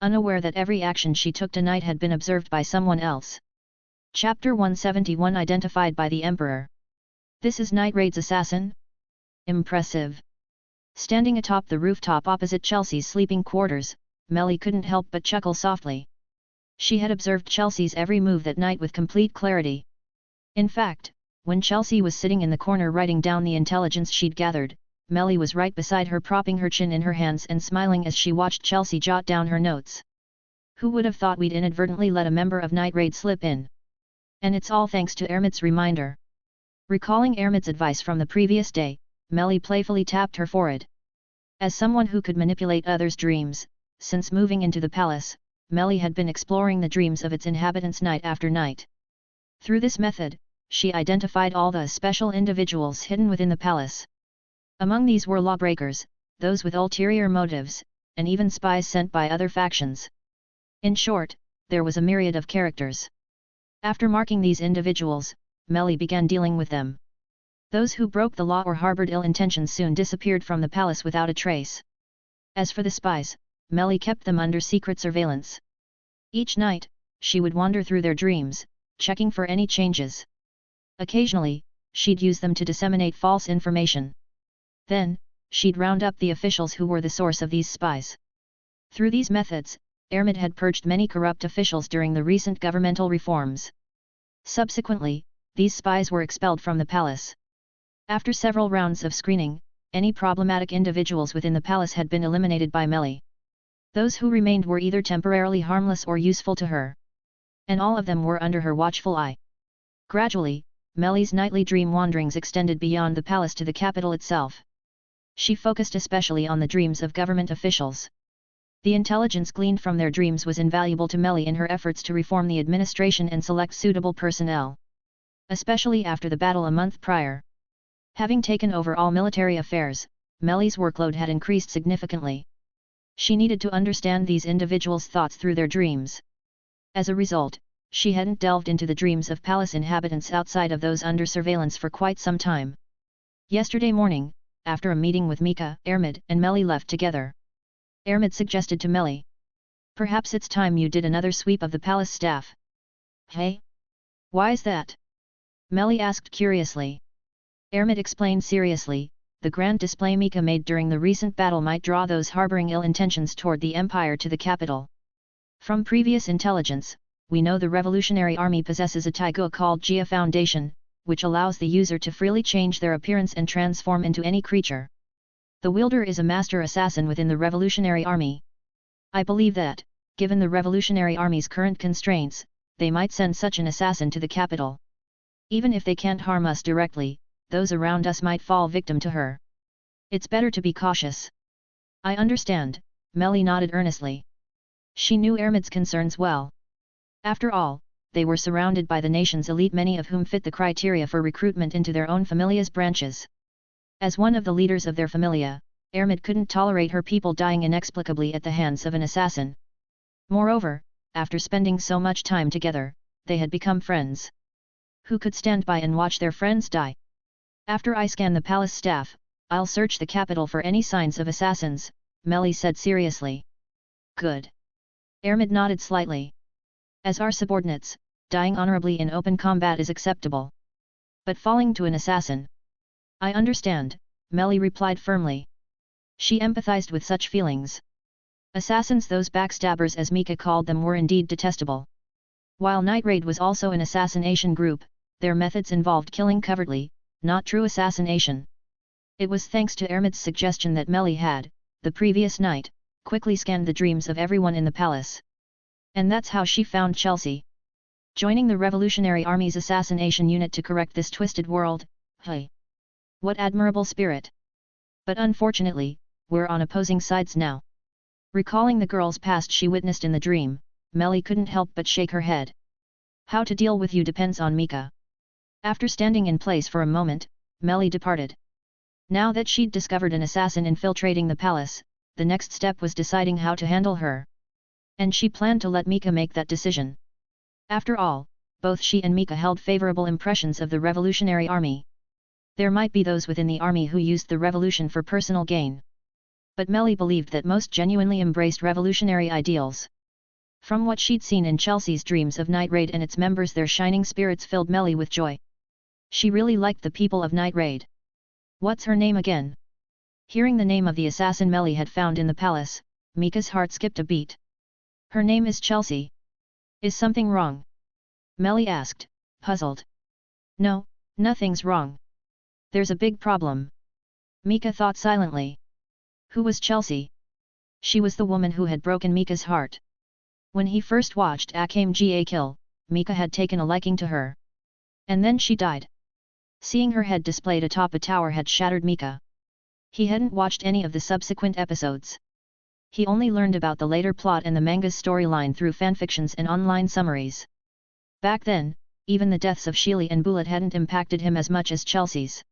Unaware that every action she took tonight had been observed by someone else. Chapter 171, Identified by the Emperor. "This is Night Raid's assassin? Impressive." Standing atop the rooftop opposite Chelsea's sleeping quarters, Melly couldn't help but chuckle softly. She had observed Chelsea's every move that night with complete clarity. In fact, when Chelsea was sitting in the corner writing down the intelligence she'd gathered, Melly was right beside her, propping her chin in her hands and smiling as she watched Chelsea jot down her notes. Who would have thought we'd inadvertently let a member of Night Raid slip in? And it's all thanks to Ermid's reminder. Recalling Ermid's advice from the previous day, Melly playfully tapped her forehead. As someone who could manipulate others' dreams, since moving into the palace, Melly had been exploring the dreams of its inhabitants night after night. Through this method, she identified all the special individuals hidden within the palace. Among these were lawbreakers, those with ulterior motives, and even spies sent by other factions. In short, there was a myriad of characters. After marking these individuals, Melly began dealing with them. Those who broke the law or harbored ill intentions soon disappeared from the palace without a trace. As for the spies, Melly kept them under secret surveillance. Each night, she would wander through their dreams, checking for any changes. Occasionally, she'd use them to disseminate false information. Then, she'd round up the officials who were the source of these spies. Through these methods, Ermid had purged many corrupt officials during the recent governmental reforms. Subsequently, these spies were expelled from the palace. After several rounds of screening, any problematic individuals within the palace had been eliminated by Melly. Those who remained were either temporarily harmless or useful to her. And all of them were under her watchful eye. Gradually, Melly's nightly dream wanderings extended beyond the palace to the capital itself. She focused especially on the dreams of government officials. The intelligence gleaned from their dreams was invaluable to Melly in her efforts to reform the administration and select suitable personnel. Especially after the battle a month prior. Having taken over all military affairs, Melly's workload had increased significantly. She needed to understand these individuals' thoughts through their dreams. As a result, she hadn't delved into the dreams of palace inhabitants outside of those under surveillance for quite some time. Yesterday morning, after a meeting with Mika, Ermid and Melly left together. Ermid suggested to Melly, "Perhaps it's time you did another sweep of the palace staff." "Hey? Why is that?" Melly asked curiously. Ermid explained seriously, "The grand display Mika made during the recent battle might draw those harboring ill intentions toward the Empire to the capital. From previous intelligence, we know the Revolutionary Army possesses a Tigu called Jia Foundation, which allows the user to freely change their appearance and transform into any creature. The wielder is a master assassin within the Revolutionary Army. I believe that, given the Revolutionary Army's current constraints, they might send such an assassin to the capital. Even if they can't harm us directly, those around us might fall victim to her. It's better to be cautious. I understand, Melly nodded earnestly. She knew Ermid's concerns well. After all, they were surrounded by the nation's elite, many of whom fit the criteria for recruitment into their own familia's branches. As one of the leaders of their familia, Ermid couldn't tolerate her people dying inexplicably at the hands of an assassin. Moreover, after spending so much time together, they had become friends. Who could stand by and watch their friends die? After I scan the palace staff, I'll search the capital for any signs of assassins, Melly said seriously. Good. Ermid nodded slightly. As our subordinates, dying honorably in open combat is acceptable. But falling to an assassin? I understand, Melly replied firmly. She empathized with such feelings. Assassins, those backstabbers as Mika called them, were indeed detestable. While Night Raid was also an assassination group, their methods involved killing covertly, not true assassination. It was thanks to Ermid's suggestion that Melly had, the previous night, quickly scanned the dreams of everyone in the palace. And that's how she found Chelsea. Joining the Revolutionary Army's assassination unit to correct this twisted world, hey! What admirable spirit! But unfortunately, we're on opposing sides now. Recalling the girl's past she witnessed in the dream, Melly couldn't help but shake her head. How to deal with you depends on Mika. After standing in place for a moment, Melly departed. Now that she'd discovered an assassin infiltrating the palace, the next step was deciding how to handle her. And she planned to let Mika make that decision. After all, both she and Mika held favorable impressions of the Revolutionary Army. There might be those within the army who used the revolution for personal gain. But Melly believed that most genuinely embraced revolutionary ideals. From what she'd seen in Chelsea's dreams of Night Raid and its members, their shining spirits filled Melly with joy. She really liked the people of Night Raid. What's her name again? Hearing the name of the assassin Melly had found in the palace, Mika's heart skipped a beat. Her name is Chelsea. Is something wrong? Melly asked, puzzled. No, nothing's wrong. There's a big problem. Mika thought silently. Who was Chelsea? She was the woman who had broken Mika's heart. When he first watched Akamega kill, Mika had taken a liking to her. And then she died. Seeing her head displayed atop a tower had shattered Mika. He hadn't watched any of the subsequent episodes. He only learned about the later plot and the manga's storyline through fanfictions and online summaries. Back then, even the deaths of Sheely and Bullet hadn't impacted him as much as Chelsea's.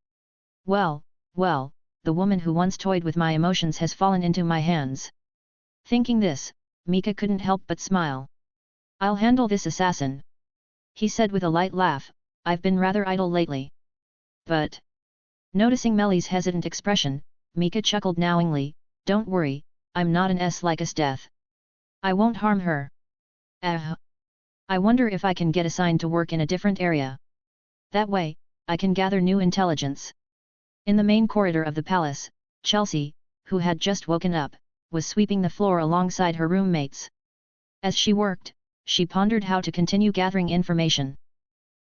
Well, the woman who once toyed with my emotions has fallen into my hands. Thinking this, Mika couldn't help but smile. I'll handle this assassin. He said with a light laugh, I've been rather idle lately. But... Noticing Melly's hesitant expression, Mika chuckled knowingly, don't worry, I'm not an S like Estth. I won't harm her. I wonder if I can get assigned to work in a different area. That way, I can gather new intelligence. In the main corridor of the palace, Chelsea, who had just woken up, was sweeping the floor alongside her roommates. As she worked, she pondered how to continue gathering information.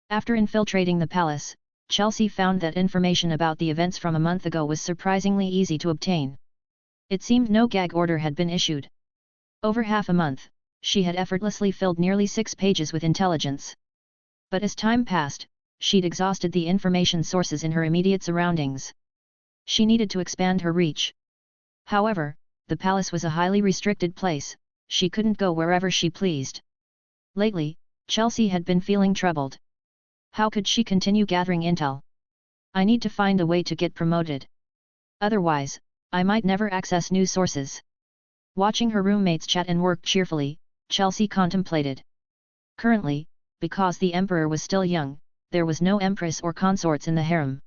After infiltrating the palace, Chelsea found that information about the events from a month ago was surprisingly easy to obtain. It seemed no gag order had been issued. Over half a month, she had effortlessly filled nearly 6 pages with intelligence. But as time passed, she'd exhausted the information sources in her immediate surroundings. She needed to expand her reach. However, the palace was a highly restricted place, she couldn't go wherever she pleased. Lately, Chelsea had been feeling troubled. How could she continue gathering intel? I need to find a way to get promoted. Otherwise, I might never access new sources. Watching her roommates chat and work cheerfully, Chelsea contemplated. Currently, because the emperor was still young, there was no empress or consorts in the harem.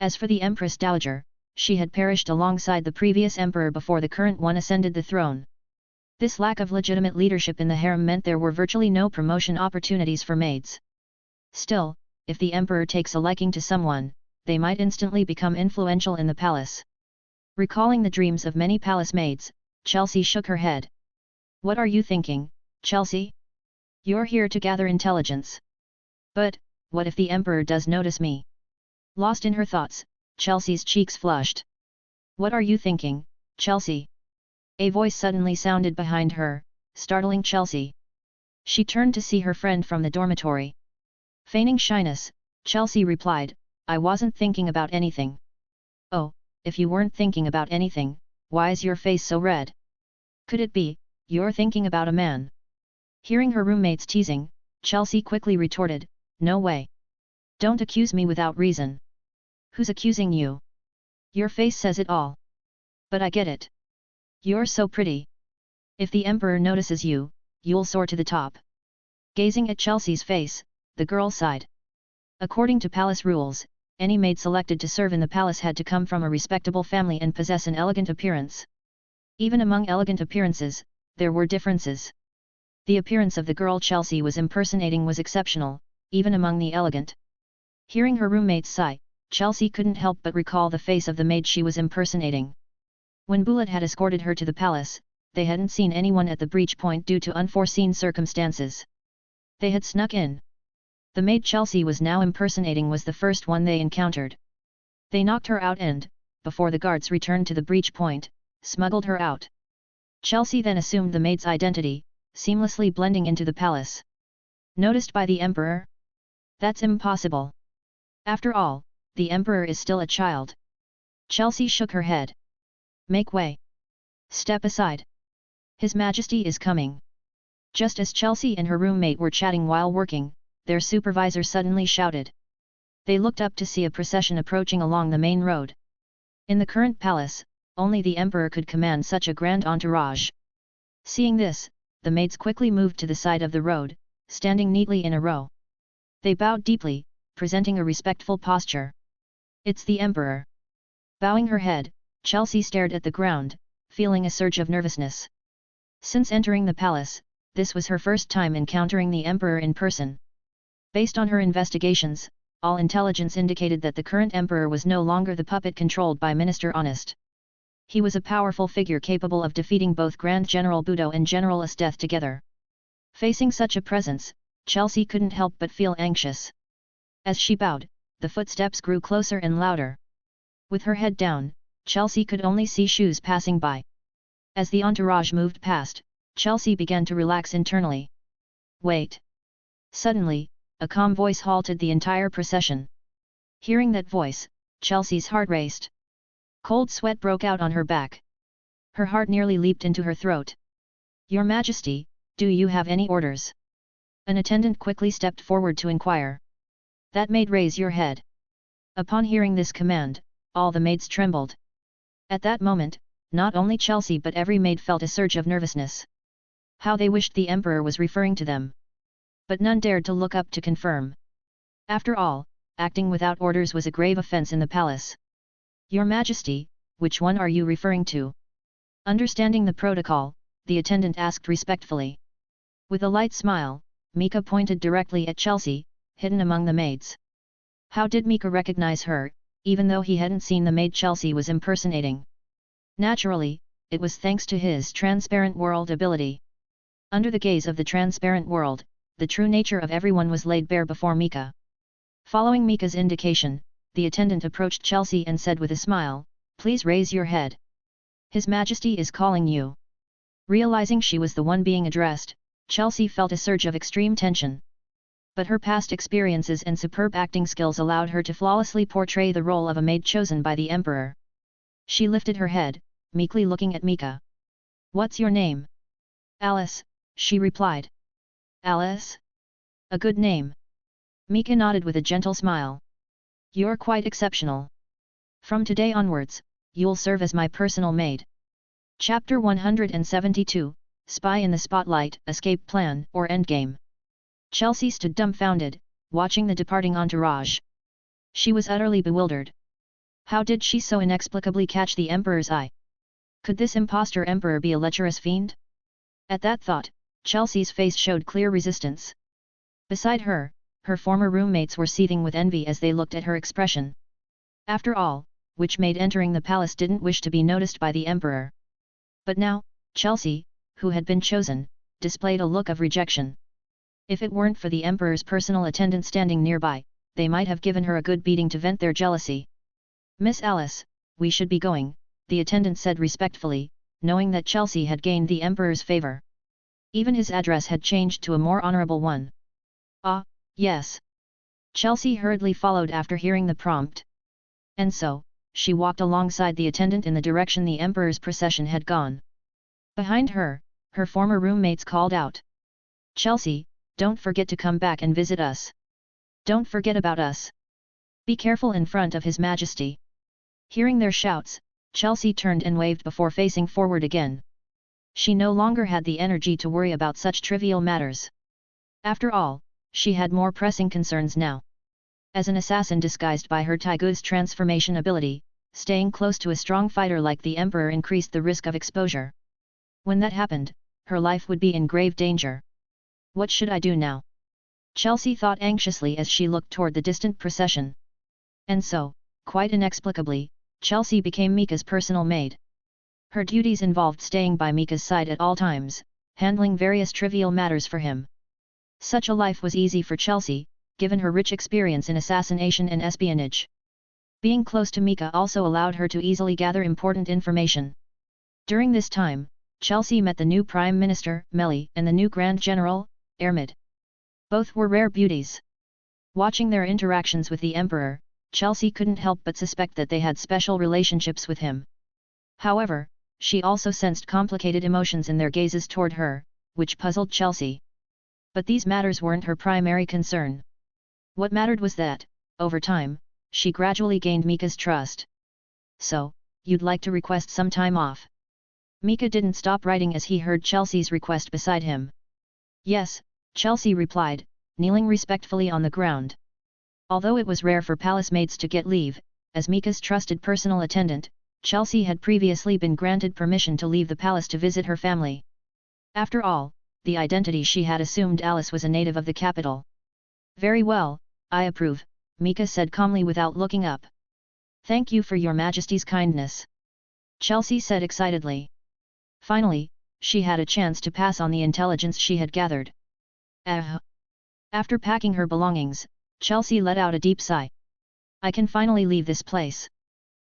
As for the empress dowager, she had perished alongside the previous emperor before the current one ascended the throne. This lack of legitimate leadership in the harem meant there were virtually no promotion opportunities for maids. Still, if the emperor takes a liking to someone, they might instantly become influential in the palace. Recalling the dreams of many palace maids, Chelsea shook her head. What are you thinking, Chelsea? You're here to gather intelligence. But, what if the Emperor does notice me? Lost in her thoughts, Chelsea's cheeks flushed. What are you thinking, Chelsea? A voice suddenly sounded behind her, startling Chelsea. She turned to see her friend from the dormitory. Feigning shyness, Chelsea replied, I wasn't thinking about anything. Oh, if you weren't thinking about anything, why is your face so red? Could it be, you're thinking about a man? Hearing her roommate's teasing, Chelsea quickly retorted, no way. Don't accuse me without reason. Who's accusing you? Your face says it all. But I get it. You're so pretty. If the Emperor notices you, you'll soar to the top. Gazing at Chelsea's face, the girl sighed. According to palace rules, any maid selected to serve in the palace had to come from a respectable family and possess an elegant appearance. Even among elegant appearances, there were differences. The appearance of the girl Chelsea was impersonating was exceptional, even among the elegant. Hearing her roommate's sigh, Chelsea couldn't help but recall the face of the maid she was impersonating. When Buudo had escorted her to the palace, they hadn't seen anyone at the breach point due to unforeseen circumstances. They had snuck in. The maid Chelsea was now impersonating was the first one they encountered. They knocked her out and, before the guards returned to the breach point, smuggled her out. Chelsea then assumed the maid's identity, seamlessly blending into the palace. Noticed by the Emperor? That's impossible. After all, the Emperor is still a child. Chelsea shook her head. Make way. Step aside. His Majesty is coming. Just as Chelsea and her roommate were chatting while working, their supervisor suddenly shouted. They looked up to see a procession approaching along the main road. In the current palace, only the Emperor could command such a grand entourage. Seeing this, the maids quickly moved to the side of the road, standing neatly in a row. They bowed deeply, presenting a respectful posture. It's the Emperor. Bowing her head, Chelsea stared at the ground, feeling a surge of nervousness. Since entering the palace, this was her first time encountering the Emperor in person. Based on her investigations, all intelligence indicated that the current Emperor was no longer the puppet controlled by Minister Honest. He was a powerful figure capable of defeating both Grand General Buudo and General Estth together. Facing such a presence, Chelsea couldn't help but feel anxious. As she bowed, the footsteps grew closer and louder. With her head down, Chelsea could only see shoes passing by. As the entourage moved past, Chelsea began to relax internally. Wait! Suddenly, a calm voice halted the entire procession. Hearing that voice, Chelsea's heart raced. Cold sweat broke out on her back. Her heart nearly leaped into her throat. Your Majesty, do you have any orders? An attendant quickly stepped forward to inquire. That maid raise your head. Upon hearing this command, all the maids trembled. At that moment, not only Chelsea but every maid felt a surge of nervousness. How they wished the Emperor was referring to them. But none dared to look up to confirm. After all, acting without orders was a grave offense in the palace. Your Majesty, which one are you referring to? Understanding the protocol, the attendant asked respectfully. With a light smile, Mika pointed directly at Chelsea, hidden among the maids. How did Mika recognize her, even though he hadn't seen the maid Chelsea was impersonating? Naturally, it was thanks to his transparent world ability. Under the gaze of the transparent world, the true nature of everyone was laid bare before Mika. Following Mika's indication, the attendant approached Chelsea and said with a smile, Please raise your head. His Majesty is calling you. Realizing she was the one being addressed, Chelsea felt a surge of extreme tension. But her past experiences and superb acting skills allowed her to flawlessly portray the role of a maid chosen by the Emperor. She lifted her head, meekly looking at Mika. What's your name? Alice, she replied. Alice? A good name. Mika nodded with a gentle smile. You're quite exceptional. From today onwards, you'll serve as my personal maid. Chapter 172, Spy in the Spotlight, Escape Plan or Endgame. Chelsea stood dumbfounded, watching the departing entourage. She was utterly bewildered. How did she so inexplicably catch the Emperor's eye? Could this imposter Emperor be a lecherous fiend? At that thought, Chelsea's face showed clear resistance. Beside her, her former roommates were seething with envy as they looked at her expression. After all, which maid entering the palace didn't wish to be noticed by the Emperor? But now, Chelsea, who had been chosen, displayed a look of rejection. If it weren't for the Emperor's personal attendant standing nearby, they might have given her a good beating to vent their jealousy. "Miss Alice, we should be going," the attendant said respectfully, knowing that Chelsea had gained the Emperor's favor. Even his address had changed to a more honorable one. "Ah, yes." Chelsea hurriedly followed after hearing the prompt. And so, she walked alongside the attendant in the direction the Emperor's procession had gone. Behind her, her former roommates called out. "Chelsea, don't forget to come back and visit us. Don't forget about us. Be careful in front of His Majesty." Hearing their shouts, Chelsea turned and waved before facing forward again. She no longer had the energy to worry about such trivial matters. After all, she had more pressing concerns now. As an assassin disguised by her Tigu's transformation ability, staying close to a strong fighter like the Emperor increased the risk of exposure. When that happened, her life would be in grave danger. What should I do now? Chelsea thought anxiously as she looked toward the distant procession. And so, quite inexplicably, Chelsea became Mika's personal maid. Her duties involved staying by Mika's side at all times, handling various trivial matters for him. Such a life was easy for Chelsea, given her rich experience in assassination and espionage. Being close to Mika also allowed her to easily gather important information. During this time, Chelsea met the new Prime Minister, Melly, and the new Grand General, Ermid. Both were rare beauties. Watching their interactions with the Emperor, Chelsea couldn't help but suspect that they had special relationships with him. However, she also sensed complicated emotions in their gazes toward her, which puzzled Chelsea. But these matters weren't her primary concern. What mattered was that, over time, she gradually gained Mika's trust. "So, you'd like to request some time off?" Mika didn't stop writing as he heard Chelsea's request beside him. "Yes," Chelsea replied, kneeling respectfully on the ground. Although it was rare for palace maids to get leave, as Mika's trusted personal attendant, Chelsea had previously been granted permission to leave the palace to visit her family. After all, the identity she had assumed, Alice, was a native of the capital. "Very well, I approve," Mika said calmly without looking up. "Thank you for your Majesty's kindness," Chelsea said excitedly. Finally, she had a chance to pass on the intelligence she had gathered. After packing her belongings, Chelsea let out a deep sigh. "I can finally leave this place,"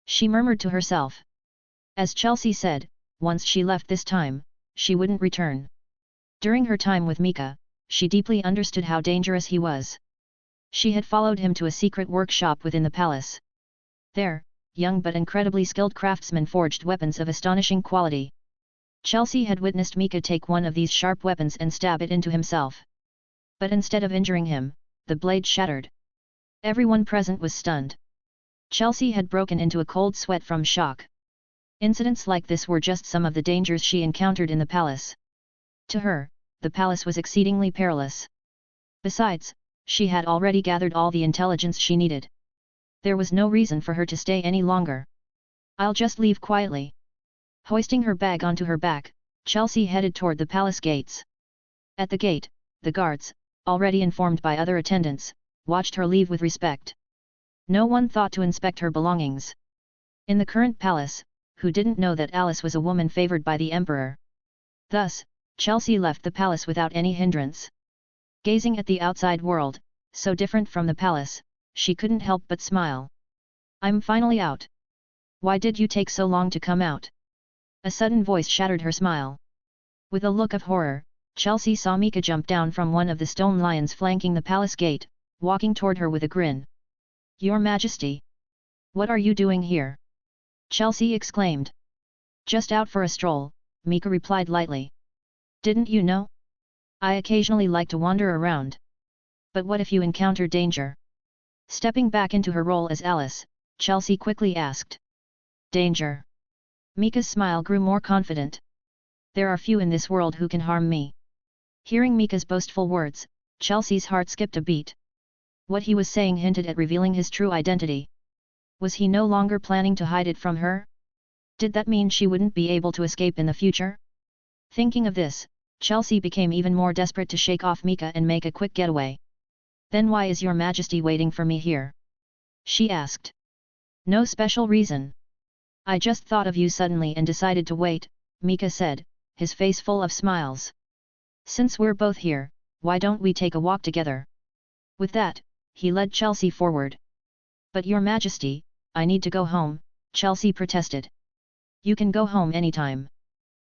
she murmured to herself. As Chelsea said, once she left this time, she wouldn't return. During her time with Mika, she deeply understood how dangerous he was. She had followed him to a secret workshop within the palace. There, young but incredibly skilled craftsmen forged weapons of astonishing quality. Chelsea had witnessed Mika take one of these sharp weapons and stab it into himself. But instead of injuring him, the blade shattered. Everyone present was stunned. Chelsea had broken into a cold sweat from shock. Incidents like this were just some of the dangers she encountered in the palace. To her, the palace was exceedingly perilous. Besides, she had already gathered all the intelligence she needed. There was no reason for her to stay any longer. "I'll just leave quietly." Hoisting her bag onto her back, Chelsea headed toward the palace gates. At the gate, the guards, already informed by other attendants, watched her leave with respect. No one thought to inspect her belongings. In the current palace, who didn't know that Alice was a woman favored by the Emperor? Thus, Chelsea left the palace without any hindrance. Gazing at the outside world, so different from the palace, she couldn't help but smile. "I'm finally out. Why did you take so long to come out?" A sudden voice shattered her smile. With a look of horror, Chelsea saw Mika jump down from one of the stone lions flanking the palace gate, walking toward her with a grin. "Your Majesty! What are you doing here?" Chelsea exclaimed. "Just out for a stroll," Mika replied lightly. "Didn't you know? I occasionally like to wander around. But what if you encounter danger?" Stepping back into her role as Alice, Chelsea quickly asked. "Danger?" Mika's smile grew more confident. "There are few in this world who can harm me." Hearing Mika's boastful words, Chelsea's heart skipped a beat. What he was saying hinted at revealing his true identity. Was he no longer planning to hide it from her? Did that mean she wouldn't be able to escape in the future? Thinking of this, Chelsea became even more desperate to shake off Mika and make a quick getaway. "Then why is your Majesty waiting for me here?" she asked. "No special reason. I just thought of you suddenly and decided to wait," Mika said, his face full of smiles. "Since we're both here, why don't we take a walk together? With that, he led Chelsea forward. But Your Majesty, I need to go home, Chelsea protested. You can go home anytime.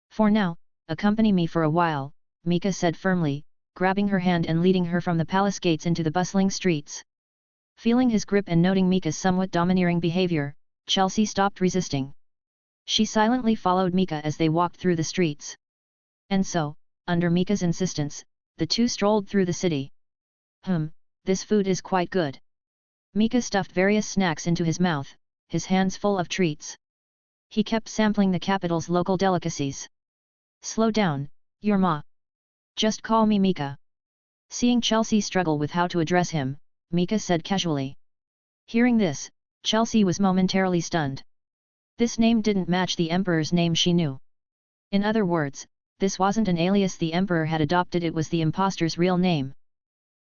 For now, accompany me for a while, Mika said firmly, grabbing her hand and leading her from the palace gates into the bustling streets. Feeling his grip and noting Mika's somewhat domineering behavior, Chelsea stopped resisting. She silently followed Mika as they walked through the streets. And so, under Mika's insistence, the two strolled through the city. This food is quite good. Mika stuffed various snacks into his mouth, his hands full of treats. He kept sampling the capital's local delicacies. Slow down, Your Ma. Just call me Mika. Seeing Chelsea struggle with how to address him, Mika said casually. Hearing this, Chelsea was momentarily stunned. This name didn't match the Emperor's name she knew. In other words, this wasn't an alias the Emperor had adopted, it was the imposter's real name.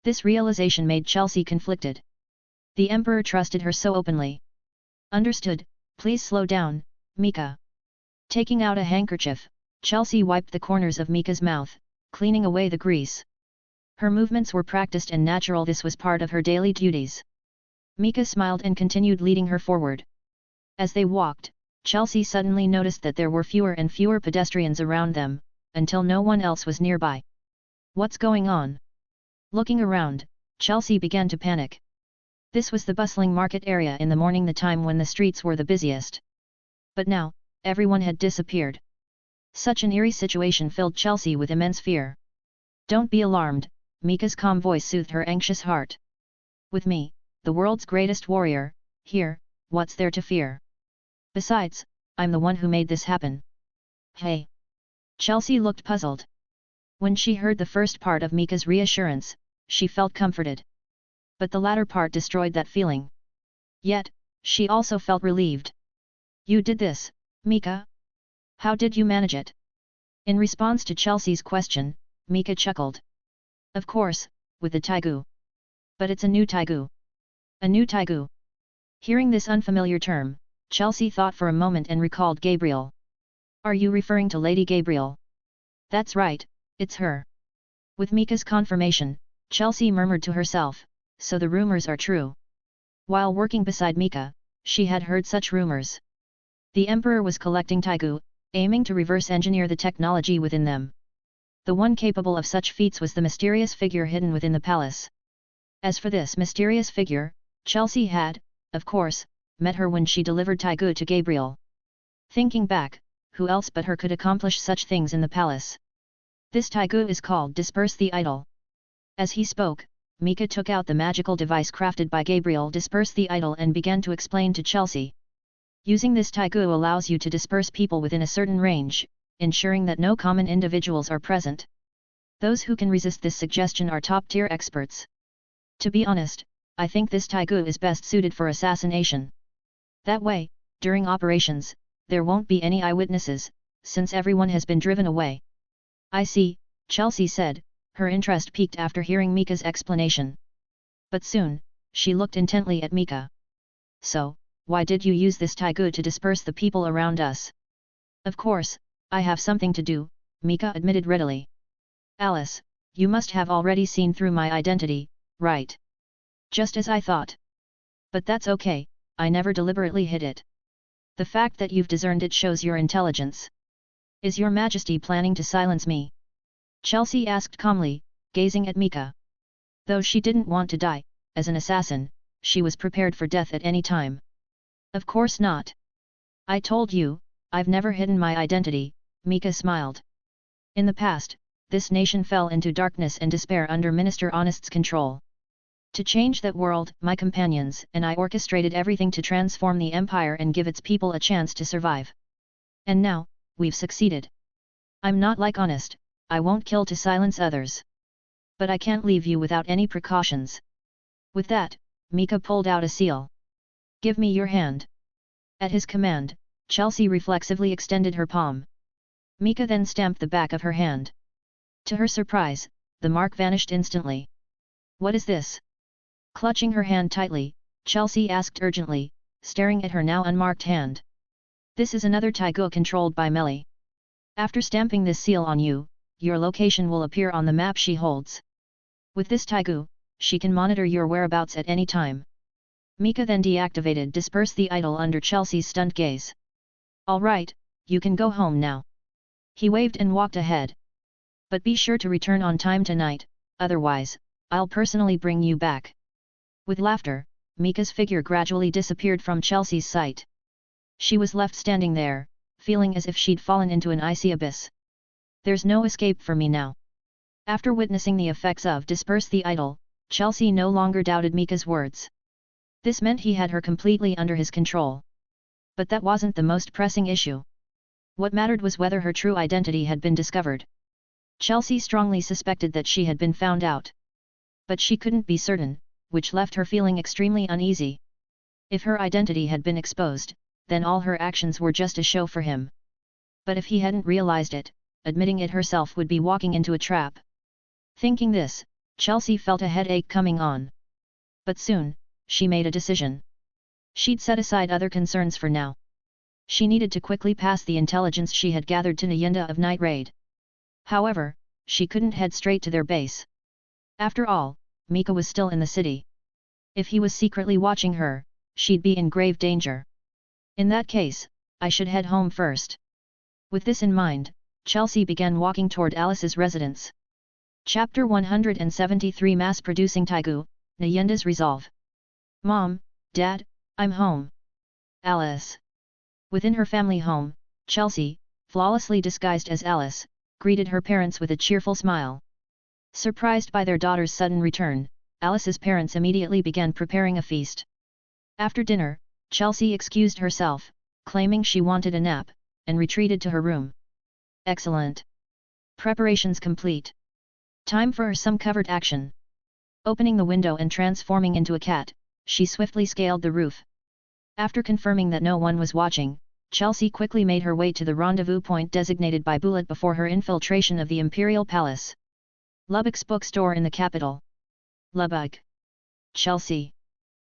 This realization made Chelsea conflicted. The Emperor trusted her so openly. Understood, please slow down, Mika. Taking out a handkerchief, Chelsea wiped the corners of Mika's mouth, cleaning away the grease. Her movements were practiced and natural, this was part of her daily duties. Mika smiled and continued leading her forward. As they walked, Chelsea suddenly noticed that there were fewer and fewer pedestrians around them, until no one else was nearby. What's going on? Looking around, Chelsea began to panic. This was the bustling market area in the morning, the time when the streets were the busiest. But now, everyone had disappeared. Such an eerie situation filled Chelsea with immense fear. Don't be alarmed, Mika's calm voice soothed her anxious heart. With me, the world's greatest warrior, here, what's there to fear? Besides, I'm the one who made this happen. Hey! Chelsea looked puzzled. When she heard the first part of Mika's reassurance, she felt comforted. But the latter part destroyed that feeling. Yet, she also felt relieved. You did this, Mika? How did you manage it? In response to Chelsea's question, Mika chuckled. Of course, with the Tigu. But it's a new Tigu. A new Tigu. Hearing this unfamiliar term, Chelsea thought for a moment and recalled Gabriel. Are you referring to Lady Gabriel? That's right, it's her. With Mika's confirmation, Chelsea murmured to herself, so the rumors are true. While working beside Mika, she had heard such rumors. The Emperor was collecting Tigu, aiming to reverse engineer the technology within them. The one capable of such feats was the mysterious figure hidden within the palace. As for this mysterious figure, Chelsea had, of course, met her when she delivered Tigu to Gabriel. Thinking back, who else but her could accomplish such things in the palace? This Tigu is called Disperse the Idol. As he spoke, Mika took out the magical device crafted by Gabriel, Disperse the Idol, and began to explain to Chelsea. Using this Tigu allows you to disperse people within a certain range, ensuring that no common individuals are present. Those who can resist this suggestion are top-tier experts. To be honest, I think this Tigu is best suited for assassination. That way, during operations, there won't be any eyewitnesses, since everyone has been driven away. I see, Chelsea said, her interest peaked after hearing Mika's explanation. But soon, she looked intently at Mika. So, why did you use this Tigu to disperse the people around us? Of course, I have something to do, Mika admitted readily. Alice, you must have already seen through my identity, right? Just as I thought. But that's okay, I never deliberately hid it. The fact that you've discerned it shows your intelligence. Is your Majesty planning to silence me? Chelsea asked calmly, gazing at Mika. Though she didn't want to die, as an assassin, she was prepared for death at any time. Of course not. I told you, I've never hidden my identity, Mika smiled. In the past, this nation fell into darkness and despair under Minister Honest's control. To change that world, my companions and I orchestrated everything to transform the empire and give its people a chance to survive. And now, we've succeeded. I'm not like Honest, I won't kill to silence others. But I can't leave you without any precautions. With that, Mika pulled out a seal. Give me your hand. At his command, Chelsea reflexively extended her palm. Mika then stamped the back of her hand. To her surprise, the mark vanished instantly. What is this? Clutching her hand tightly, Chelsea asked urgently, staring at her now unmarked hand. This is another Tigu controlled by Melly. After stamping this seal on you, your location will appear on the map she holds. With this Tigu, she can monitor your whereabouts at any time. Mika then deactivated disperse the idol under Chelsea's stunned gaze. Alright, you can go home now. He waved and walked ahead. But be sure to return on time tonight, otherwise, I'll personally bring you back. With laughter, Mika's figure gradually disappeared from Chelsea's sight. She was left standing there, feeling as if she'd fallen into an icy abyss. There's no escape for me now. After witnessing the effects of disperse the idol, Chelsea no longer doubted Mika's words. This meant he had her completely under his control. But that wasn't the most pressing issue. What mattered was whether her true identity had been discovered. Chelsea strongly suspected that she had been found out. But she couldn't be certain, which left her feeling extremely uneasy. If her identity had been exposed, then all her actions were just a show for him. But if he hadn't realized it, admitting it herself would be walking into a trap. Thinking this, Chelsea felt a headache coming on. But soon, she made a decision. She'd set aside other concerns for now. She needed to quickly pass the intelligence she had gathered to Nyenda of Night Raid. However, she couldn't head straight to their base. After all, Mika was still in the city. If he was secretly watching her, she'd be in grave danger. In that case, I should head home first. With this in mind, Chelsea began walking toward Alice's residence. Chapter 173 Mass-producing Tigu, Nyenda's resolve. Mom, Dad, I'm home. Alice. Within her family home, Chelsea, flawlessly disguised as Alice, greeted her parents with a cheerful smile. Surprised by their daughter's sudden return, Alice's parents immediately began preparing a feast. After dinner, Chelsea excused herself, claiming she wanted a nap, and retreated to her room. Excellent. Preparations complete. Time for some covert action. Opening the window and transforming into a cat, she swiftly scaled the roof. After confirming that no one was watching, Chelsea quickly made her way to the rendezvous point designated by Buudo before her infiltration of the Imperial Palace. Lubbock's bookstore in the capital. Lubbock. Chelsea.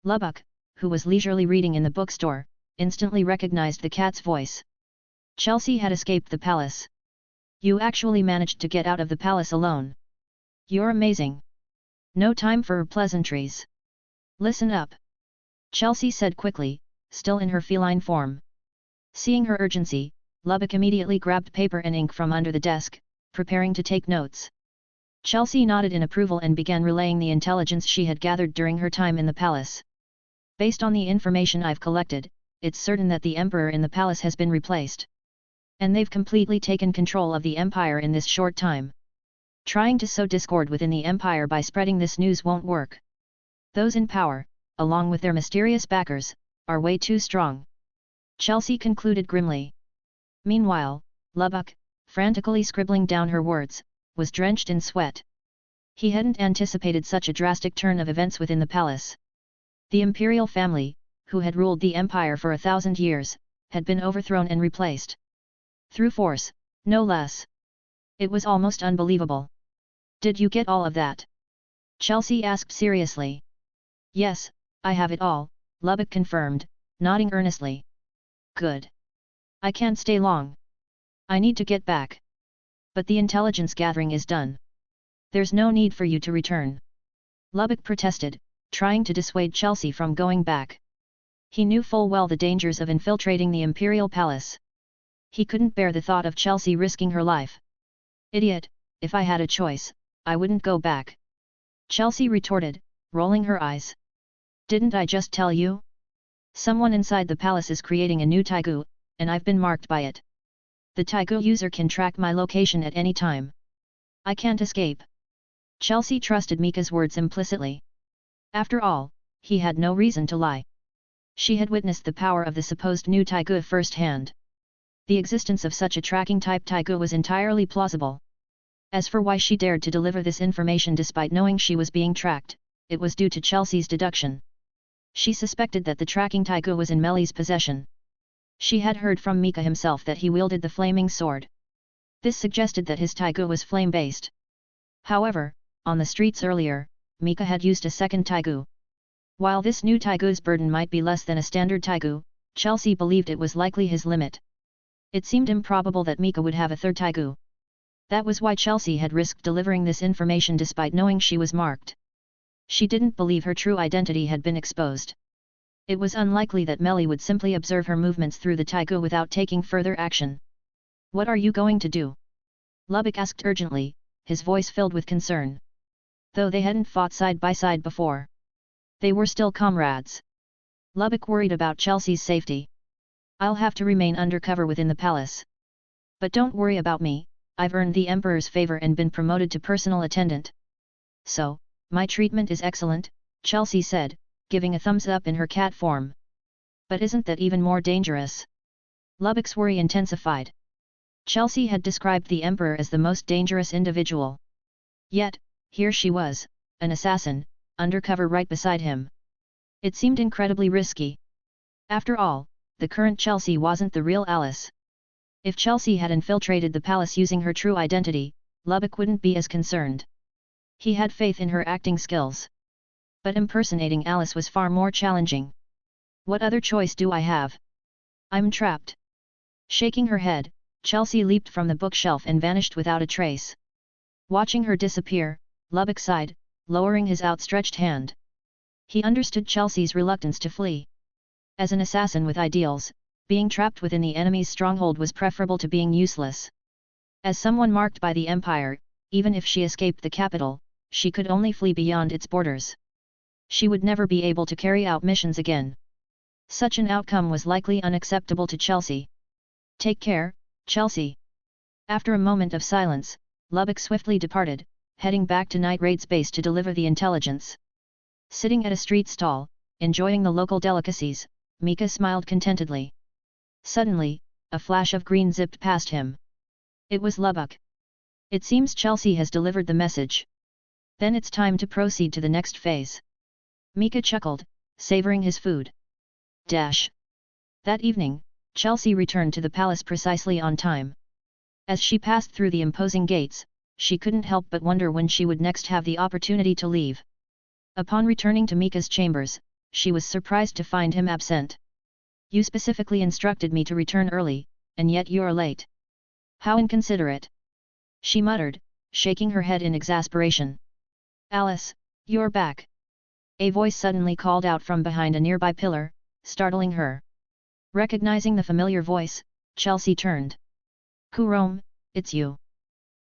Lubbock, who was leisurely reading in the bookstore, instantly recognized the cat's voice. Chelsea had escaped the palace. You actually managed to get out of the palace alone. You're amazing. No time for pleasantries. Listen up. Chelsea said quickly, still in her feline form. Seeing her urgency, Lubbock immediately grabbed paper and ink from under the desk, preparing to take notes. Chelsea nodded in approval and began relaying the intelligence she had gathered during her time in the palace. Based on the information I've collected, it's certain that the emperor in the palace has been replaced. And they've completely taken control of the empire in this short time. Trying to sow discord within the empire by spreading this news won't work. Those in power, along with their mysterious backers, are way too strong. Chelsea concluded grimly. Meanwhile, Lubbock, frantically scribbling down her words, was drenched in sweat. He hadn't anticipated such a drastic turn of events within the palace. The imperial family, who had ruled the empire for 1,000 years, had been overthrown and replaced. Through force, no less. It was almost unbelievable. Did you get all of that? Chelsea asked seriously. Yes, I have it all, Lubbock confirmed, nodding earnestly. Good. I can't stay long. I need to get back. But the intelligence gathering is done. There's no need for you to return. Lubbock protested, trying to dissuade Chelsea from going back. He knew full well the dangers of infiltrating the imperial palace. He couldn't bear the thought of Chelsea risking her life. Idiot, if I had a choice, I wouldn't go back. Chelsea retorted, rolling her eyes. Didn't I just tell you? Someone inside the palace is creating a new Tigu, and I've been marked by it. The Tigu user can track my location at any time. I can't escape. Chelsea trusted Mika's words implicitly. After all, he had no reason to lie. She had witnessed the power of the supposed new Tigu firsthand. The existence of such a tracking-type Tigu was entirely plausible. As for why she dared to deliver this information despite knowing she was being tracked, it was due to Chelsea's deduction. She suspected that the tracking Tigu was in Meli's possession. She had heard from Mika himself that he wielded the flaming sword. This suggested that his Tigu was flame-based. However, on the streets earlier, Mika had used a second Tigu. While this new Tigu's burden might be less than a standard Tigu, Chelsea believed it was likely his limit. It seemed improbable that Mika would have a third Tigu. That was why Chelsea had risked delivering this information despite knowing she was marked. She didn't believe her true identity had been exposed. It was unlikely that Melly would simply observe her movements through the Tigu without taking further action. "What are you going to do?" Lubbock asked urgently, his voice filled with concern. Though they hadn't fought side by side before, they were still comrades. Lubbock worried about Chelsea's safety. "I'll have to remain undercover within the palace. But don't worry about me, I've earned the Emperor's favor and been promoted to personal attendant." "So, my treatment is excellent," Chelsea said, giving a thumbs up in her cat form. "But isn't that even more dangerous?" Lubbock's worry intensified. Chelsea had described the Emperor as the most dangerous individual. Yet, here she was, an assassin, undercover right beside him. It seemed incredibly risky. After all, the current Chelsea wasn't the real Alice. If Chelsea had infiltrated the palace using her true identity, Lubbock wouldn't be as concerned. He had faith in her acting skills. But impersonating Alice was far more challenging. "What other choice do I have? I'm trapped." Shaking her head, Chelsea leaped from the bookshelf and vanished without a trace. Watching her disappear, Lubbock sighed, lowering his outstretched hand. He understood Chelsea's reluctance to flee. As an assassin with ideals, being trapped within the enemy's stronghold was preferable to being useless. As someone marked by the Empire, even if she escaped the capital, she could only flee beyond its borders. She would never be able to carry out missions again. Such an outcome was likely unacceptable to Chelsea. "Take care, Chelsea." After a moment of silence, Lubbock swiftly departed, heading back to Night Raid's base to deliver the intelligence. Sitting at a street stall, enjoying the local delicacies, Mika smiled contentedly. Suddenly, a flash of green zipped past him. It was Lubbock. "It seems Chelsea has delivered the message. Then it's time to proceed to the next phase." Mika chuckled, savoring his food. That evening, Chelsea returned to the palace precisely on time. As she passed through the imposing gates, she couldn't help but wonder when she would next have the opportunity to leave. Upon returning to Mika's chambers, she was surprised to find him absent. "You specifically instructed me to return early, and yet you're late. How inconsiderate," she muttered, shaking her head in exasperation. "Alice, you're back!" A voice suddenly called out from behind a nearby pillar, startling her. Recognizing the familiar voice, Chelsea turned. "Kurom, it's you."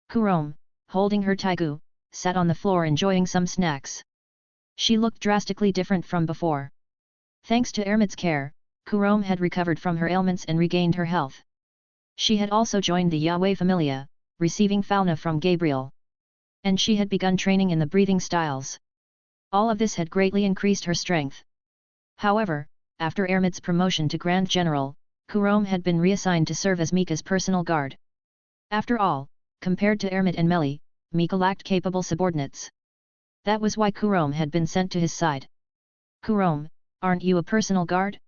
Kurom, holding her Tigu, sat on the floor enjoying some snacks. She looked drastically different from before. Thanks to Ermid's care, Kurom had recovered from her ailments and regained her health. She had also joined the Yahweh Familia, receiving Falna from Gabriel. And she had begun training in the breathing styles. All of this had greatly increased her strength. However, after Ermid's promotion to Grand General, Kurom had been reassigned to serve as Mika's personal guard. After all, compared to Ermid and Melly, Mika lacked capable subordinates. That was why Kurom had been sent to his side. "Kurom, aren't you a personal guard?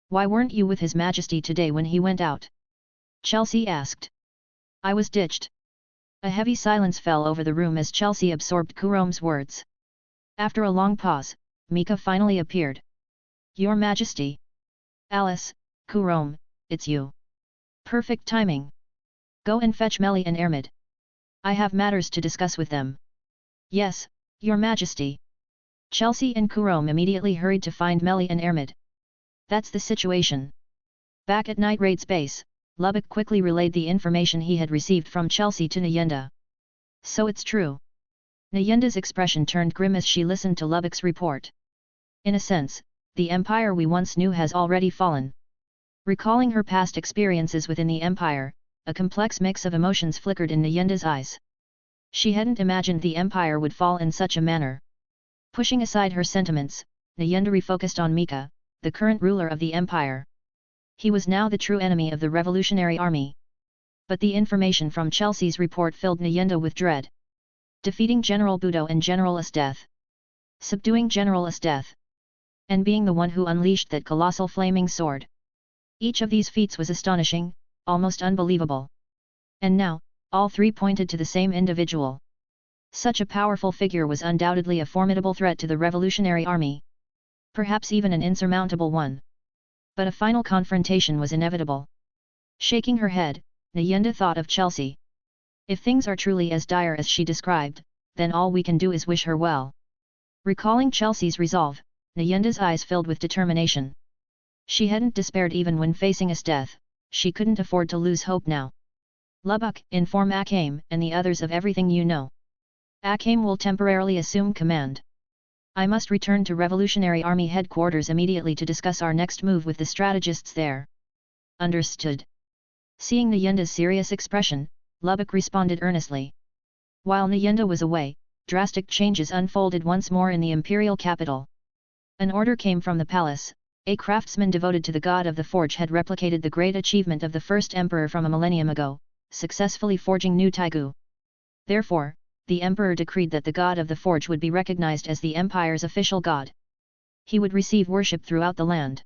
Why weren't you with His Majesty today when he went out?" Chelsea asked. "I was ditched." A heavy silence fell over the room as Chelsea absorbed Kurom's words. After a long pause, Mika finally appeared. "Your Majesty." "Alice, Kurom, it's you. Perfect timing. Go and fetch Melly and Ermid. I have matters to discuss with them." "Yes, Your Majesty." Chelsea and Kurom immediately hurried to find Melly and Ermid. That's the situation. Back at Night Raid's base, Lubbock quickly relayed the information he had received from Chelsea to Nyenda. "So it's true." Nyenda's expression turned grim as she listened to Lubbock's report. "In a sense, the empire we once knew has already fallen." Recalling her past experiences within the empire, a complex mix of emotions flickered in Nyenda's eyes. She hadn't imagined the empire would fall in such a manner. Pushing aside her sentiments, Nyenda refocused on Mika, the current ruler of the empire. He was now the true enemy of the revolutionary army. But the information from Chelsea's report filled Nyenda with dread. Defeating General Buudo and General Estth. Subduing General Estth. And being the one who unleashed that colossal flaming sword. Each of these feats was astonishing, almost unbelievable. And now, all three pointed to the same individual. Such a powerful figure was undoubtedly a formidable threat to the revolutionary army. Perhaps even an insurmountable one. But a final confrontation was inevitable. Shaking her head, Nyenda thought of Chelsea. If things are truly as dire as she described, then all we can do is wish her well. Recalling Chelsea's resolve, Nayenda's eyes filled with determination. She hadn't despaired even when facing Estth, she couldn't afford to lose hope now. Lubbock, inform Akame and the others of everything you know. Akame will temporarily assume command. I must return to Revolutionary Army headquarters immediately to discuss our next move with the strategists there. Understood. Seeing Nayenda's serious expression, Lubbock responded earnestly. While Nayenda was away, drastic changes unfolded once more in the imperial capital. An order came from the palace. A craftsman devoted to the god of the forge had replicated the great achievement of the first emperor from a millennium ago, successfully forging new Tigu. Therefore, the emperor decreed that the god of the forge would be recognized as the empire's official god. He would receive worship throughout the land.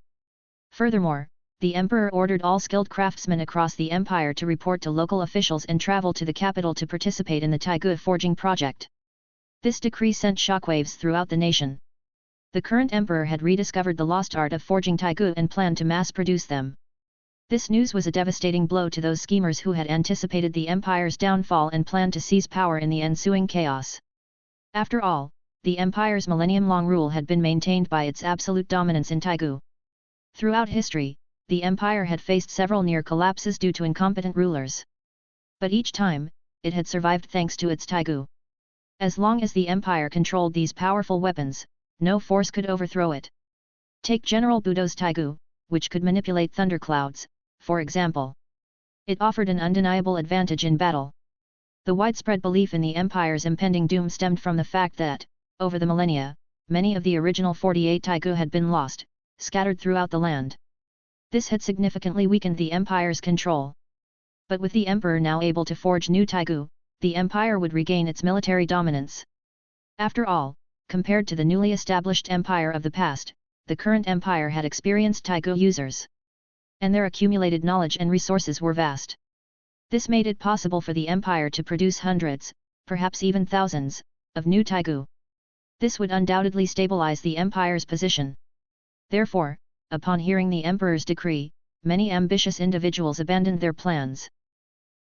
Furthermore, the emperor ordered all skilled craftsmen across the empire to report to local officials and travel to the capital to participate in the Tigu forging project. This decree sent shockwaves throughout the nation. The current emperor had rediscovered the lost art of forging Tigu and planned to mass-produce them. This news was a devastating blow to those schemers who had anticipated the empire's downfall and planned to seize power in the ensuing chaos. After all, the empire's millennium-long rule had been maintained by its absolute dominance in Tigu. Throughout history, the empire had faced several near collapses due to incompetent rulers. But each time, it had survived thanks to its Tigu. As long as the empire controlled these powerful weapons, no force could overthrow it. Take General Buudo's Tigu, which could manipulate thunderclouds, for example. It offered an undeniable advantage in battle. The widespread belief in the empire's impending doom stemmed from the fact that, over the millennia, many of the original 48 Tigu had been lost, scattered throughout the land. This had significantly weakened the empire's control. But with the emperor now able to forge new Tigu, the empire would regain its military dominance. After all, compared to the newly established empire of the past, the current empire had experienced Tigu users. And their accumulated knowledge and resources were vast. This made it possible for the empire to produce hundreds, perhaps even thousands, of new Tigu. This would undoubtedly stabilize the empire's position. Therefore, upon hearing the emperor's decree, many ambitious individuals abandoned their plans.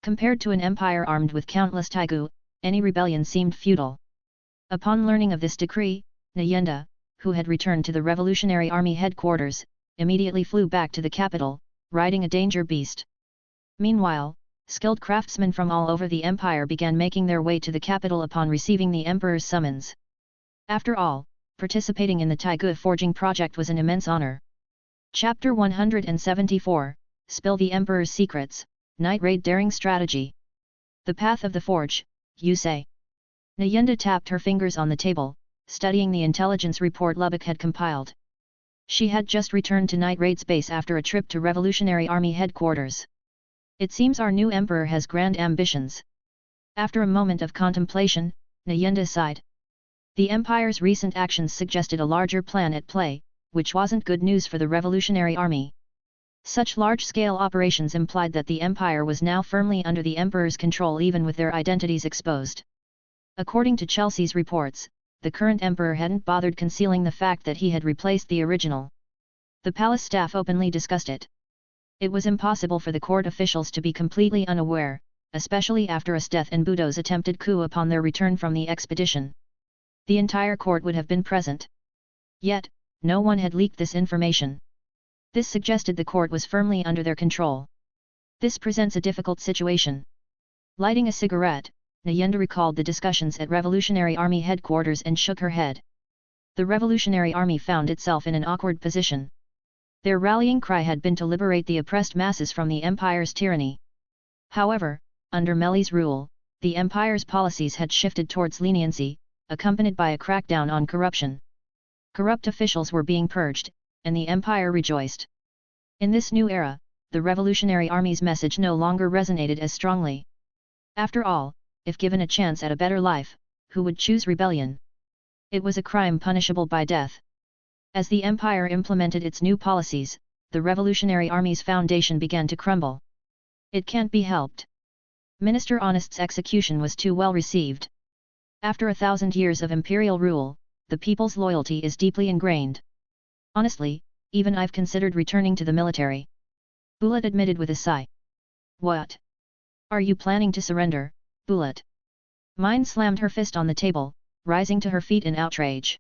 Compared to an empire armed with countless Tigu, any rebellion seemed futile. Upon learning of this decree, Nayenda, who had returned to the Revolutionary Army headquarters, immediately flew back to the capital, riding a danger beast. Meanwhile, skilled craftsmen from all over the empire began making their way to the capital upon receiving the emperor's summons. After all, participating in the Tigu forging project was an immense honor. Chapter 174, Spill the Emperor's Secrets, Night Raid Daring Strategy. The Path of the Forge, you say? Nayenda tapped her fingers on the table, studying the intelligence report Lubbock had compiled. She had just returned to Night Raid's base after a trip to Revolutionary Army headquarters. It seems our new emperor has grand ambitions. After a moment of contemplation, Nayenda sighed. The empire's recent actions suggested a larger plan at play, which wasn't good news for the Revolutionary Army. Such large-scale operations implied that the empire was now firmly under the emperor's control even with their identities exposed. According to Chelsea's reports, the current emperor hadn't bothered concealing the fact that he had replaced the original. The palace staff openly discussed it. It was impossible for the court officials to be completely unaware, especially after Estth and Buudo's attempted coup upon their return from the expedition. The entire court would have been present. Yet, no one had leaked this information. This suggested the court was firmly under their control. This presents a difficult situation. Lighting a cigarette, Nayenda recalled the discussions at Revolutionary Army headquarters and shook her head. The Revolutionary Army found itself in an awkward position. Their rallying cry had been to liberate the oppressed masses from the empire's tyranny. However, under Meli's rule, the empire's policies had shifted towards leniency, accompanied by a crackdown on corruption. Corrupt officials were being purged, and the empire rejoiced. In this new era, the Revolutionary Army's message no longer resonated as strongly. After all, if given a chance at a better life, who would choose rebellion? It was a crime punishable by death. As the empire implemented its new policies, the Revolutionary Army's foundation began to crumble. It can't be helped. Minister Honest's execution was too well received. After 1,000 years of imperial rule, the people's loyalty is deeply ingrained. Honestly, even I've considered returning to the military. Buudo admitted with a sigh. What? Are you planning to surrender? Bullet. Mine slammed her fist on the table, rising to her feet in outrage.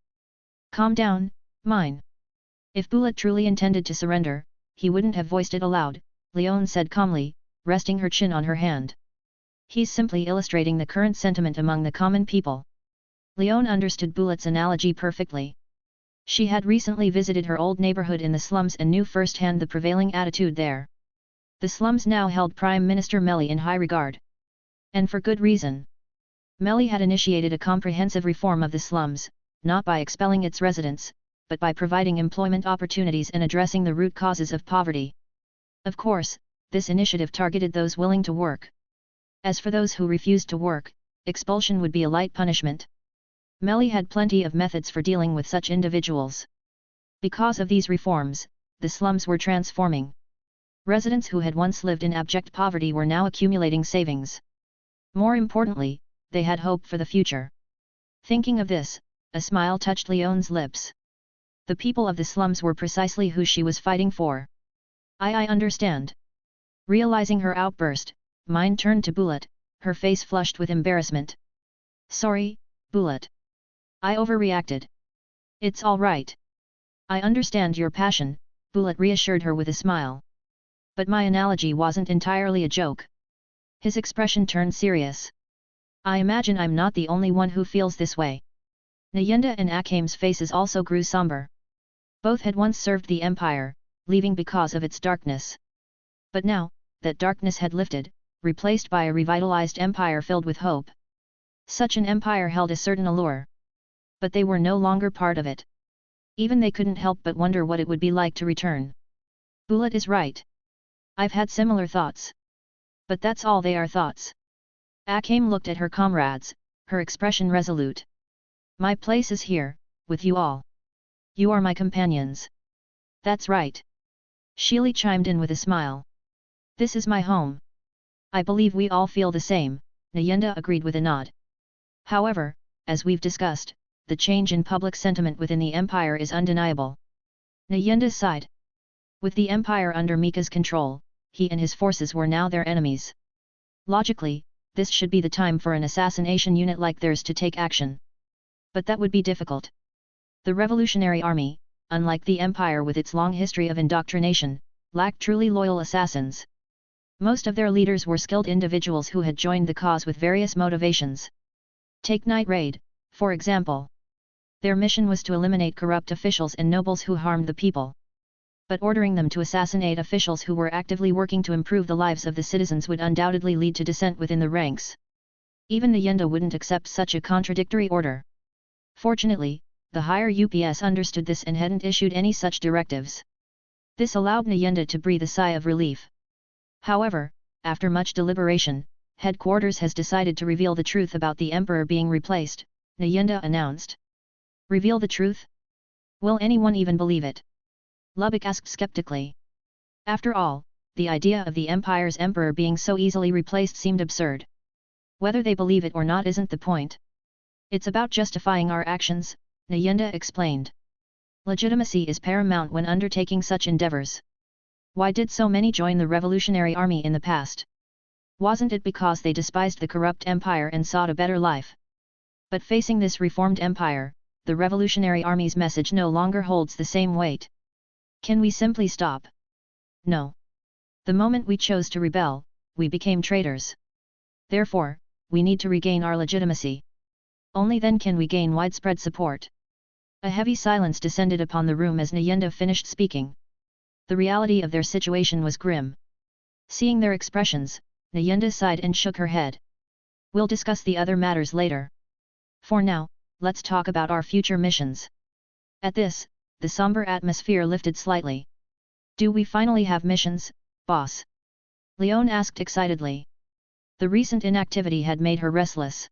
Calm down, Mine. If Bullet truly intended to surrender, he wouldn't have voiced it aloud, Leon said calmly, resting her chin on her hand. He's simply illustrating the current sentiment among the common people. Leon understood Bullet's analogy perfectly. She had recently visited her old neighborhood in the slums and knew firsthand the prevailing attitude there. The slums now held Prime Minister Meli in high regard. And for good reason. Meli had initiated a comprehensive reform of the slums, not by expelling its residents, but by providing employment opportunities and addressing the root causes of poverty. Of course, this initiative targeted those willing to work. As for those who refused to work, expulsion would be a light punishment. Meli had plenty of methods for dealing with such individuals. Because of these reforms, the slums were transforming. Residents who had once lived in abject poverty were now accumulating savings. More importantly, they had hope for the future. Thinking of this, a smile touched Leon's lips. The people of the slums were precisely who she was fighting for. I understand. Realizing her outburst, Mine turned to Bullet, her face flushed with embarrassment. Sorry, Bullet. I overreacted. It's all right. I understand your passion, Bullet reassured her with a smile. But my analogy wasn't entirely a joke. His expression turned serious. I imagine I'm not the only one who feels this way. Nyenda and Akame's faces also grew somber. Both had once served the Empire, leaving because of its darkness. But now, that darkness had lifted, replaced by a revitalized empire filled with hope. Such an empire held a certain allure. But they were no longer part of it. Even they couldn't help but wonder what it would be like to return. Bullet is right. I've had similar thoughts. But that's all they are thoughts. Akame looked at her comrades, her expression resolute. My place is here, with you all. You are my companions. That's right. Sheely chimed in with a smile. This is my home. I believe we all feel the same, Nyenda agreed with a nod. However, as we've discussed, the change in public sentiment within the Empire is undeniable. Nyenda sighed. With the Empire under Mika's control, he and his forces were now their enemies. Logically, this should be the time for an assassination unit like theirs to take action. But that would be difficult. The Revolutionary Army, unlike the Empire with its long history of indoctrination, lacked truly loyal assassins. Most of their leaders were skilled individuals who had joined the cause with various motivations. Take Night Raid, for example. Their mission was to eliminate corrupt officials and nobles who harmed the people. But ordering them to assassinate officials who were actively working to improve the lives of the citizens would undoubtedly lead to dissent within the ranks. Even Nyenda wouldn't accept such a contradictory order. Fortunately, the higher UPS understood this and hadn't issued any such directives. This allowed Nyenda to breathe a sigh of relief. However, after much deliberation, headquarters has decided to reveal the truth about the Emperor being replaced, Nyenda announced. Reveal the truth? Will anyone even believe it? Lubbock asked skeptically. After all, the idea of the Empire's Emperor being so easily replaced seemed absurd. Whether they believe it or not isn't the point. It's about justifying our actions, Nyenda explained. Legitimacy is paramount when undertaking such endeavors. Why did so many join the Revolutionary Army in the past? Wasn't it because they despised the corrupt empire and sought a better life? But facing this reformed empire, the Revolutionary Army's message no longer holds the same weight. Can we simply stop? No. The moment we chose to rebel, we became traitors. Therefore, we need to regain our legitimacy. Only then can we gain widespread support. A heavy silence descended upon the room as Nyenda finished speaking. The reality of their situation was grim. Seeing their expressions, Nyenda sighed and shook her head. We'll discuss the other matters later. For now, let's talk about our future missions. At this, the somber atmosphere lifted slightly. Do we finally have missions, boss? Leon asked excitedly. The recent inactivity had made her restless.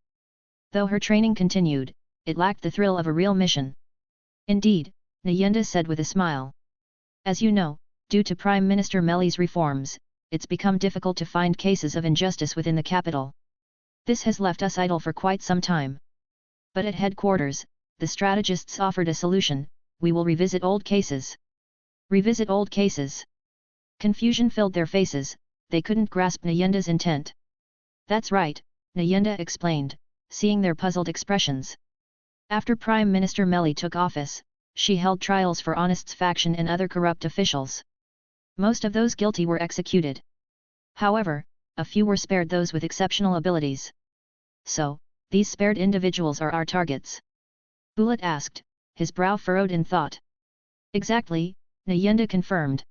Though her training continued, it lacked the thrill of a real mission. Indeed, Nyenda said with a smile. As you know, due to Prime Minister Meli's reforms, it's become difficult to find cases of injustice within the capital. This has left us idle for quite some time. But at headquarters, the strategists offered a solution: we will revisit old cases. Revisit old cases. Confusion filled their faces, they couldn't grasp Nyenda's intent. That's right, Nyenda explained, seeing their puzzled expressions. After Prime Minister Meli took office, she held trials for Honest's faction and other corrupt officials. Most of those guilty were executed. However, a few were spared, those with exceptional abilities. So, these spared individuals are our targets? Buudo asked, his brow furrowed in thought. Exactly, Nyenda confirmed.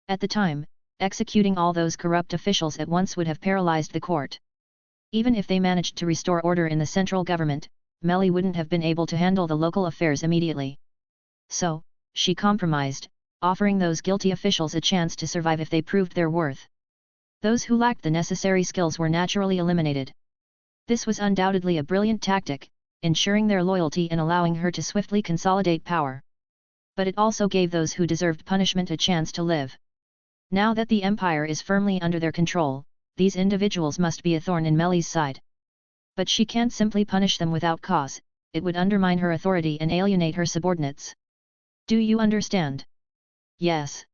At the time, executing all those corrupt officials at once would have paralyzed the court. Even if they managed to restore order in the central government, Meli wouldn't have been able to handle the local affairs immediately. So, she compromised, offering those guilty officials a chance to survive if they proved their worth. Those who lacked the necessary skills were naturally eliminated. This was undoubtedly a brilliant tactic, ensuring their loyalty and allowing her to swiftly consolidate power. But it also gave those who deserved punishment a chance to live. Now that the empire is firmly under their control, these individuals must be a thorn in Meli's side. But she can't simply punish them without cause, it would undermine her authority and alienate her subordinates. Do you understand? Yes.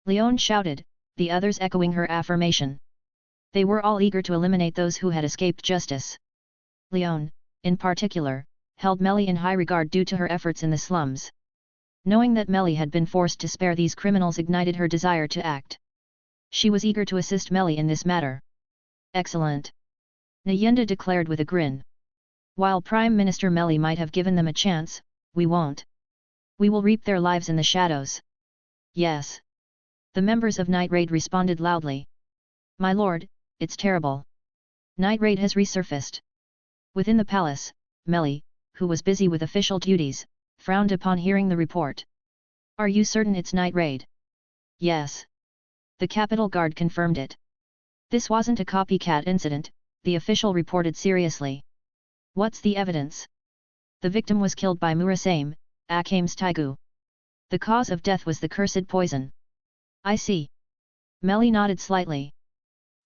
Leon shouted, the others echoing her affirmation. They were all eager to eliminate those who had escaped justice. Leon, in particular, held Meli in high regard due to her efforts in the slums. Knowing that Meli had been forced to spare these criminals ignited her desire to act. She was eager to assist Meli in this matter. Excellent. Nyenda declared with a grin. While Prime Minister Meli might have given them a chance, we won't. We will reap their lives in the shadows. Yes. The members of Night Raid responded loudly. My lord, it's terrible. Night Raid has resurfaced. Within the palace, Meli, who was busy with official duties, frowned upon hearing the report. Are you certain it's Night Raid? Yes. The Capital Guard confirmed it. This wasn't a copycat incident, the official reported seriously. What's the evidence? The victim was killed by Murasame, Akame's Tigu. The cause of death was the cursed poison. I see. Meli nodded slightly.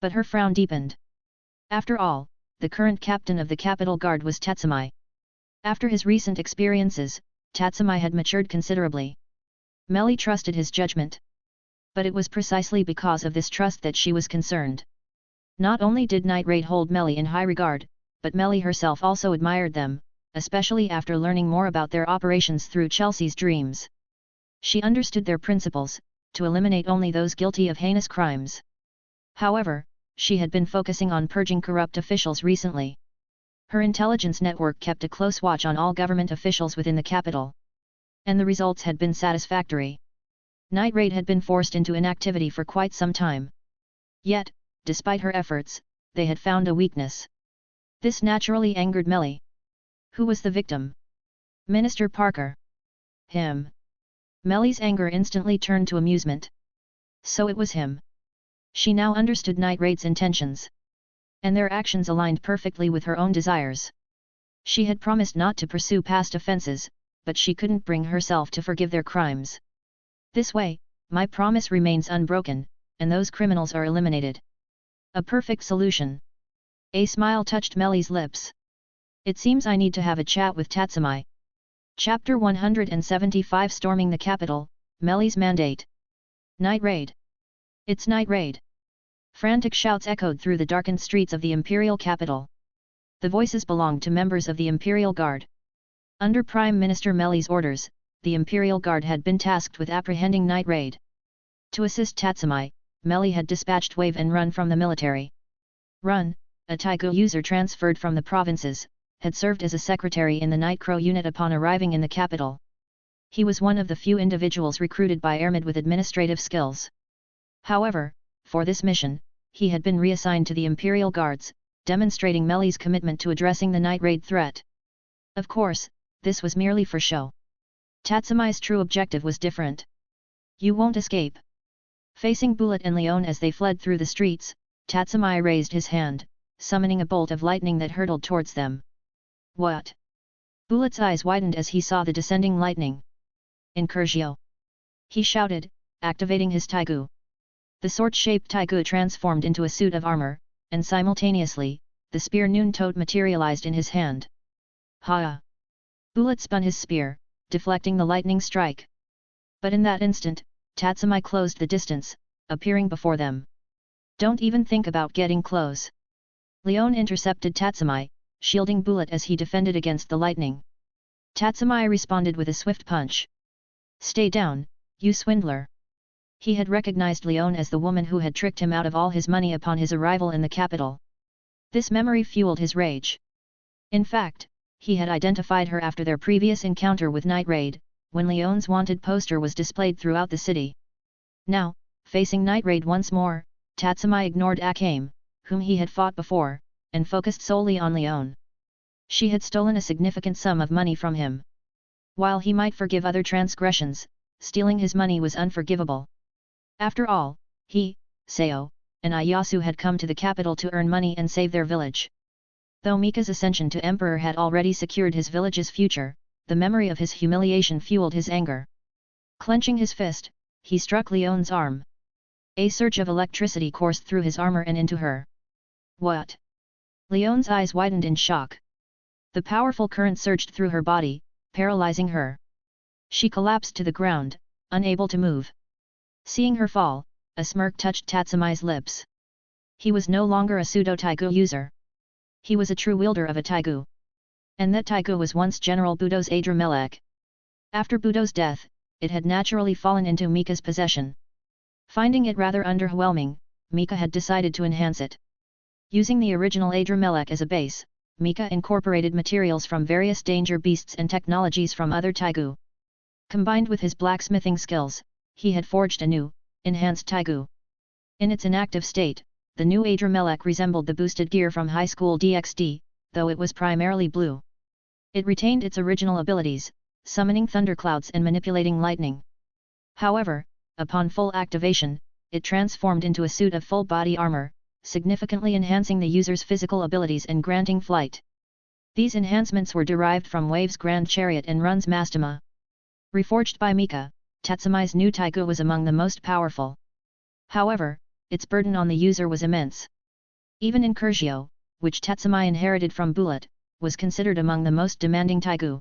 But her frown deepened. After all, the current captain of the Capital Guard was Tatsumai. After his recent experiences, Tatsumai had matured considerably. Meli trusted his judgment. But it was precisely because of this trust that she was concerned. Not only did Night Raid hold Meli in high regard, but Meli herself also admired them, especially after learning more about their operations through Chelsea's dreams. She understood their principles, to eliminate only those guilty of heinous crimes. However, she had been focusing on purging corrupt officials recently. Her intelligence network kept a close watch on all government officials within the capital. And the results had been satisfactory. Night Raid had been forced into inactivity for quite some time. Yet, despite her efforts, they had found a weakness. This naturally angered Meli. Who was the victim? Minister Parker. Him. Meli's anger instantly turned to amusement. So it was him. She now understood Night Raid's intentions. And their actions aligned perfectly with her own desires. She had promised not to pursue past offenses, but she couldn't bring herself to forgive their crimes. This way, my promise remains unbroken, and those criminals are eliminated. A perfect solution. A smile touched Meli's lips. It seems I need to have a chat with Tatsumai. Chapter 175 Storming the Capital, Meli's Mandate. Night Raid. It's Night Raid. Frantic shouts echoed through the darkened streets of the imperial capital. The voices belonged to members of the Imperial Guard. Under Prime Minister Meli's orders, the Imperial Guard had been tasked with apprehending Night Raid. To assist Tatsumai, Meli had dispatched Wave and Run from the military. Run, a Tigu user transferred from the provinces, had served as a secretary in the Night Crow unit upon arriving in the capital. He was one of the few individuals recruited by Ermid with administrative skills. However, for this mission, he had been reassigned to the Imperial Guards, demonstrating Meli's commitment to addressing the Night Raid threat. Of course, this was merely for show. Tatsumai's true objective was different. You won't escape. Facing Buudo and Leon as they fled through the streets, Tatsumai raised his hand, summoning a bolt of lightning that hurtled towards them. What? Buudo's eyes widened as he saw the descending lightning. Incursio! He shouted, activating his Tigu. The sword-shaped Tigu transformed into a suit of armor, and simultaneously, the spear Noon-Toad materialized in his hand. Ha! Buudo spun his spear, deflecting the lightning strike. But in that instant, Tatsumai closed the distance, appearing before them. Don't even think about getting close. Leon intercepted Tatsumai, shielding Buudo as he defended against the lightning. Tatsumai responded with a swift punch. "Stay down, you swindler." He had recognized Leon as the woman who had tricked him out of all his money upon his arrival in the capital. This memory fueled his rage. In fact, he had identified her after their previous encounter with Night Raid, when Leon's wanted poster was displayed throughout the city. Now, facing Night Raid once more, Tatsumai ignored Akame, whom he had fought before, and focused solely on Leon. She had stolen a significant sum of money from him. While he might forgive other transgressions, stealing his money was unforgivable. After all, he, Seo, and Ieyasu had come to the capital to earn money and save their village. Though Mika's ascension to emperor had already secured his village's future, the memory of his humiliation fueled his anger. Clenching his fist, he struck Leon's arm. A surge of electricity coursed through his armor and into her. What? Leon's eyes widened in shock. The powerful current surged through her body, paralyzing her. She collapsed to the ground, unable to move. Seeing her fall, a smirk touched Tatsumai's lips. He was no longer a pseudo-Tigu user. He was a true wielder of a Tigu. And that Tigu was once General Buudo's Adramelech. After Buudo's death, it had naturally fallen into Mika's possession. Finding it rather underwhelming, Mika had decided to enhance it. Using the original Adramelech as a base, Mika incorporated materials from various danger beasts and technologies from other Tigu. Combined with his blacksmithing skills, he had forged a new, enhanced Tigu. In its inactive state, the new Adramelech resembled the boosted gear from high school DxD, though it was primarily blue. It retained its original abilities, summoning thunderclouds and manipulating lightning. However, upon full activation, it transformed into a suit of full body armor, significantly enhancing the user's physical abilities and granting flight. These enhancements were derived from Wave's Grand Chariot and Run's Mastema. Reforged by Mika, Tatsumai's new Tigu was among the most powerful. However, its burden on the user was immense. Even Incursio, which Tatsumai inherited from Buudo, was considered among the most demanding Tigu.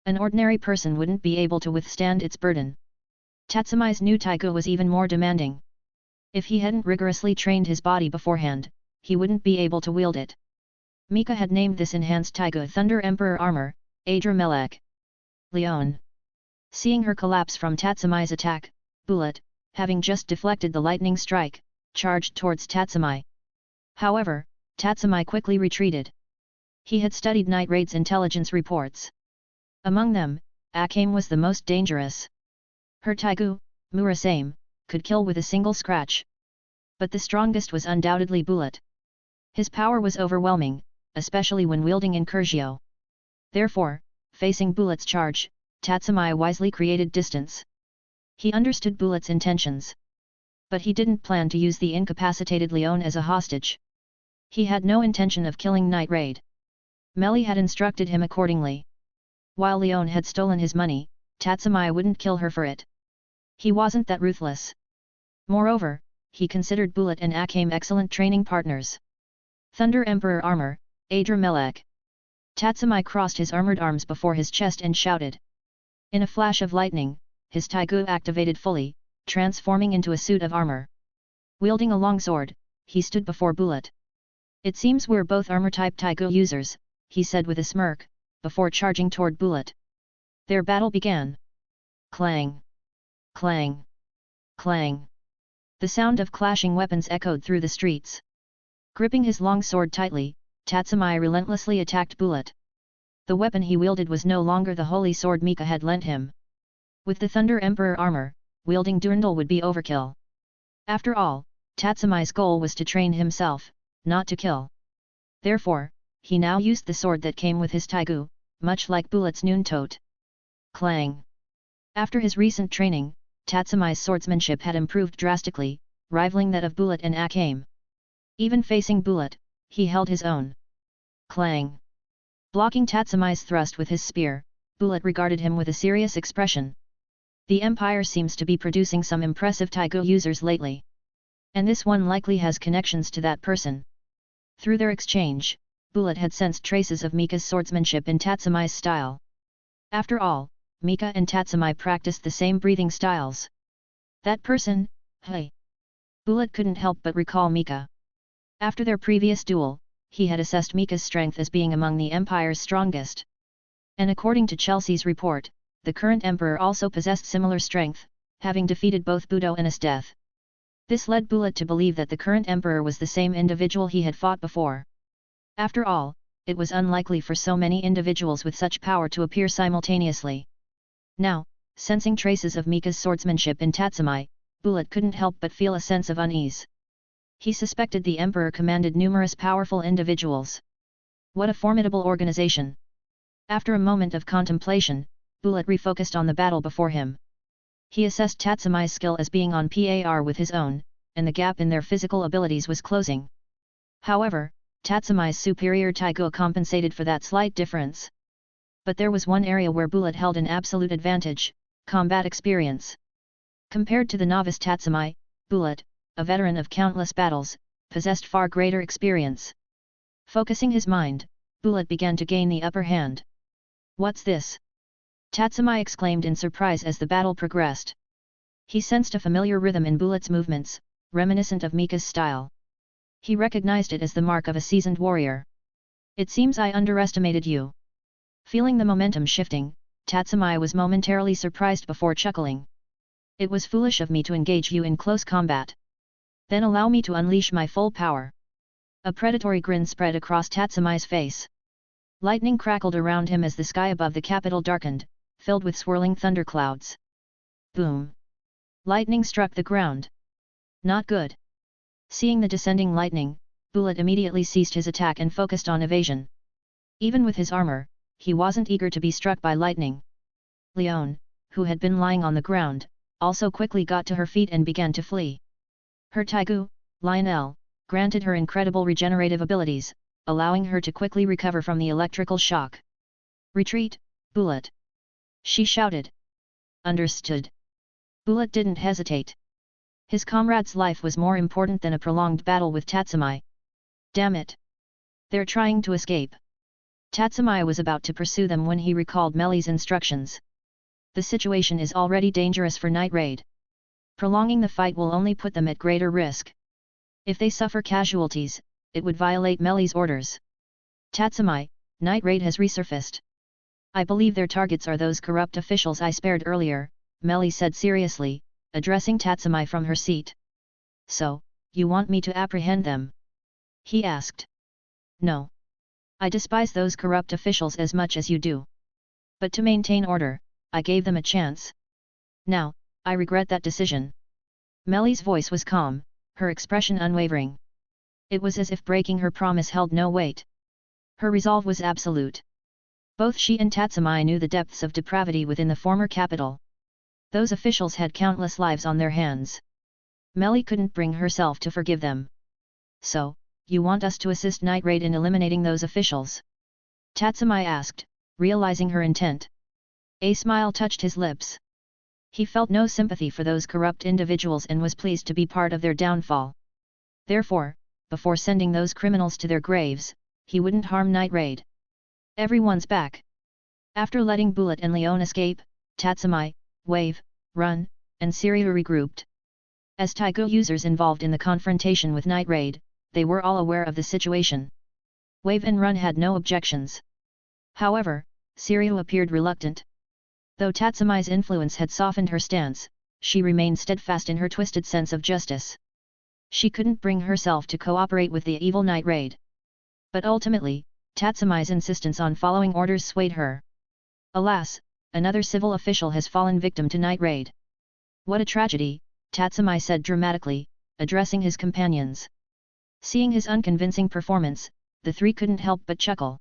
An ordinary person wouldn't be able to withstand its burden. Tatsumai's new Tigu was even more demanding. If he hadn't rigorously trained his body beforehand, he wouldn't be able to wield it. Mika had named this enhanced Tigu Thunder Emperor Armor, Adramelech. Leon. Seeing her collapse from Tatsumai's attack, Buudo, having just deflected the lightning strike, charged towards Tatsumai. However, Tatsumai quickly retreated. He had studied Night Raid's intelligence reports. Among them, Akame was the most dangerous. Her Tigu, Murasame, could kill with a single scratch. But the strongest was undoubtedly Buudo. His power was overwhelming, especially when wielding Incursio. Therefore, facing Buudo's charge, Tatsumai wisely created distance. He understood Buudo's intentions. But he didn't plan to use the incapacitated Leon as a hostage. He had no intention of killing Night Raid. Meli had instructed him accordingly. While Leon had stolen his money, Tatsumai wouldn't kill her for it. He wasn't that ruthless. Moreover, he considered Buudo and Akame excellent training partners. Thunder Emperor Armor, Adramelech. Tatsumai crossed his armored arms before his chest and shouted. In a flash of lightning, his Tigu activated fully, transforming into a suit of armor. Wielding a long sword, he stood before Buudo. "It seems we're both armor-type Tigu users," he said with a smirk, before charging toward Buudo. Their battle began. Clang! Clang! Clang! The sound of clashing weapons echoed through the streets. Gripping his long sword tightly, Tatsumai relentlessly attacked Buudo. The weapon he wielded was no longer the holy sword Mika had lent him. With the Thunder Emperor armor, wielding Durandal would be overkill. After all, Tatsumai's goal was to train himself, not to kill. Therefore, he now used the sword that came with his Tigu, much like Buudo's Noontote. Clang! After his recent training, Tatsumai's swordsmanship had improved drastically, rivaling that of Buudo and Akame. Even facing Buudo, he held his own. Clang! Blocking Tatsumai's thrust with his spear, Buudo regarded him with a serious expression. The Empire seems to be producing some impressive Tigu users lately. And this one likely has connections to that person. Through their exchange, Buudo had sensed traces of Mika's swordsmanship in Tatsumai's style. After all, Mika and Tatsumai practiced the same breathing styles. That person, hey! Buudo couldn't help but recall Mika. After their previous duel, he had assessed Mika's strength as being among the Empire's strongest. And according to Chelsea's report, the current Emperor also possessed similar strength, having defeated both Buudo and Estth. This led Buudo to believe that the current Emperor was the same individual he had fought before. After all, it was unlikely for so many individuals with such power to appear simultaneously. Now, sensing traces of Mika's swordsmanship in Tatsumi, Buudo couldn't help but feel a sense of unease. He suspected the Emperor commanded numerous powerful individuals. What a formidable organization! After a moment of contemplation, Buudo refocused on the battle before him. He assessed Tatsumi's skill as being on par with his own, and the gap in their physical abilities was closing. However, Tatsumi's superior Tigu compensated for that slight difference. But there was one area where Buudo held an absolute advantage: combat experience. Compared to the novice Tatsumi, Buudo, a veteran of countless battles, possessed far greater experience. Focusing his mind, Buudo began to gain the upper hand. "What's this?" Tatsumi exclaimed in surprise as the battle progressed. He sensed a familiar rhythm in Buudo's movements, reminiscent of Mika's style. He recognized it as the mark of a seasoned warrior. "It seems I underestimated you." Feeling the momentum shifting, Tatsumi was momentarily surprised before chuckling. "It was foolish of me to engage you in close combat. Then allow me to unleash my full power." A predatory grin spread across Tatsumi's face. Lightning crackled around him as the sky above the capital darkened, filled with swirling thunderclouds. Boom! Lightning struck the ground. Not good. Seeing the descending lightning, Buudo immediately ceased his attack and focused on evasion. Even with his armor, he wasn't eager to be struck by lightning. Leone, who had been lying on the ground, also quickly got to her feet and began to flee. Her Tigu, Lionel, granted her incredible regenerative abilities, allowing her to quickly recover from the electrical shock. "Retreat, Buudo!" she shouted. "Understood." Buudo didn't hesitate. His comrade's life was more important than a prolonged battle with Tatsumi. "Damn it! They're trying to escape." Tatsumi was about to pursue them when he recalled Meli's instructions. "The situation is already dangerous for Night Raid. Prolonging the fight will only put them at greater risk. If they suffer casualties, it would violate Meli's orders." "Tatsumi, Night Raid has resurfaced. I believe their targets are those corrupt officials I spared earlier," Meli said seriously, addressing Tatsumi from her seat. "So, you want me to apprehend them?" he asked. "No. I despise those corrupt officials as much as you do. But to maintain order, I gave them a chance. Now, I regret that decision." Meli's voice was calm, her expression unwavering. It was as if breaking her promise held no weight. Her resolve was absolute. Both she and Tatsumi knew the depths of depravity within the former capital. Those officials had countless lives on their hands. Meli couldn't bring herself to forgive them. "So, you want us to assist Night Raid in eliminating those officials?" Tatsumi asked, realizing her intent. A smile touched his lips. He felt no sympathy for those corrupt individuals and was pleased to be part of their downfall. Therefore, before sending those criminals to their graves, he wouldn't harm Night Raid. Everyone's back. After letting Buudo and Leone escape, Tatsumi, Wave, Run, and Sura regrouped. As Tigu users involved in the confrontation with Night Raid, they were all aware of the situation. Wave and Run had no objections. However, Sura appeared reluctant. Though Tatsumi's influence had softened her stance, she remained steadfast in her twisted sense of justice. She couldn't bring herself to cooperate with the evil Night Raid. But ultimately, Tatsumi's insistence on following orders swayed her. Alas, another civil official has fallen victim to Night Raid. "What a tragedy," Tatsumi said dramatically, addressing his companions. Seeing his unconvincing performance, the three couldn't help but chuckle.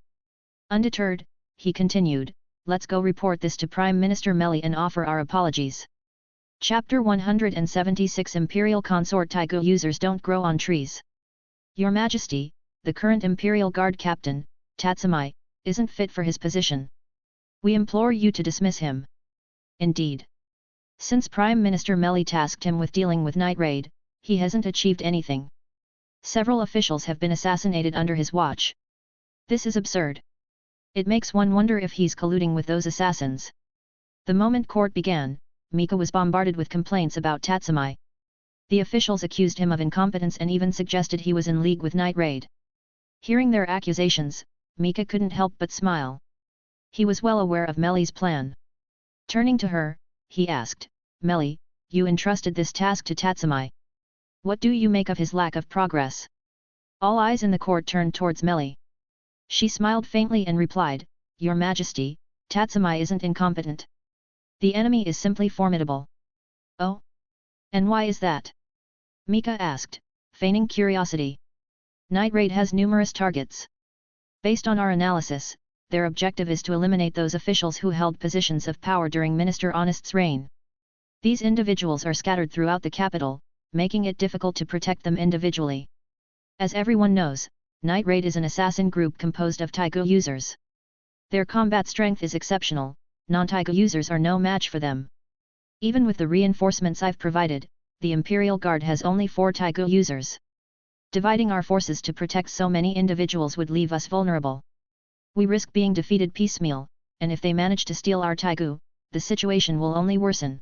Undeterred, he continued, "Let's go report this to Prime Minister Meli and offer our apologies." Chapter 176 Imperial Consort Tigu users don't grow on trees. "Your Majesty, the current Imperial Guard Captain, Tatsumi, isn't fit for his position. We implore you to dismiss him." "Indeed. Since Prime Minister Meli tasked him with dealing with Night Raid, he hasn't achieved anything. Several officials have been assassinated under his watch. This is absurd. It makes one wonder if he's colluding with those assassins." The moment court began, Mika was bombarded with complaints about Tatsumi. The officials accused him of incompetence and even suggested he was in league with Night Raid. Hearing their accusations, Mika couldn't help but smile. He was well aware of Meli's plan. Turning to her, he asked, Meli, you entrusted this task to Tatsumi. What do you make of his lack of progress? All eyes in the court turned towards Meli. She smiled faintly and replied, Your Majesty, Tatsumi isn't incompetent. The enemy is simply formidable. Oh? And why is that? Mika asked, feigning curiosity. Night Raid has numerous targets. Based on our analysis, their objective is to eliminate those officials who held positions of power during Minister Honest's reign. These individuals are scattered throughout the capital, making it difficult to protect them individually. As everyone knows, Night Raid is an assassin group composed of Tigu users. Their combat strength is exceptional, non-Tigu users are no match for them. Even with the reinforcements I've provided, the Imperial Guard has only 4 Tigu users. Dividing our forces to protect so many individuals would leave us vulnerable. We risk being defeated piecemeal, and if they manage to steal our Tigu, the situation will only worsen.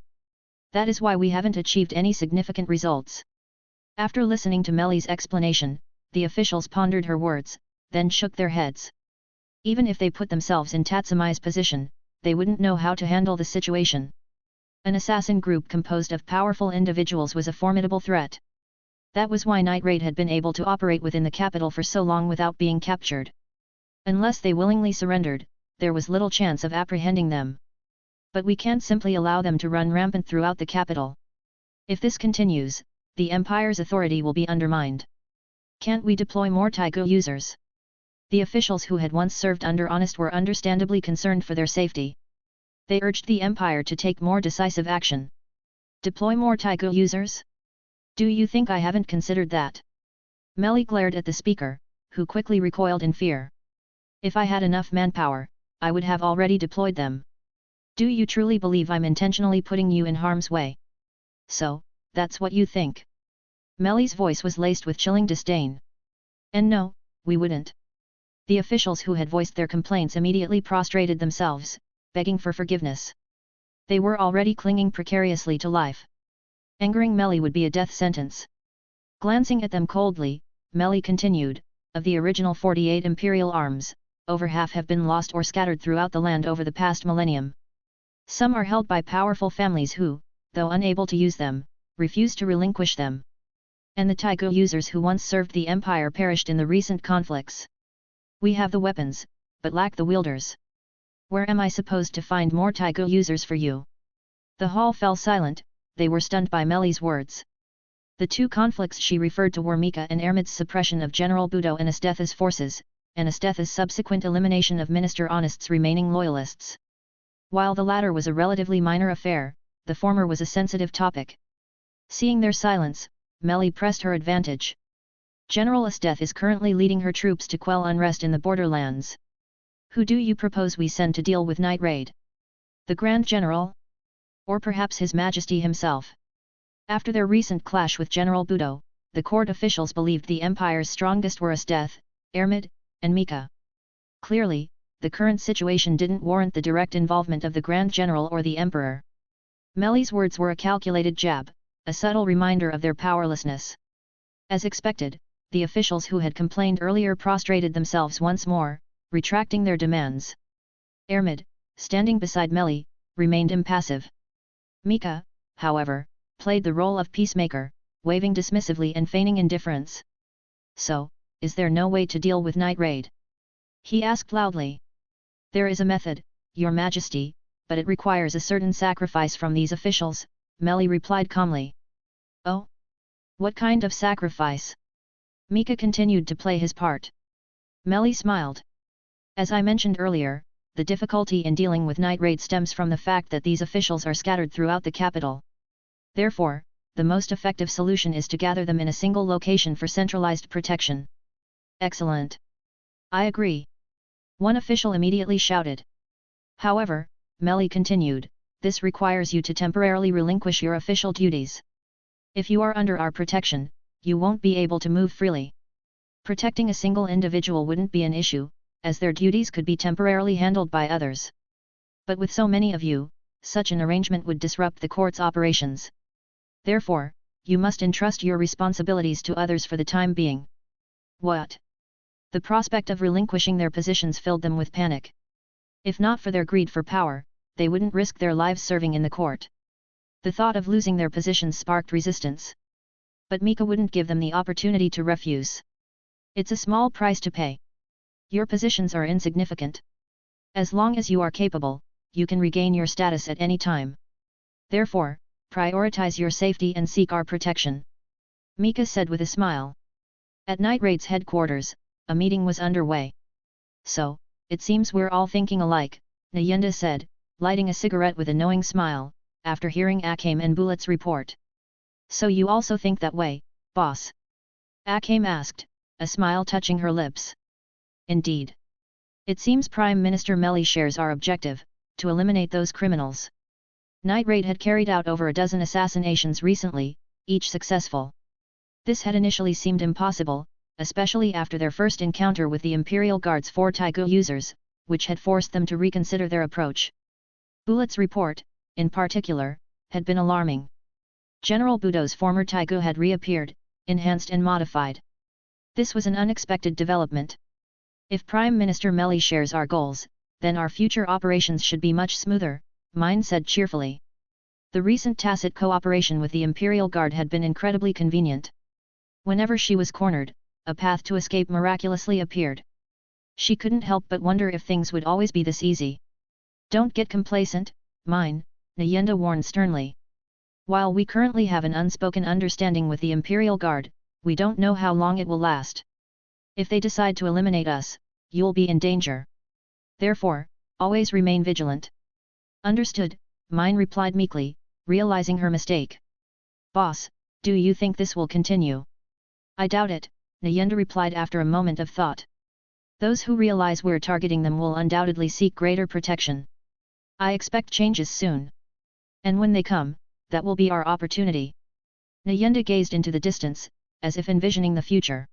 That is why we haven't achieved any significant results. After listening to Meli's explanation, the officials pondered her words, then shook their heads. Even if they put themselves in Tatsumi's position, they wouldn't know how to handle the situation. An assassin group composed of powerful individuals was a formidable threat. That was why Night Raid had been able to operate within the capital for so long without being captured. Unless they willingly surrendered, there was little chance of apprehending them. But we can't simply allow them to run rampant throughout the capital. If this continues, the Empire's authority will be undermined. Can't we deploy more Tigu users? The officials who had once served under Honest were understandably concerned for their safety. They urged the Empire to take more decisive action. Deploy more Tigu users? Do you think I haven't considered that? Meli glared at the speaker, who quickly recoiled in fear. If I had enough manpower, I would have already deployed them. Do you truly believe I'm intentionally putting you in harm's way? So, that's what you think? Meli's voice was laced with chilling disdain. And no, we wouldn't. The officials who had voiced their complaints immediately prostrated themselves, begging for forgiveness. They were already clinging precariously to life. Angering Meli would be a death sentence. Glancing at them coldly, Meli continued, of the original 48 imperial arms, over half have been lost or scattered throughout the land over the past millennium. Some are held by powerful families who, though unable to use them, refuse to relinquish them. And the Tigu users who once served the Empire perished in the recent conflicts. We have the weapons, but lack the wielders. Where am I supposed to find more Tigu users for you? The hall fell silent, they were stunned by Meli's words. The 2 conflicts she referred to were Mika and Ermid's suppression of General Buudo and Esteth's forces, and Esteth's subsequent elimination of Minister Honest's remaining loyalists. While the latter was a relatively minor affair, the former was a sensitive topic. Seeing their silence, Meli pressed her advantage. General Estth is currently leading her troops to quell unrest in the borderlands. Who do you propose we send to deal with Night Raid? The Grand General? Or perhaps His Majesty himself? After their recent clash with General Buudo, the court officials believed the Empire's strongest were Estth, Ermid, and Mika. Clearly, the current situation didn't warrant the direct involvement of the Grand General or the Emperor. Meli's words were a calculated jab, a subtle reminder of their powerlessness. As expected, the officials who had complained earlier prostrated themselves once more, retracting their demands. Ermid, standing beside Meli, remained impassive. Mika, however, played the role of peacemaker, waving dismissively and feigning indifference. So, is there no way to deal with Night Raid? He asked loudly. There is a method, Your Majesty, but it requires a certain sacrifice from these officials, Meli replied calmly. Oh? What kind of sacrifice? Mika continued to play his part. Meli smiled. As I mentioned earlier, the difficulty in dealing with Night Raid stems from the fact that these officials are scattered throughout the capital. Therefore, the most effective solution is to gather them in a single location for centralized protection. Excellent. I agree. One official immediately shouted. However, Meli continued, this requires you to temporarily relinquish your official duties. If you are under our protection, you won't be able to move freely. Protecting a single individual wouldn't be an issue, as their duties could be temporarily handled by others. But with so many of you, such an arrangement would disrupt the court's operations. Therefore, you must entrust your responsibilities to others for the time being. What? The prospect of relinquishing their positions filled them with panic. If not for their greed for power, they wouldn't risk their lives serving in the court. The thought of losing their positions sparked resistance. But Mika wouldn't give them the opportunity to refuse. It's a small price to pay. Your positions are insignificant. As long as you are capable, you can regain your status at any time. Therefore, prioritize your safety and seek our protection. Mika said with a smile. At Night Raid's headquarters, a meeting was underway. So, it seems we're all thinking alike, Nayenda said, lighting a cigarette with a knowing smile, after hearing Akame and Bulet's report. So you also think that way, boss? Akame asked, a smile touching her lips. Indeed. It seems Prime Minister Meli shares our objective, to eliminate those criminals. Night Raid had carried out over a dozen assassinations recently, each successful. This had initially seemed impossible, especially after their first encounter with the Imperial Guard's 4 Tigu users, which had forced them to reconsider their approach. Bulet's report, in particular, had been alarming. General Buudo's former Tigu had reappeared, enhanced and modified. This was an unexpected development. If Prime Minister Meli shares our goals, then our future operations should be much smoother, Mine said cheerfully. The recent tacit cooperation with the Imperial Guard had been incredibly convenient. Whenever she was cornered, a path to escape miraculously appeared. She couldn't help but wonder if things would always be this easy. Don't get complacent, Mine, Nayenda warned sternly. While we currently have an unspoken understanding with the Imperial Guard, we don't know how long it will last. If they decide to eliminate us, you'll be in danger. Therefore, always remain vigilant. Understood, Mine replied meekly, realizing her mistake. Boss, do you think this will continue? I doubt it, Nayenda replied after a moment of thought. Those who realize we're targeting them will undoubtedly seek greater protection. I expect changes soon. And when they come, that will be our opportunity. Nayenda gazed into the distance, as if envisioning the future.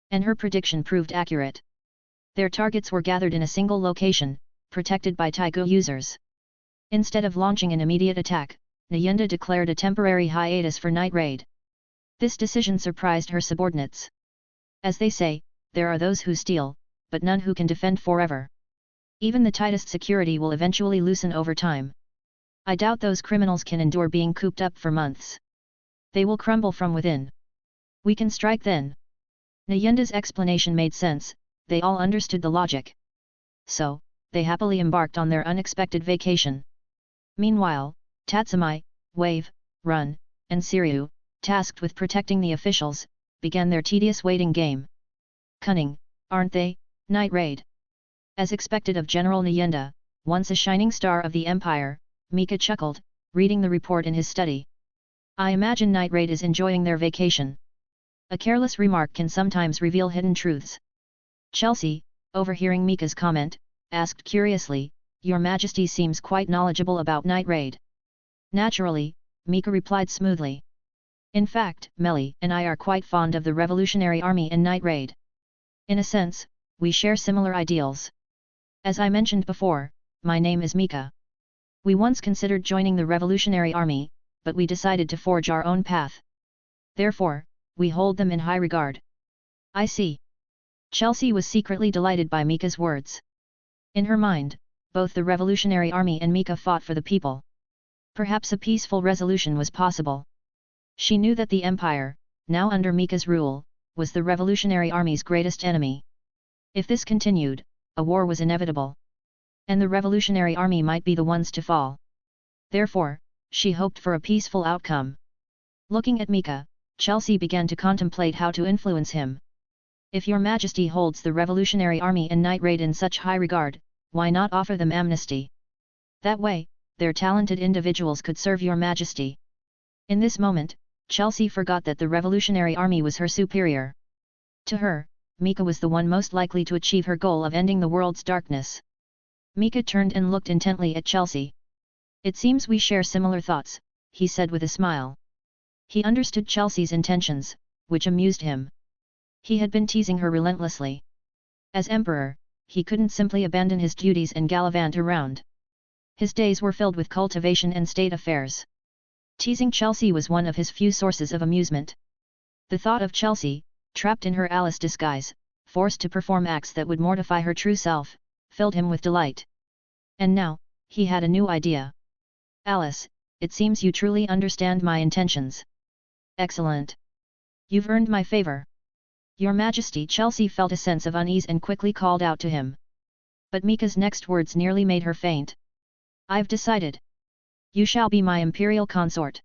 And her prediction proved accurate. Their targets were gathered in a single location, protected by Tigu users. Instead of launching an immediate attack, Nayenda declared a temporary hiatus for Night Raid. This decision surprised her subordinates. As they say, there are those who steal, but none who can defend forever. Even the tightest security will eventually loosen over time. I doubt those criminals can endure being cooped up for months. They will crumble from within. We can strike then. Nayenda's explanation made sense, they all understood the logic. So, they happily embarked on their unexpected vacation. Meanwhile, Tatsumai, Wave, Run, and Siryu, tasked with protecting the officials, began their tedious waiting game. Cunning, aren't they, Night Raid? As expected of General Nayenda, once a shining star of the Empire, Mika chuckled, reading the report in his study. I imagine Night Raid is enjoying their vacation. A careless remark can sometimes reveal hidden truths. Chelsea, overhearing Mika's comment, asked curiously, Your Majesty seems quite knowledgeable about Night Raid. Naturally, Mika replied smoothly. In fact, Meli and I are quite fond of the Revolutionary Army and Night Raid. In a sense, we share similar ideals. As I mentioned before, my name is Mika. We once considered joining the Revolutionary Army, but we decided to forge our own path. Therefore, we hold them in high regard. I see. Chelsea was secretly delighted by Mika's words. In her mind, both the Revolutionary Army and Mika fought for the people. Perhaps a peaceful resolution was possible. She knew that the Empire, now under Mika's rule, was the Revolutionary Army's greatest enemy. If this continued, a war was inevitable. And the Revolutionary Army might be the ones to fall. Therefore, she hoped for a peaceful outcome. Looking at Mika, Chelsea began to contemplate how to influence him. If Your Majesty holds the Revolutionary Army and Night Raid in such high regard, why not offer them amnesty? That way, their talented individuals could serve Your Majesty. In this moment, Chelsea forgot that the Revolutionary Army was her superior. To her, Mika was the one most likely to achieve her goal of ending the world's darkness. Mika turned and looked intently at Chelsea. It seems we share similar thoughts, he said with a smile. He understood Chelsea's intentions, which amused him. He had been teasing her relentlessly. As emperor, he couldn't simply abandon his duties and gallivant around. His days were filled with cultivation and state affairs. Teasing Chelsea was one of his few sources of amusement. The thought of Chelsea, trapped in her Alice disguise, forced to perform acts that would mortify her true self, filled him with delight. And now, he had a new idea. Alice, it seems you truly understand my intentions. Excellent. You've earned my favor. Your Majesty. Chelsea felt a sense of unease and quickly called out to him. But Mika's next words nearly made her faint. I've decided. You shall be my imperial consort.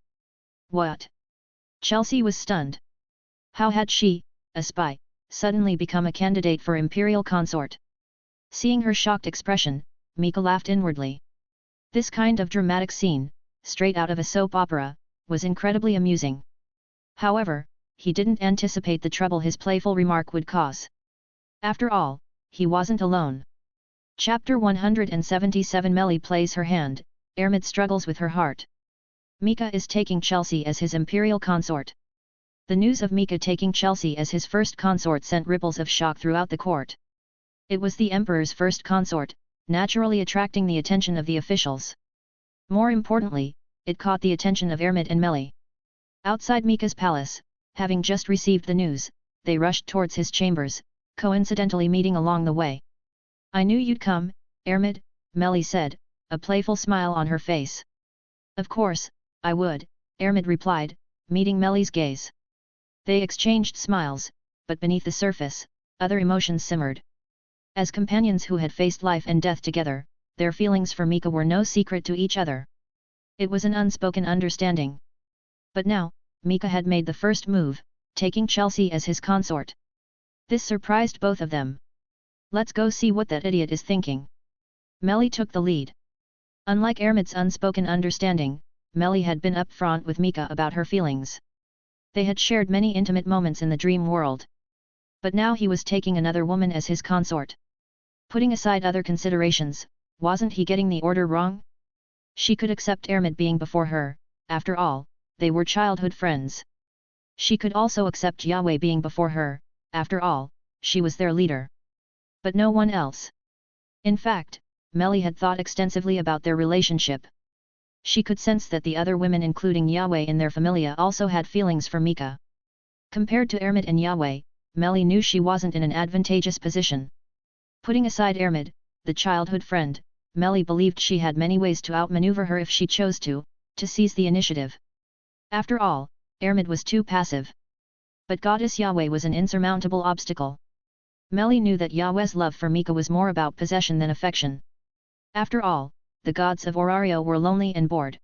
What? Chelsea was stunned. How had she, a spy, suddenly become a candidate for imperial consort? Seeing her shocked expression, Mika laughed inwardly. This kind of dramatic scene, straight out of a soap opera, was incredibly amusing. However, he didn't anticipate the trouble his playful remark would cause. After all, he wasn't alone. Chapter 177. Melly plays her hand, Ermid struggles with her heart. Mika is taking Chelsea as his imperial consort. The news of Mika taking Chelsea as his first consort sent ripples of shock throughout the court. It was the emperor's first consort, naturally attracting the attention of the officials. More importantly, it caught the attention of Ermid and Melly. Outside Mika's palace, having just received the news, they rushed towards his chambers, coincidentally meeting along the way. I knew you'd come, Ermid, Melly said, a playful smile on her face. Of course, I would, Ermid replied, meeting Melly's gaze. They exchanged smiles, but beneath the surface, other emotions simmered. As companions who had faced life and death together, their feelings for Mika were no secret to each other. It was an unspoken understanding. But now, Mika had made the first move, taking Chelsea as his consort. This surprised both of them. Let's go see what that idiot is thinking. Melly took the lead. Unlike Ermid's unspoken understanding, Melly had been upfront with Mika about her feelings. They had shared many intimate moments in the dream world. But now he was taking another woman as his consort. Putting aside other considerations, wasn't he getting the order wrong? She could accept Ermid being before her, after all, they were childhood friends. She could also accept Yahweh being before her, after all, she was their leader. But no one else. In fact, Melly had thought extensively about their relationship. She could sense that the other women including Yahweh in their familia also had feelings for Mika. Compared to Ermid and Yahweh, Melly knew she wasn't in an advantageous position. Putting aside Ermid, the childhood friend, Melly believed she had many ways to outmaneuver her if she chose to seize the initiative. After all, Ermid was too passive. But Goddess Yahweh was an insurmountable obstacle. Melly knew that Yahweh's love for Mika was more about possession than affection. After all, the gods of Orario were lonely and bored.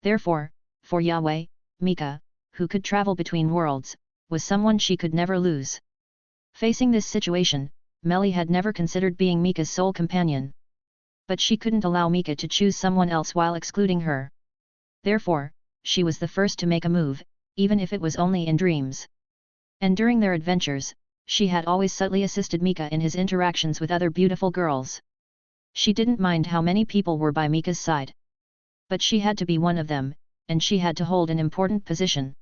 Therefore, for Yahweh, Mika, who could travel between worlds, was someone she could never lose. Facing this situation, Melly had never considered being Mika's sole companion. But she couldn't allow Mika to choose someone else while excluding her. Therefore, she was the first to make a move, even if it was only in dreams. And during their adventures, she had always subtly assisted Mika in his interactions with other beautiful girls. She didn't mind how many people were by Mika's side. But she had to be one of them, and she had to hold an important position.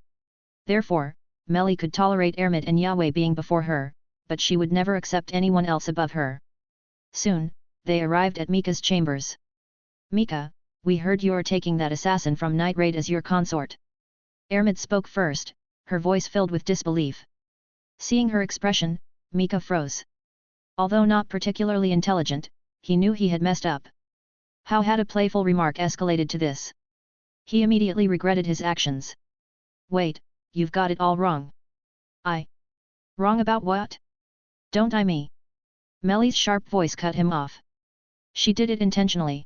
Therefore, Melly could tolerate Ermid and Yahweh being before her, but she would never accept anyone else above her. Soon, they arrived at Mika's chambers. Mika, we heard you're taking that assassin from Night Raid as your consort. Ermid spoke first, her voice filled with disbelief. Seeing her expression, Mika froze. Although not particularly intelligent, he knew he had messed up. How had a playful remark escalated to this? He immediately regretted his actions. Wait, you've got it all wrong. Wrong about what? Don't I me? Melly's sharp voice cut him off. She did it intentionally.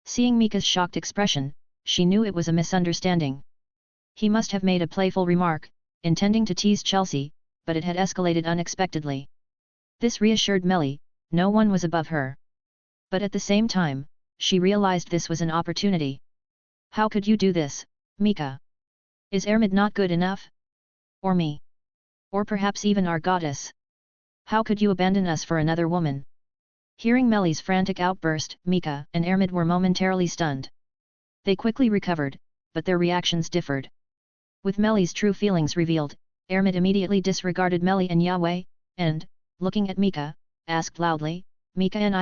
Seeing Mika's shocked expression, she knew it was a misunderstanding. He must have made a playful remark, intending to tease Chelsea, but it had escalated unexpectedly. This reassured Melly, no one was above her. But at the same time, she realized this was an opportunity. How could you do this, Mika? Is Ermid not good enough? Or me? Or perhaps even our goddess? How could you abandon us for another woman? Hearing Melly's frantic outburst, Mika and Ermid were momentarily stunned. They quickly recovered, but their reactions differed. With Melly's true feelings revealed, Ermid immediately disregarded Melly and Yahweh, and, looking at Mika, asked loudly, Mika and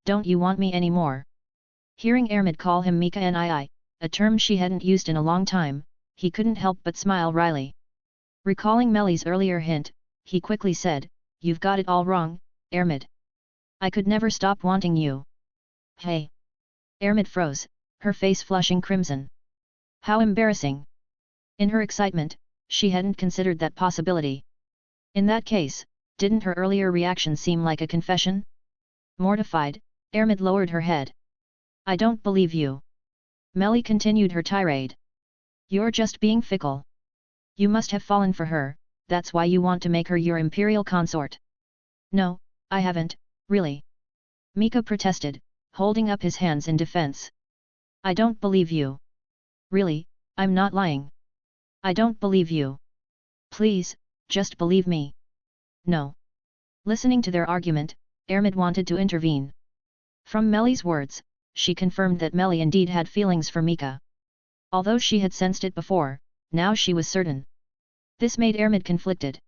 don't you want me anymore? Hearing Ermid call him Mika and a term she hadn't used in a long time, he couldn't help but smile wryly. Recalling Melly's earlier hint, he quickly said, you've got it all wrong, Ermid. I could never stop wanting you. Hey! Ermid froze, her face flushing crimson. How embarrassing! In her excitement, she hadn't considered that possibility. In that case, didn't her earlier reaction seem like a confession? Mortified, Ermid lowered her head. I don't believe you. Melly continued her tirade. You're just being fickle. You must have fallen for her, that's why you want to make her your imperial consort. No, I haven't, really. Mika protested, holding up his hands in defense. I don't believe you. Really, I'm not lying. I don't believe you. Please, just believe me. No. Listening to their argument, Ermid wanted to intervene. From Melly's words, she confirmed that Melly indeed had feelings for Mika. Although she had sensed it before, now she was certain. This made Ermid conflicted.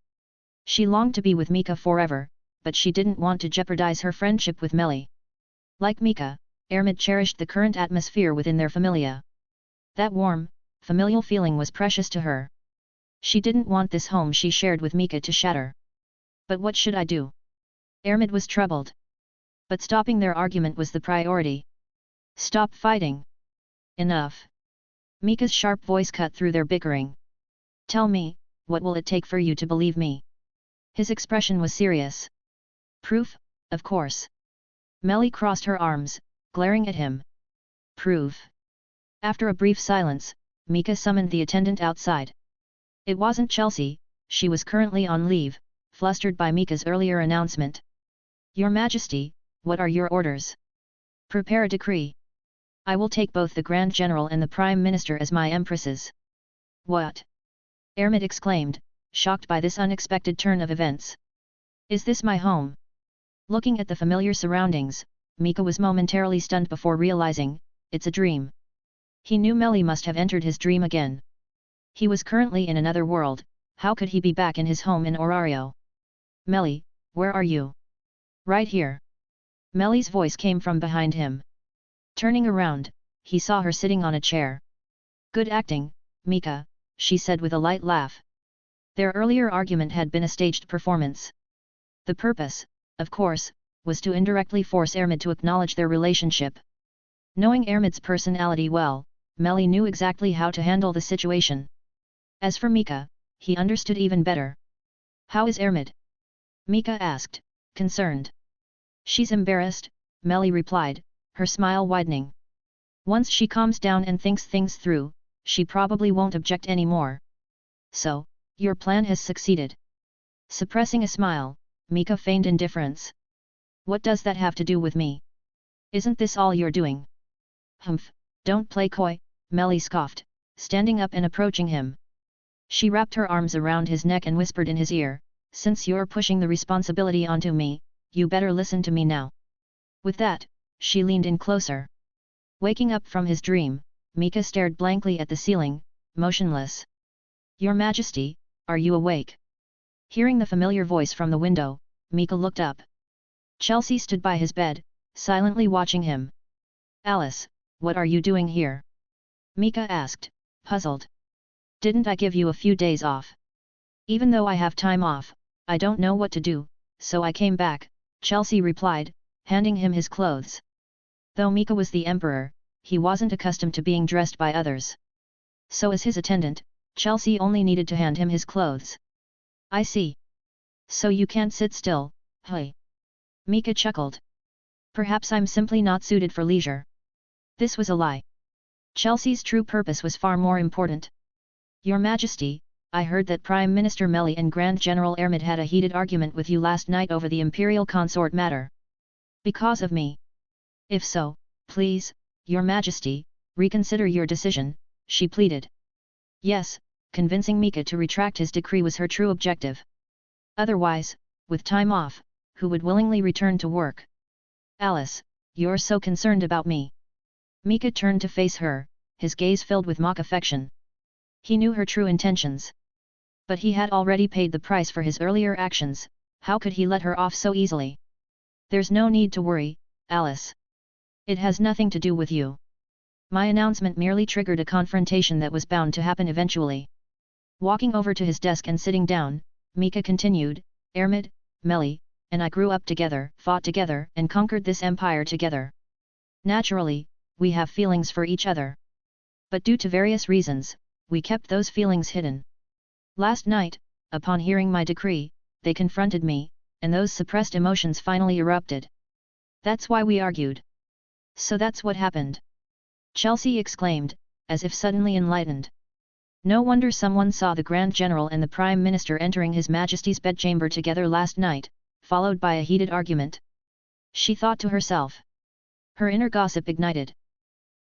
She longed to be with Mika forever, but she didn't want to jeopardize her friendship with Melly. Like Mika, Ermid cherished the current atmosphere within their familia. That warm, familial feeling was precious to her. She didn't want this home she shared with Mika to shatter. But what should I do? Ermid was troubled. But stopping their argument was the priority. Stop fighting. Enough. Mika's sharp voice cut through their bickering. Tell me, what will it take for you to believe me? His expression was serious. Proof, of course. Melly crossed her arms, glaring at him. Proof. After a brief silence, Mika summoned the attendant outside. It wasn't Chelsea, she was currently on leave, flustered by Mika's earlier announcement. Your Majesty, what are your orders? Prepare a decree. I will take both the Grand General and the Prime Minister as my empresses. What? Ermid exclaimed, shocked by this unexpected turn of events. Is this my home? Looking at the familiar surroundings, Mika was momentarily stunned before realizing, it's a dream. He knew Melly must have entered his dream again. He was currently in another world, how could he be back in his home in Orario? Melly, where are you? Right here. Melly's voice came from behind him. Turning around, he saw her sitting on a chair. Good acting, Mika, she said with a light laugh. Their earlier argument had been a staged performance. The purpose, of course, was to indirectly force Ermid to acknowledge their relationship. Knowing Ermid's personality well, Melly knew exactly how to handle the situation. As for Mika, he understood even better. How is Ermid? Mika asked, concerned. She's embarrassed, Melly replied, her smile widening. Once she calms down and thinks things through, she probably won't object anymore. So, your plan has succeeded. Suppressing a smile, Mika feigned indifference. What does that have to do with me? Isn't this all you're doing? Humph, don't play coy, Melly scoffed, standing up and approaching him. She wrapped her arms around his neck and whispered in his ear, since you're pushing the responsibility onto me, you better listen to me now. With that, she leaned in closer. Waking up from his dream, Mika stared blankly at the ceiling, motionless. Your Majesty, are you awake? Hearing the familiar voice from the window, Mika looked up. Chelsea stood by his bed, silently watching him. Alice, what are you doing here? Mika asked, puzzled. Didn't I give you a few days off? Even though I have time off, I don't know what to do, so I came back, Chelsea replied, handing him his clothes. Though Mika was the emperor, he wasn't accustomed to being dressed by others. So as his attendant, Chelsea only needed to hand him his clothes. I see. So you can't sit still, hey? Mika chuckled. Perhaps I'm simply not suited for leisure. This was a lie. Chelsea's true purpose was far more important. Your Majesty, I heard that Prime Minister Melly and Grand General Ermid had a heated argument with you last night over the Imperial Consort matter. Because of me? If so, please, Your Majesty, reconsider your decision, she pleaded. Yes, convincing Mika to retract his decree was her true objective. Otherwise, with time off, who would willingly return to work? Alice, you're so concerned about me. Mika turned to face her, his gaze filled with mock affection. He knew her true intentions. But he had already paid the price for his earlier actions, how could he let her off so easily? There's no need to worry, Alice. It has nothing to do with you. My announcement merely triggered a confrontation that was bound to happen eventually. Walking over to his desk and sitting down, Mika continued, Ermid, Melly, and I grew up together, fought together, and conquered this empire together. Naturally, we have feelings for each other. But due to various reasons, we kept those feelings hidden. Last night, upon hearing my decree, they confronted me, and those suppressed emotions finally erupted. That's why we argued. So that's what happened. Chelsea exclaimed, as if suddenly enlightened. No wonder someone saw the Grand General and the Prime Minister entering His Majesty's bedchamber together last night, followed by a heated argument. She thought to herself. Her inner gossip ignited.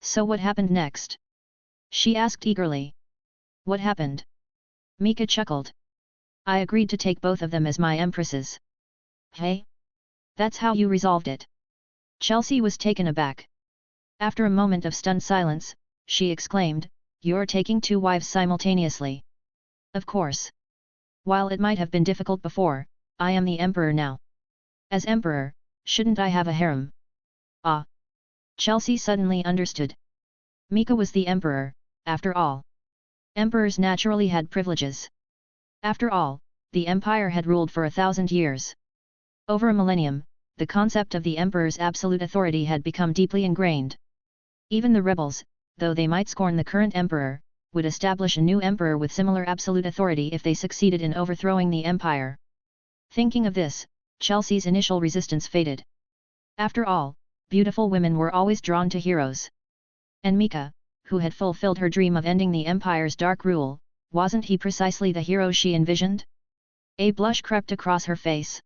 So what happened next? She asked eagerly. What happened? Mika chuckled. I agreed to take both of them as my empresses. Hey? That's how you resolved it? Chelsea was taken aback. After a moment of stunned silence, she exclaimed, You're taking 2 wives simultaneously. Of course. While it might have been difficult before, I am the emperor now. As emperor, shouldn't I have a harem? Ah! Chelsea suddenly understood. Mika was the emperor, after all. Emperors naturally had privileges. After all, the empire had ruled for 1,000 years. Over a millennium, the concept of the emperor's absolute authority had become deeply ingrained. Even the rebels, though they might scorn the current emperor, would establish a new emperor with similar absolute authority if they succeeded in overthrowing the empire. Thinking of this, Chelsea's initial resistance faded. After all, beautiful women were always drawn to heroes. And Mika, who had fulfilled her dream of ending the empire's dark rule, wasn't he precisely the hero she envisioned? A blush crept across her face.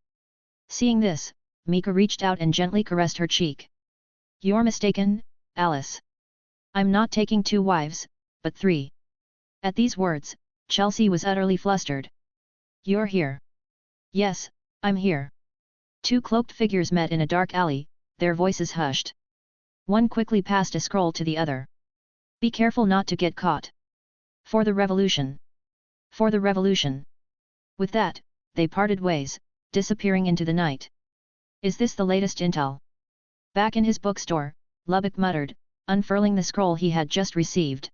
Seeing this, Mika reached out and gently caressed her cheek. You're mistaken, Alice. I'm not taking 2 wives, but 3. At these words, Chelsea was utterly flustered. You're here. Yes, I'm here. 2 cloaked figures met in a dark alley, their voices hushed. One quickly passed a scroll to the other. Be careful not to get caught. For the revolution. For the revolution. With that, they parted ways, disappearing into the night. Is this the latest intel? Back in his bookstore, Lubbock muttered, unfurling the scroll he had just received.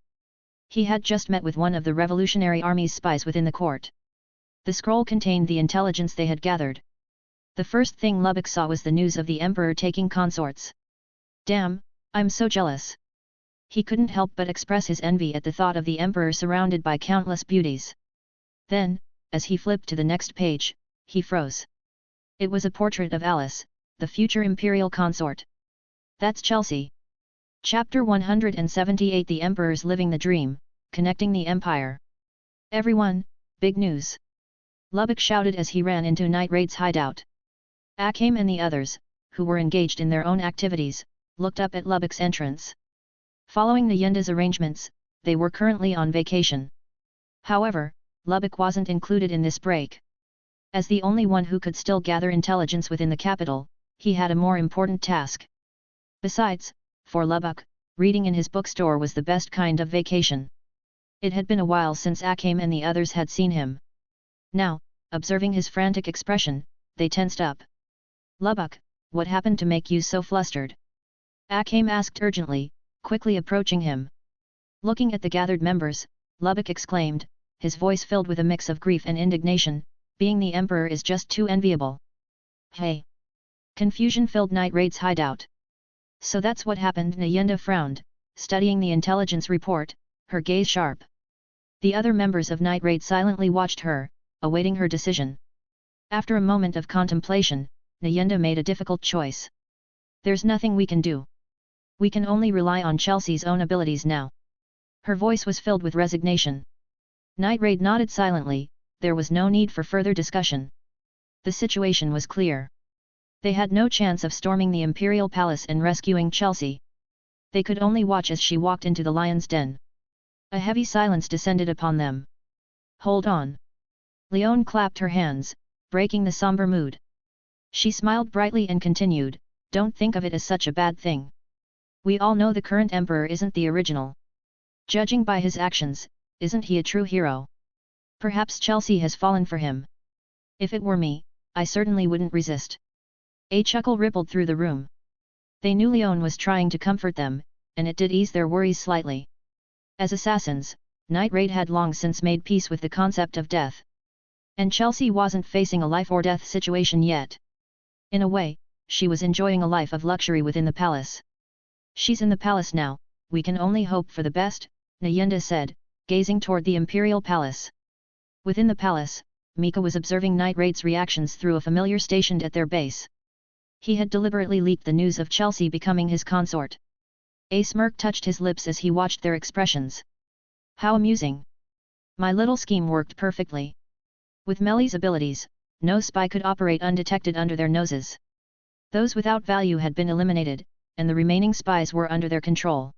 He had just met with one of the Revolutionary Army's spies within the court. The scroll contained the intelligence they had gathered. The first thing Lubbock saw was the news of the Emperor taking consorts. Damn, I'm so jealous. He couldn't help but express his envy at the thought of the Emperor surrounded by countless beauties. Then, as he flipped to the next page, he froze. It was a portrait of Alice, the future imperial consort. That's Chelsea. Chapter 178 The Emperor's Living the Dream, Connecting the Empire. Everyone, big news! Lubbock shouted as he ran into Night Raid's hideout. Akame and the others, who were engaged in their own activities, looked up at Lubbock's entrance. Following the Yunda's arrangements, they were currently on vacation. However, Lubbock wasn't included in this break. As the only one who could still gather intelligence within the capital, he had a more important task. Besides, for Lubbock, reading in his bookstore was the best kind of vacation. It had been a while since Akame and the others had seen him. Now, observing his frantic expression, they tensed up. Lubbock, what happened to make you so flustered? Akame asked urgently, quickly approaching him. Looking at the gathered members, Lubbock exclaimed, his voice filled with a mix of grief and indignation, being the Emperor is just too enviable. Hey! Confusion filled Night Raid's hideout. So that's what happened. Nyenda frowned, studying the intelligence report, her gaze sharp. The other members of Night Raid silently watched her, awaiting her decision. After a moment of contemplation, Nyenda made a difficult choice. There's nothing we can do. We can only rely on Chelsea's own abilities now. Her voice was filled with resignation. Night Raid nodded silently, there was no need for further discussion. The situation was clear. They had no chance of storming the Imperial Palace and rescuing Chelsea. They could only watch as she walked into the lion's den. A heavy silence descended upon them. Hold on. Leone clapped her hands, breaking the somber mood. She smiled brightly and continued, don't think of it as such a bad thing. We all know the current emperor isn't the original. Judging by his actions, isn't he a true hero? Perhaps Chelsea has fallen for him. If it were me, I certainly wouldn't resist. A chuckle rippled through the room. They knew Leone was trying to comfort them, and it did ease their worries slightly. As assassins, Night Raid had long since made peace with the concept of death. And Chelsea wasn't facing a life-or-death situation yet. In a way, she was enjoying a life of luxury within the palace. She's in the palace now, we can only hope for the best, Nayenda said, gazing toward the imperial palace. Within the palace, Mika was observing Night Raid's reactions through a familiar stationed at their base. He had deliberately leaked the news of Chelsea becoming his consort. A smirk touched his lips as he watched their expressions. How amusing! My little scheme worked perfectly. With Melly's abilities, no spy could operate undetected under their noses. Those without value had been eliminated, and the remaining spies were under their control.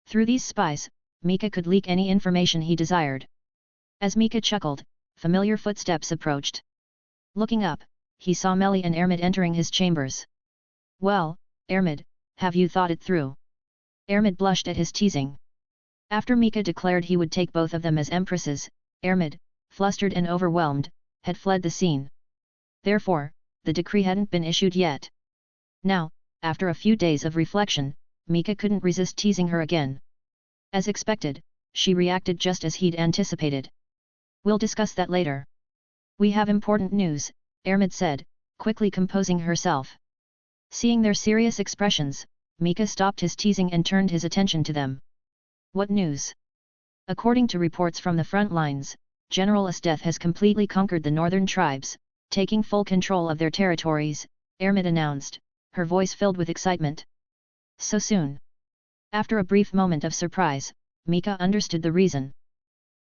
Through these spies, Mika could leak any information he desired. As Mika chuckled, familiar footsteps approached. Looking up, he saw Melly and Ermid entering his chambers. Well, Ermid, have you thought it through? Ermid blushed at his teasing. After Mika declared he would take both of them as empresses, Ermid, flustered and overwhelmed, had fled the scene. Therefore, the decree hadn't been issued yet. Now, after a few days of reflection, Mika couldn't resist teasing her again. As expected, she reacted just as he'd anticipated. We'll discuss that later. We have important news, Ermid said, quickly composing herself. Seeing their serious expressions, Mika stopped his teasing and turned his attention to them. What news? According to reports from the front lines, General Estth has completely conquered the northern tribes, taking full control of their territories, Ermid announced, her voice filled with excitement. So soon? After a brief moment of surprise, Mika understood the reason.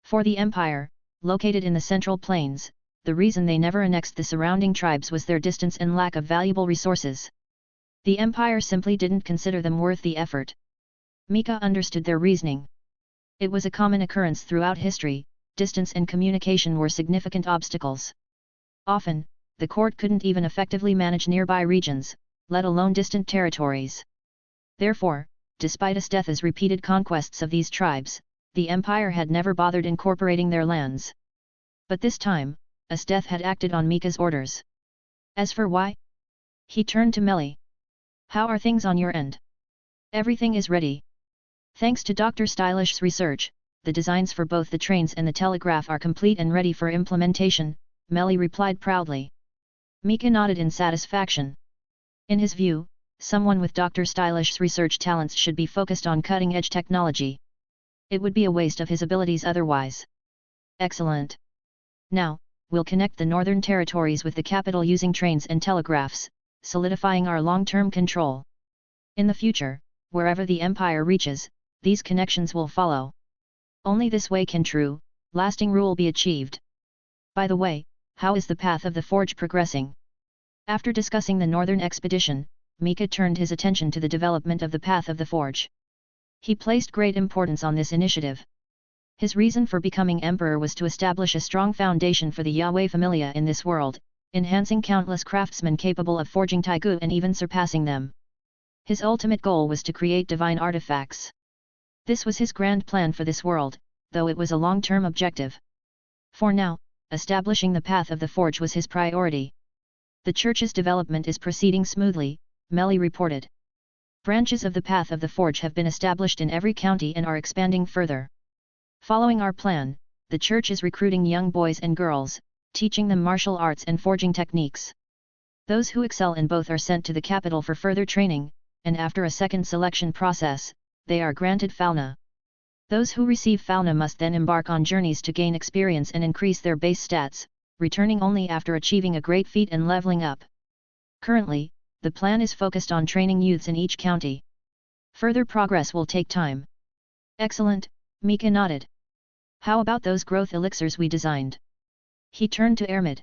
For the Empire, located in the Central Plains, the reason they never annexed the surrounding tribes was their distance and lack of valuable resources. The Empire simply didn't consider them worth the effort. Mika understood their reasoning. It was a common occurrence throughout history, distance and communication were significant obstacles. Often, the court couldn't even effectively manage nearby regions, let alone distant territories. Therefore, despite Esteth's repeated conquests of these tribes, the Empire had never bothered incorporating their lands. But this time, Estth had acted on Mika's orders. As for why? He turned to Melly. How are things on your end? Everything is ready. Thanks to Dr. Stylish's research, the designs for both the trains and the telegraph are complete and ready for implementation, Melly replied proudly. Mika nodded in satisfaction. In his view, someone with Dr. Stylish's research talents should be focused on cutting-edge technology. It would be a waste of his abilities otherwise. Excellent. Now, we'll connect the northern territories with the capital using trains and telegraphs, solidifying our long-term control. In the future, wherever the Empire reaches, these connections will follow. Only this way can true, lasting rule be achieved. By the way, how is the path of the forge progressing? After discussing the northern expedition, Mika turned his attention to the development of the path of the forge. He placed great importance on this initiative. His reason for becoming emperor was to establish a strong foundation for the Yahweh familia in this world, enhancing countless craftsmen capable of forging Tigu and even surpassing them. His ultimate goal was to create divine artifacts. This was his grand plan for this world, though it was a long-term objective. For now, establishing the path of the forge was his priority. The church's development is proceeding smoothly, Melly reported. Branches of the path of the forge have been established in every county and are expanding further. Following our plan, the church is recruiting young boys and girls, teaching them martial arts and forging techniques. Those who excel in both are sent to the capital for further training, and after a second selection process, they are granted Falna. Those who receive Falna must then embark on journeys to gain experience and increase their base stats, returning only after achieving a great feat and leveling up. Currently, the plan is focused on training youths in each county. Further progress will take time. Excellent, Mika nodded. How about those growth elixirs we designed? He turned to Ermid.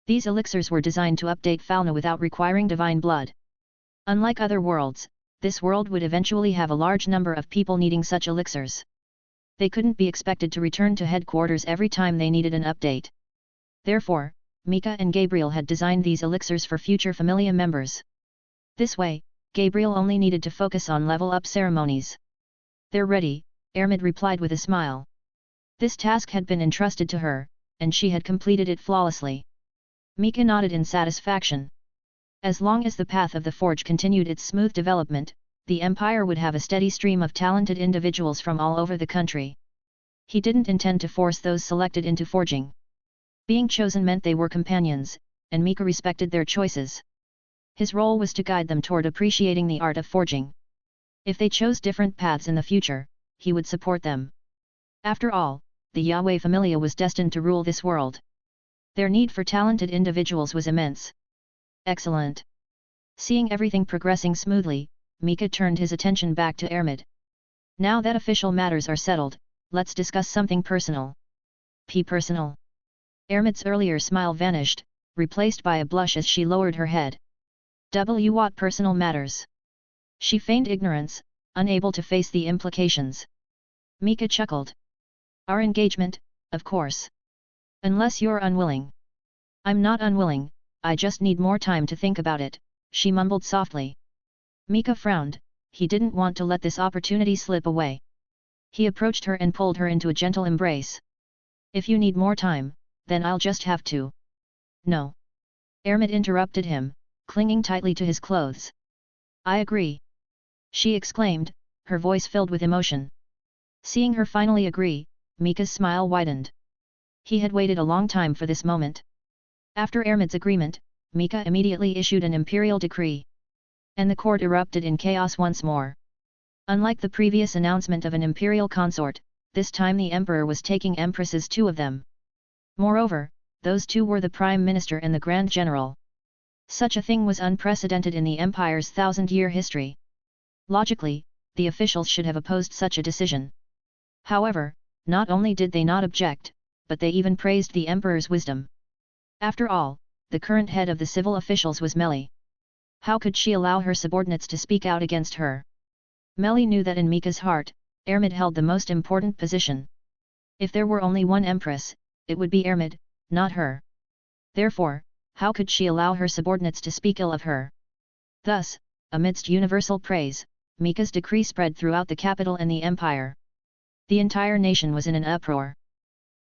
These elixirs were designed to update Falna without requiring divine blood. Unlike other worlds, this world would eventually have a large number of people needing such elixirs. They couldn't be expected to return to headquarters every time they needed an update. Therefore, Mika and Gabriel had designed these elixirs for future familia members. This way, Gabriel only needed to focus on level-up ceremonies. They're ready, Ermid replied with a smile. This task had been entrusted to her, and she had completed it flawlessly. Mika nodded in satisfaction. As long as the path of the forge continued its smooth development, the Empire would have a steady stream of talented individuals from all over the country. He didn't intend to force those selected into forging. Being chosen meant they were companions, and Mika respected their choices. His role was to guide them toward appreciating the art of forging. If they chose different paths in the future, he would support them. After all, the Yahweh Familia was destined to rule this world. Their need for talented individuals was immense. Excellent. Seeing everything progressing smoothly, Mika turned his attention back to Ermid. Now that official matters are settled, let's discuss something personal. Personal. Ermid's earlier smile vanished, replaced by a blush as she lowered her head. What personal matters? She feigned ignorance, unable to face the implications. Mika chuckled. Our engagement, of course. Unless you're unwilling. I'm not unwilling, I just need more time to think about it, she mumbled softly. Mika frowned, he didn't want to let this opportunity slip away. He approached her and pulled her into a gentle embrace. If you need more time, then I'll just have to. No. Ermid interrupted him, clinging tightly to his clothes. I agree. She exclaimed, her voice filled with emotion. Seeing her finally agree, Mika's smile widened. He had waited a long time for this moment. After Ermid's agreement, Mika immediately issued an imperial decree. And the court erupted in chaos once more. Unlike the previous announcement of an imperial consort, this time the emperor was taking empresses, two of them. Moreover, those two were the prime minister and the grand general. Such a thing was unprecedented in the empire's 1,000-year history. Logically, the officials should have opposed such a decision. However, not only did they not object, but they even praised the emperor's wisdom. After all, the current head of the civil officials was Meli. How could she allow her subordinates to speak out against her? Meli knew that in Mika's heart, Ermid held the most important position. If there were only one empress, it would be Ermid, not her. Therefore, how could she allow her subordinates to speak ill of her? Thus, amidst universal praise, Mika's decree spread throughout the capital and the empire. The entire nation was in an uproar.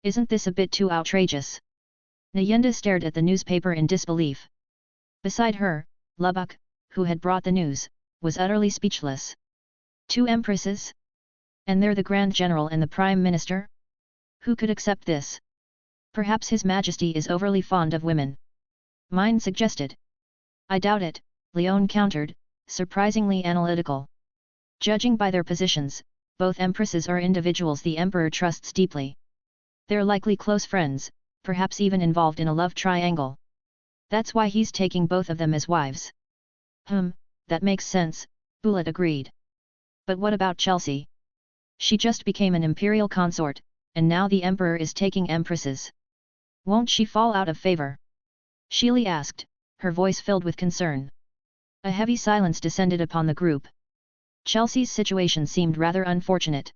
Isn't this a bit too outrageous? Nyenda stared at the newspaper in disbelief. Beside her, Lubbock, who had brought the news, was utterly speechless. 2 empresses? And they're the Grand General and the Prime Minister? Who could accept this? Perhaps His Majesty is overly fond of women. Mine suggested. I doubt it, Leone countered, surprisingly analytical. Judging by their positions, both empresses are individuals the Emperor trusts deeply. They're likely close friends, perhaps even involved in a love triangle. That's why he's taking both of them as wives. That makes sense, Buudo agreed. But what about Chelsea? She just became an imperial consort, and now the Emperor is taking empresses. Won't she fall out of favor? Sheely asked, her voice filled with concern. A heavy silence descended upon the group. Chelsea's situation seemed rather unfortunate.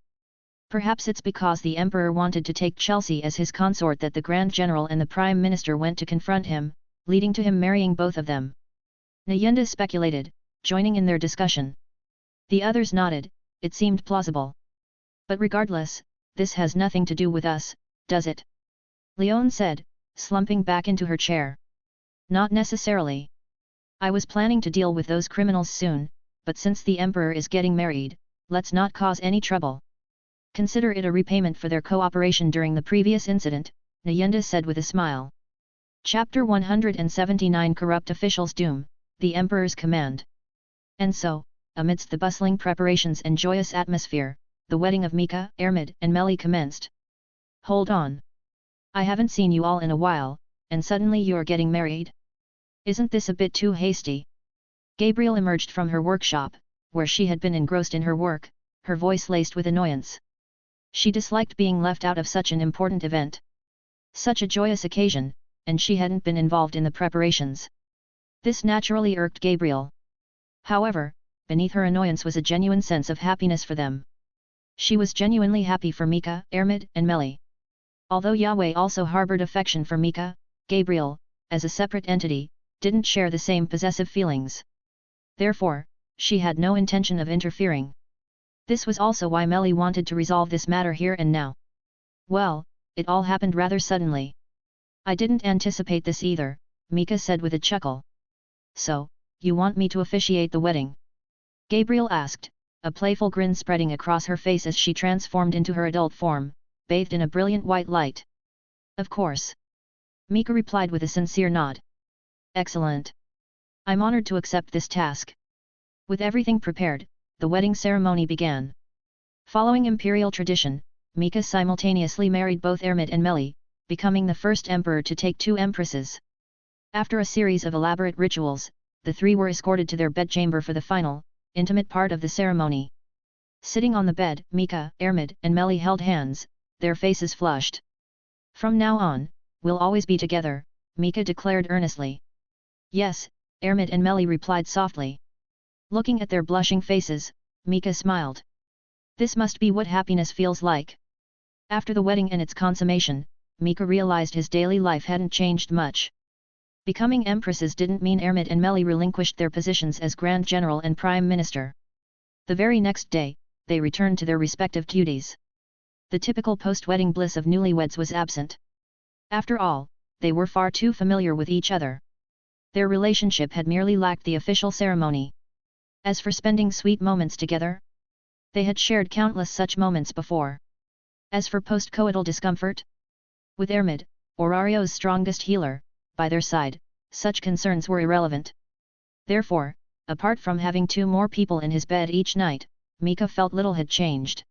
Perhaps it's because the Emperor wanted to take Chelsea as his consort that the Grand General and the Prime Minister went to confront him, leading to him marrying both of them. Nyenda speculated, joining in their discussion. The others nodded, it seemed plausible. But regardless, this has nothing to do with us, does it? Leone said, slumping back into her chair. Not necessarily. I was planning to deal with those criminals soon, but since the Emperor is getting married, let's not cause any trouble. Consider it a repayment for their cooperation during the previous incident, Nyenda said with a smile. Chapter 179 Corrupt Officials' Doom, the Emperor's Command. And so, amidst the bustling preparations and joyous atmosphere, the wedding of Mika, Ermid and Meli commenced. Hold on. I haven't seen you all in a while, and suddenly you're getting married? Isn't this a bit too hasty? Gabriel emerged from her workshop, where she had been engrossed in her work, her voice laced with annoyance. She disliked being left out of such an important event. Such a joyous occasion, and she hadn't been involved in the preparations. This naturally irked Gabriel. However, beneath her annoyance was a genuine sense of happiness for them. She was genuinely happy for Mika, Ermid and Meli. Although Yahweh also harbored affection for Mika, Gabriel, as a separate entity, didn't share the same possessive feelings. Therefore, she had no intention of interfering. This was also why Meli wanted to resolve this matter here and now. Well, it all happened rather suddenly. I didn't anticipate this either, Mika said with a chuckle. So, you want me to officiate the wedding? Gabriel asked, a playful grin spreading across her face as she transformed into her adult form, bathed in a brilliant white light. Of course. Mika replied with a sincere nod. Excellent. I'm honored to accept this task. With everything prepared, the wedding ceremony began. Following imperial tradition, Mika simultaneously married both Ermit and Meli, becoming the first emperor to take 2 empresses. After a series of elaborate rituals, the 3 were escorted to their bedchamber for the final, intimate part of the ceremony. Sitting on the bed, Mika, Ermit, and Meli held hands, their faces flushed. From now on, we'll always be together, Mika declared earnestly. Yes, Ermit and Meli replied softly. Looking at their blushing faces, Mika smiled. This must be what happiness feels like. After the wedding and its consummation, Mika realized his daily life hadn't changed much. Becoming empresses didn't mean Ermit and Meli relinquished their positions as Grand General and Prime Minister. The very next day, they returned to their respective duties. The typical post-wedding bliss of newlyweds was absent. After all, they were far too familiar with each other. Their relationship had merely lacked the official ceremony. As for spending sweet moments together, they had shared countless such moments before. As for post-coital discomfort, with Ermit, Orario's strongest healer, by their side, such concerns were irrelevant. Therefore, apart from having 2 more people in his bed each night, Mika felt little had changed.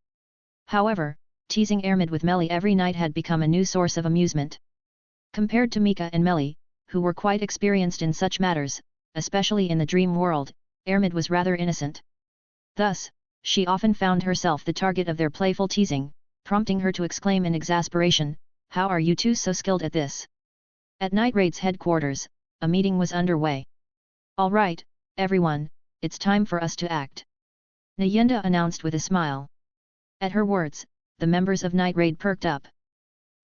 However, teasing Ermit with Meli every night had become a new source of amusement. Compared to Mika and Meli, who were quite experienced in such matters, especially in the dream world, Ermit was rather innocent. Thus, she often found herself the target of their playful teasing, prompting her to exclaim in exasperation, "How are you 2 so skilled at this?" At Night Raid's headquarters, a meeting was underway. "All right, everyone, it's time for us to act," Nyenda announced with a smile. At her words, the members of Night Raid perked up.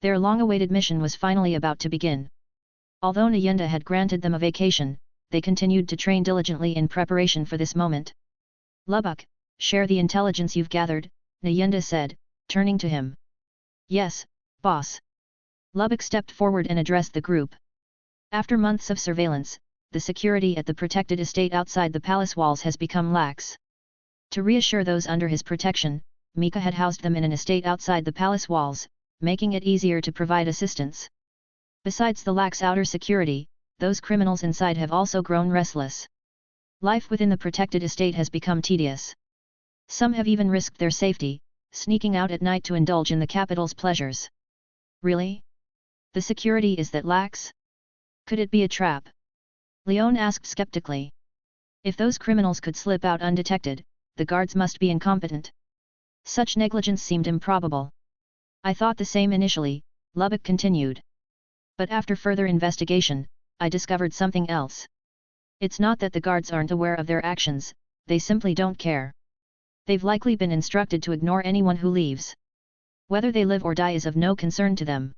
Their long-awaited mission was finally about to begin. Although Nyenda had granted them a vacation, they continued to train diligently in preparation for this moment. "Lubbock, share the intelligence you've gathered," Nyenda said, turning to him. "Yes, boss." Lubbock stepped forward and addressed the group. After months of surveillance, the security at the protected estate outside the palace walls has become lax. To reassure those under his protection, Mika had housed them in an estate outside the palace walls, making it easier to provide assistance. Besides the lax outer security, those criminals inside have also grown restless. Life within the protected estate has become tedious. Some have even risked their safety, sneaking out at night to indulge in the capital's pleasures. Really? The security is that lax? Could it be a trap? Leon asked skeptically. If those criminals could slip out undetected, the guards must be incompetent. Such negligence seemed improbable. I thought the same initially, Lubbock continued. But after further investigation, I discovered something else. It's not that the guards aren't aware of their actions, they simply don't care. They've likely been instructed to ignore anyone who leaves. Whether they live or die is of no concern to them.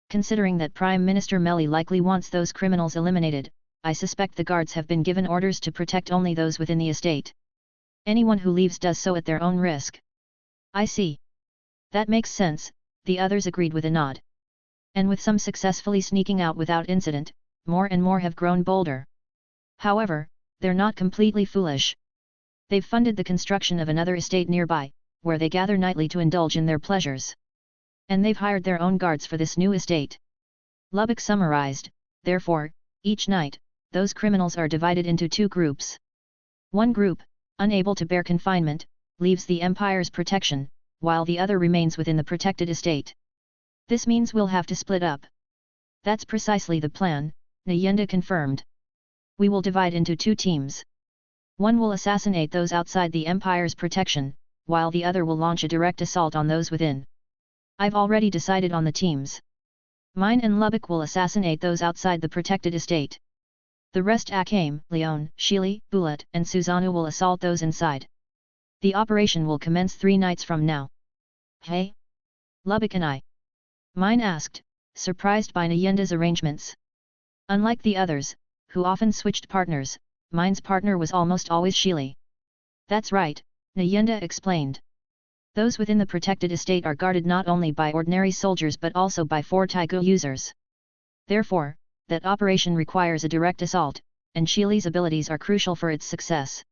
Considering that Prime Minister Meli likely wants those criminals eliminated, I suspect the guards have been given orders to protect only those within the estate. Anyone who leaves does so at their own risk. I see. That makes sense, the others agreed with a nod. And with some successfully sneaking out without incident, more and more have grown bolder. However, they're not completely foolish. They've funded the construction of another estate nearby, where they gather nightly to indulge in their pleasures. And they've hired their own guards for this new estate. Lubbock summarized, therefore, each night, those criminals are divided into 2 groups. One group, unable to bear confinement, leaves the Empire's protection, while the other remains within the protected estate. This means we'll have to split up. That's precisely the plan, Nyenda confirmed. We will divide into 2 teams. One will assassinate those outside the Empire's protection, while the other will launch a direct assault on those within. I've already decided on the teams. Mine and Lubbock will assassinate those outside the protected estate. The rest Akame, Leon, Sheely, Bullet, and Susanoo will assault those inside. The operation will commence 3 nights from now. Hey? Lubbock and I? Mine asked, surprised by Nyenda's arrangements. Unlike the others, who often switched partners, Mine's partner was almost always Sheely. That's right, Nyenda explained. Those within the protected estate are guarded not only by ordinary soldiers but also by 4 Tigu users. Therefore, that operation requires a direct assault, and Sheely's abilities are crucial for its success.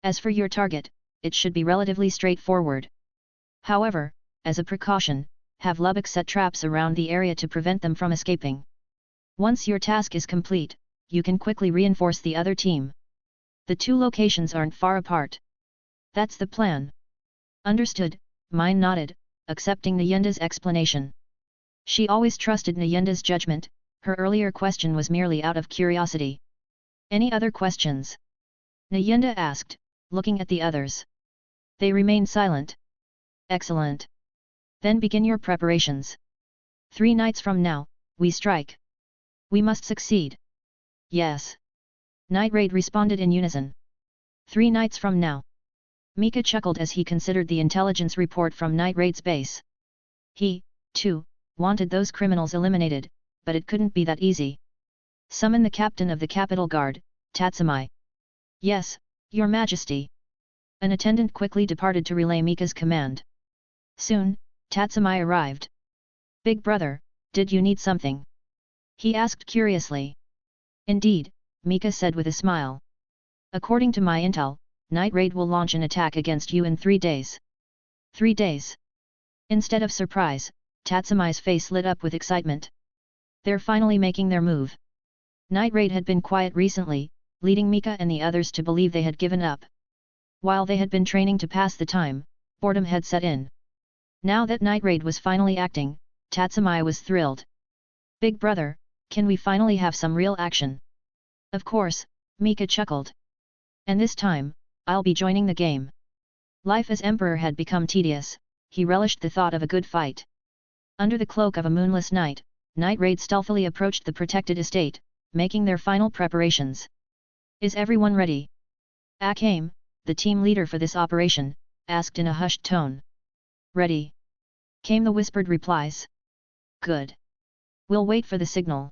As for your target, it should be relatively straightforward. However, as a precaution, have Lubbock set traps around the area to prevent them from escaping. Once your task is complete, you can quickly reinforce the other team. The two locations aren't far apart. That's the plan. Understood, Mine nodded, accepting Nyenda's explanation. She always trusted Nyenda's judgment, her earlier question was merely out of curiosity. Any other questions? Nyenda asked, looking at the others. They remained silent. Excellent. Then begin your preparations. 3 nights from now, we strike. We must succeed. Yes. Night Raid responded in unison. 3 nights from now. Mika chuckled as he considered the intelligence report from Night Raid's base. He, too, wanted those criminals eliminated, but it couldn't be that easy. Summon the captain of the Capital Guard, Tatsumai. Yes, Your Majesty. An attendant quickly departed to relay Mika's command. Soon, Tatsumai arrived. Big brother, did you need something? He asked curiously. Indeed, Mika said with a smile. According to my intel, Night Raid will launch an attack against you in 3 days. 3 days? Instead of surprise, Tatsumai's face lit up with excitement. They're finally making their move. Night Raid had been quiet recently, leading Mika and the others to believe they had given up. While they had been training to pass the time, boredom had set in. Now that Night Raid was finally acting, Tatsumai was thrilled. Big brother, can we finally have some real action? Of course, Mika chuckled. And this time, I'll be joining the game. Life as emperor had become tedious, he relished the thought of a good fight. Under the cloak of a moonless night, Night Raid stealthily approached the protected estate, making their final preparations. Is everyone ready? Akame, the team leader for this operation, asked in a hushed tone. Ready. Came the whispered replies. Good. We'll wait for the signal.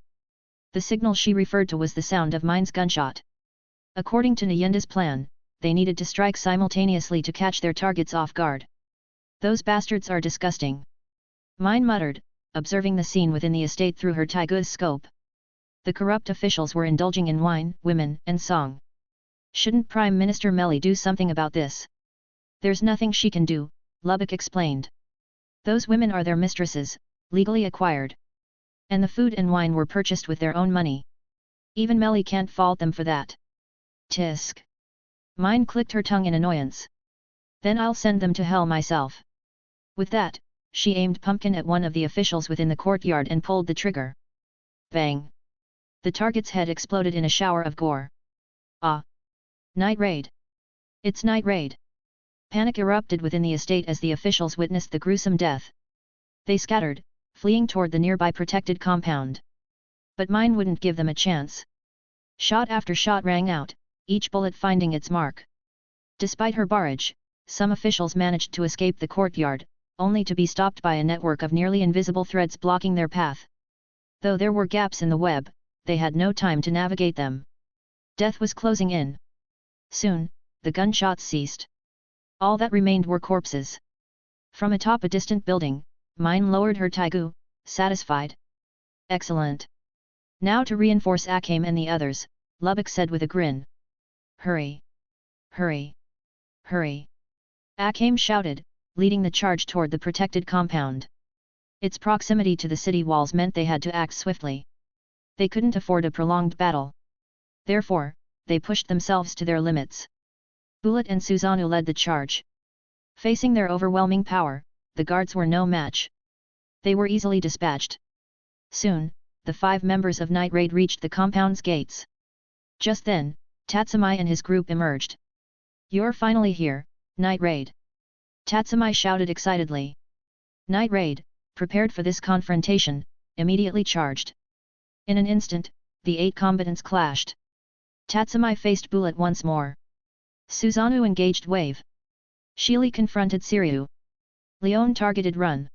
The signal she referred to was the sound of Mine's gunshot. According to Nyenda's plan, they needed to strike simultaneously to catch their targets off guard. Those bastards are disgusting. Mine muttered, observing the scene within the estate through her Tigu's scope. The corrupt officials were indulging in wine, women, and song. Shouldn't Prime Minister Meli do something about this? There's nothing she can do, Lubbock explained. Those women are their mistresses, legally acquired. And the food and wine were purchased with their own money. Even Meli can't fault them for that. Tisk. Mine clicked her tongue in annoyance. Then I'll send them to hell myself. With that, she aimed pumpkin at one of the officials within the courtyard and pulled the trigger. Bang! The target's head exploded in a shower of gore. Ah! Night Raid! It's Night Raid! Panic erupted within the estate as the officials witnessed the gruesome death. They scattered, fleeing toward the nearby protected compound. But Mine wouldn't give them a chance. Shot after shot rang out, each bullet finding its mark. Despite her barrage, some officials managed to escape the courtyard, only to be stopped by a network of nearly invisible threads blocking their path. Though there were gaps in the web, they had no time to navigate them. Death was closing in. Soon, the gunshots ceased. All that remained were corpses. From atop a distant building, Mine lowered her Tigu, satisfied. Excellent. Now to reinforce Akame and the others, Lubbock said with a grin. Hurry! Hurry! Hurry! Akame shouted, leading the charge toward the protected compound. Its proximity to the city walls meant they had to act swiftly. They couldn't afford a prolonged battle. Therefore, they pushed themselves to their limits. Bullet and Susanoo led the charge. Facing their overwhelming power, the guards were no match. They were easily dispatched. Soon, the 5 members of Night Raid reached the compound's gates. Just then, Tatsumai and his group emerged. You're finally here, Night Raid! Tatsumai shouted excitedly. Night Raid, prepared for this confrontation, immediately charged. In an instant, the 8 combatants clashed. Tatsumai faced Bullet once more. Susanoo engaged Wave. Sheely confronted Siryu. Leon targeted Run.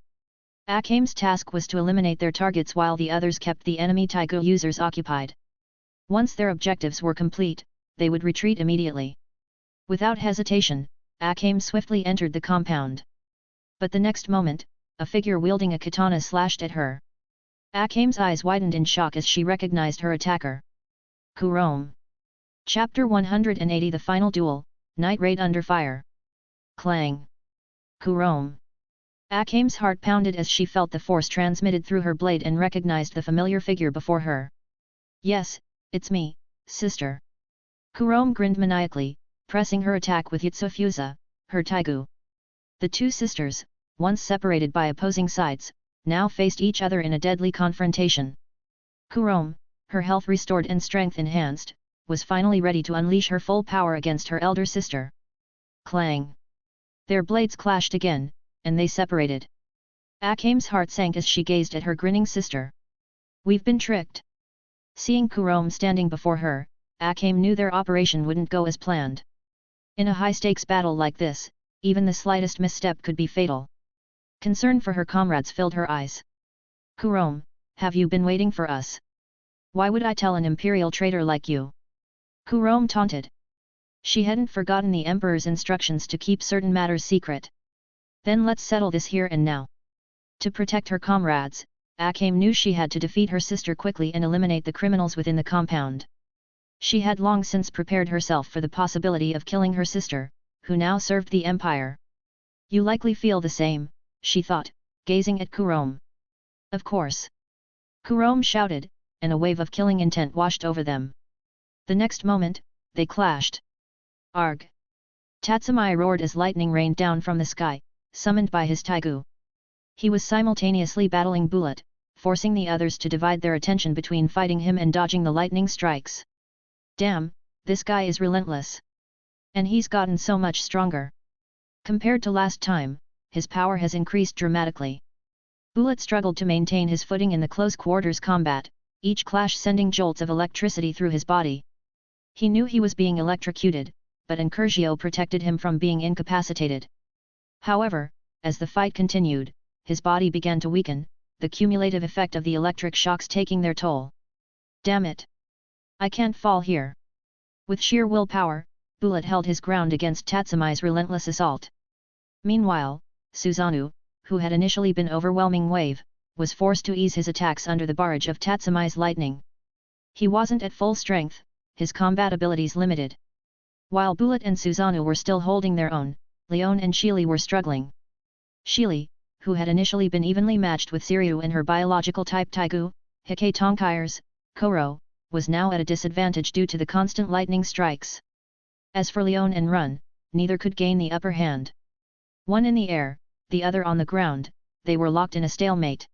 Akame's task was to eliminate their targets while the others kept the enemy Tigu users occupied. Once their objectives were complete, they would retreat immediately. Without hesitation, Akame swiftly entered the compound. But the next moment, a figure wielding a katana slashed at her. Akame's eyes widened in shock as she recognized her attacker. Kurom. Chapter 180 The Final Duel, Night Raid Under Fire. Clang. Kurom. Akame's heart pounded as she felt the force transmitted through her blade and recognized the familiar figure before her. Yes, it's me, sister. Kurom grinned maniacally, pressing her attack with Yutsufuza, her Tigu. The two sisters, once separated by opposing sides, now faced each other in a deadly confrontation. Kurom, her health restored and strength enhanced, was finally ready to unleash her full power against her elder sister. Clang! Their blades clashed again, and they separated. Akame's heart sank as she gazed at her grinning sister. We've been tricked. Seeing Kurom standing before her, Akame knew their operation wouldn't go as planned. In a high-stakes battle like this, even the slightest misstep could be fatal. Concern for her comrades filled her eyes. Kurom, have you been waiting for us? Why would I tell an imperial traitor like you? Kurom taunted. She hadn't forgotten the emperor's instructions to keep certain matters secret. Then let's settle this here and now. To protect her comrades, Akame knew she had to defeat her sister quickly and eliminate the criminals within the compound. She had long since prepared herself for the possibility of killing her sister, who now served the empire. You likely feel the same, she thought, gazing at Kurom. Of course. Kurom shouted, and a wave of killing intent washed over them. The next moment, they clashed. Arg! Tatsumai roared as lightning rained down from the sky, summoned by his Tigu. He was simultaneously battling Bullet, forcing the others to divide their attention between fighting him and dodging the lightning strikes. Damn, this guy is relentless. And he's gotten so much stronger. Compared to last time, his power has increased dramatically. Bullet struggled to maintain his footing in the close-quarters combat, each clash sending jolts of electricity through his body. He knew he was being electrocuted, but Incurgio protected him from being incapacitated. However, as the fight continued, his body began to weaken, the cumulative effect of the electric shocks taking their toll. Damn it! I can't fall here. With sheer willpower, Bullet held his ground against Tatsumai's relentless assault. Meanwhile, Susanoo, who had initially been overwhelming wave, was forced to ease his attacks under the barrage of Tatsumai's lightning. He wasn't at full strength, his combat abilities limited. While Bullet and Susanoo were still holding their own, Leon and Shili were struggling. Shili, who had initially been evenly matched with Siryu and her biological type Tigu, Hike Tonkires, Koro, was now at a disadvantage due to the constant lightning strikes. As for Leon and Run, neither could gain the upper hand. One in the air, the other on the ground, they were locked in a stalemate.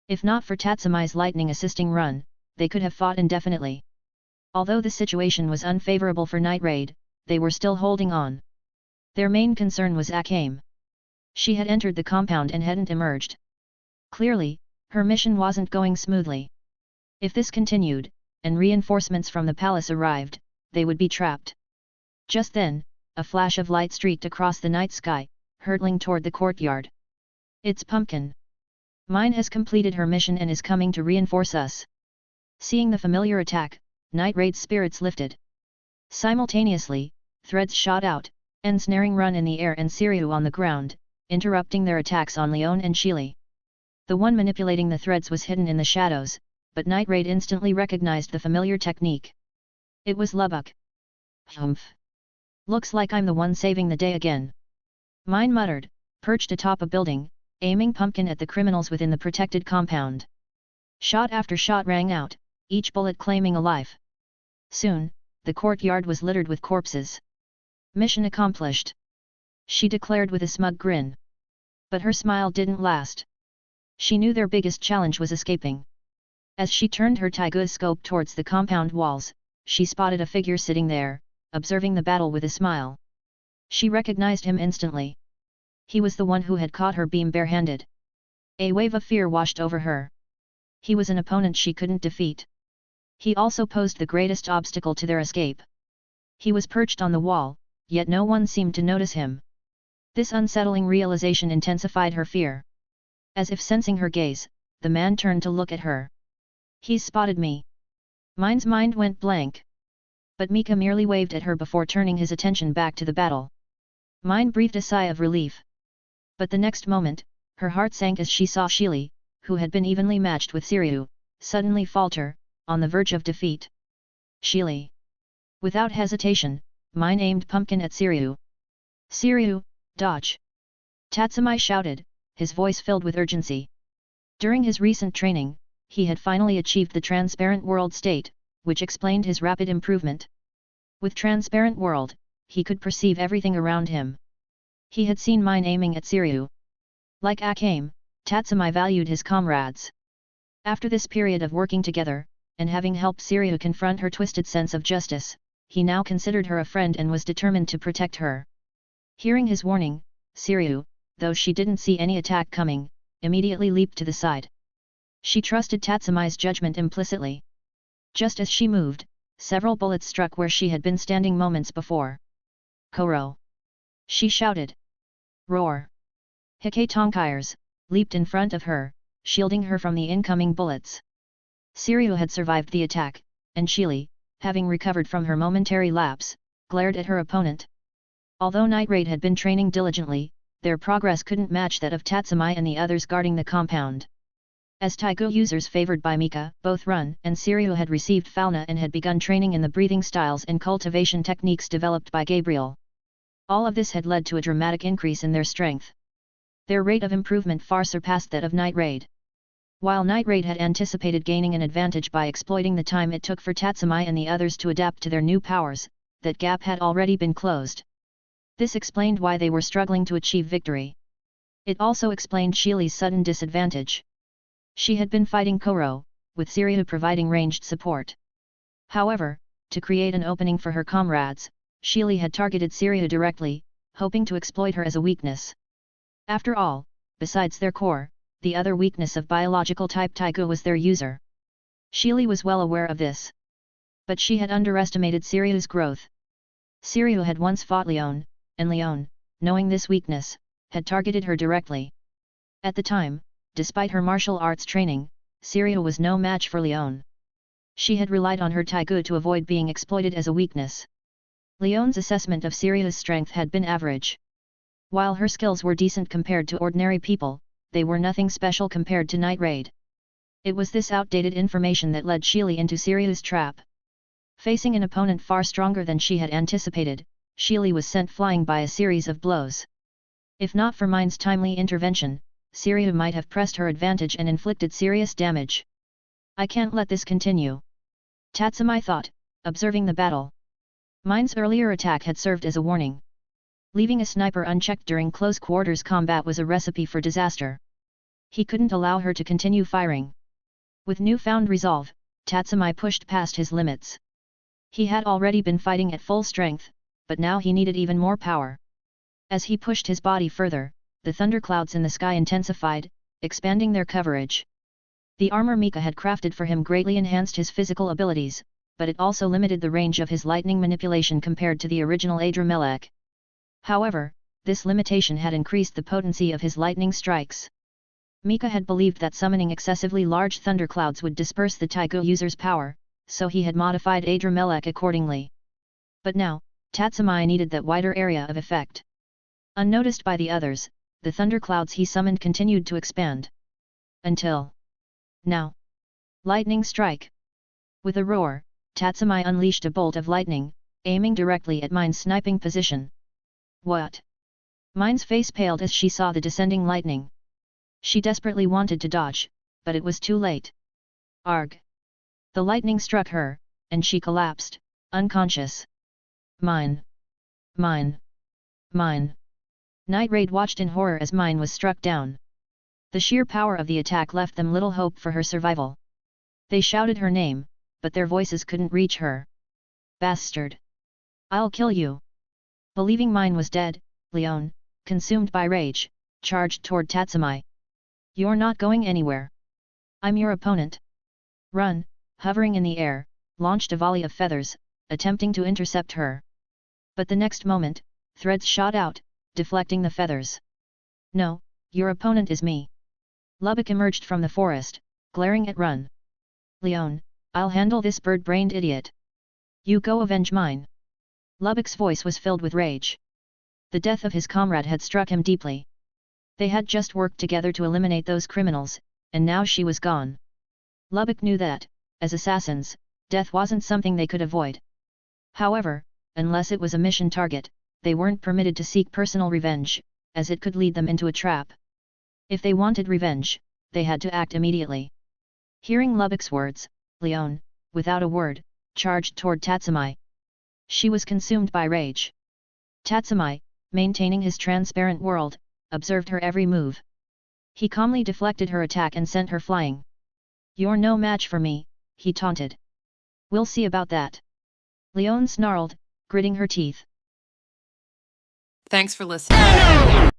If not for Tatsumai's lightning assisting Run, they could have fought indefinitely. Although the situation was unfavorable for Night Raid, they were still holding on. Their main concern was Akame. She had entered the compound and hadn't emerged. Clearly, her mission wasn't going smoothly. If this continued, and reinforcements from the palace arrived, they would be trapped. Just then, a flash of light streaked across the night sky, hurtling toward the courtyard. It's Pumpkin. Mine has completed her mission and is coming to reinforce us. Seeing the familiar attack, Night Raid's spirits lifted. Simultaneously, threads shot out, ensnaring Run in the air and Siryu on the ground, interrupting their attacks on Leon and Shili. The one manipulating the threads was hidden in the shadows, but Night Raid instantly recognized the familiar technique. It was Lubbock. Humph. Looks like I'm the one saving the day again. Mine muttered, perched atop a building, aiming Pumpkin at the criminals within the protected compound. Shot after shot rang out, each bullet claiming a life. Soon, the courtyard was littered with corpses. Mission accomplished, she declared with a smug grin. But her smile didn't last. She knew their biggest challenge was escaping. As she turned her Tigu scope towards the compound walls, she spotted a figure sitting there, observing the battle with a smile. She recognized him instantly. He was the one who had caught her beam barehanded. A wave of fear washed over her. He was an opponent she couldn't defeat. He also posed the greatest obstacle to their escape. He was perched on the wall, yet no one seemed to notice him. This unsettling realization intensified her fear. As if sensing her gaze, the man turned to look at her. He's spotted me. Mine's mind went blank. But Mika merely waved at her before turning his attention back to the battle. Mine breathed a sigh of relief. But the next moment, her heart sank as she saw Shili, who had been evenly matched with Siryu, suddenly falter, on the verge of defeat. Shili. Without hesitation, Mine aimed Pumpkin at Siryu. Siryu, dodge! Tatsumai shouted, his voice filled with urgency. During his recent training, he had finally achieved the transparent world state, which explained his rapid improvement. With transparent world, he could perceive everything around him. He had seen mine aiming at Siryu. Like Akame, Tatsumi valued his comrades. After this period of working together, and having helped Siryu confront her twisted sense of justice, he now considered her a friend and was determined to protect her. Hearing his warning, Siryu, though she didn't see any attack coming, immediately leaped to the side. She trusted Tatsumi's judgment implicitly. Just as she moved, several bullets struck where she had been standing moments before. "Koro!" she shouted. "Roar!" Hike Tonkires leaped in front of her, shielding her from the incoming bullets. Siryu had survived the attack, and Shili, having recovered from her momentary lapse, glared at her opponent. Although Night Raid had been training diligently, their progress couldn't match that of Tatsumi and the others guarding the compound. As Tigu users favored by Mika, both Run and Siryu had received Falna and had begun training in the breathing styles and cultivation techniques developed by Gabriel. All of this had led to a dramatic increase in their strength. Their rate of improvement far surpassed that of Night Raid. While Night Raid had anticipated gaining an advantage by exploiting the time it took for Tatsumi and the others to adapt to their new powers, that gap had already been closed. This explained why they were struggling to achieve victory. It also explained Shili's sudden disadvantage. She had been fighting Koro, with Siryu providing ranged support. However, to create an opening for her comrades, Shili had targeted Siryu directly, hoping to exploit her as a weakness. After all, besides their core, the other weakness of biological type Tigu was their user. Shili was well aware of this. But she had underestimated Siryu's growth. Siryu had once fought Leon, and Leon, knowing this weakness, had targeted her directly. At the time, despite her martial arts training, Siryu was no match for Leon. She had relied on her Tigu to avoid being exploited as a weakness. Leon's assessment of Siryu's strength had been average. While her skills were decent compared to ordinary people, they were nothing special compared to Night Raid. It was this outdated information that led Shili into Siryu's trap. Facing an opponent far stronger than she had anticipated, Shili was sent flying by a series of blows. If not for Mine's timely intervention, Siryu might have pressed her advantage and inflicted serious damage. "I can't let this continue," Tatsumi thought, observing the battle. Mine's earlier attack had served as a warning. Leaving a sniper unchecked during close quarters combat was a recipe for disaster. He couldn't allow her to continue firing. With newfound resolve, Tatsumi pushed past his limits. He had already been fighting at full strength, but now he needed even more power. As he pushed his body further, the thunderclouds in the sky intensified, expanding their coverage. The armor Mika had crafted for him greatly enhanced his physical abilities, but it also limited the range of his lightning manipulation compared to the original Adramelech. However, this limitation had increased the potency of his lightning strikes. Mika had believed that summoning excessively large thunderclouds would disperse the Tigu user's power, so he had modified Adramelech accordingly. But now, Tatsumi needed that wider area of effect. Unnoticed by the others, the thunderclouds he summoned continued to expand. Until now. Lightning strike! With a roar, Tatsumi unleashed a bolt of lightning, aiming directly at Mine's sniping position. What? Mine's face paled as she saw the descending lightning. She desperately wanted to dodge, but it was too late. Arg! The lightning struck her, and she collapsed, unconscious. Mine! Mine! Mine! Night Raid watched in horror as Mine was struck down. The sheer power of the attack left them little hope for her survival. They shouted her name, but their voices couldn't reach her. Bastard! I'll kill you! Believing Mine was dead, Leon, consumed by rage, charged toward Tatsumi. You're not going anywhere. I'm your opponent. Run, hovering in the air, launched a volley of feathers, attempting to intercept her. But the next moment, threads shot out, deflecting the feathers. No, your opponent is me. Lubbock emerged from the forest, glaring at Run. Leon, I'll handle this bird-brained idiot. You go avenge Mine. Lubbock's voice was filled with rage. The death of his comrade had struck him deeply. They had just worked together to eliminate those criminals, and now she was gone. Lubbock knew that, as assassins, death wasn't something they could avoid. However, unless it was a mission target, they weren't permitted to seek personal revenge, as it could lead them into a trap. If they wanted revenge, they had to act immediately. Hearing Lubbock's words, Leon, without a word, charged toward Tatsumi. She was consumed by rage. Tatsumi, maintaining his transparent world, observed her every move. He calmly deflected her attack and sent her flying. "You're no match for me," he taunted. "We'll see about that." Leon snarled, gritting her teeth. Thanks for listening.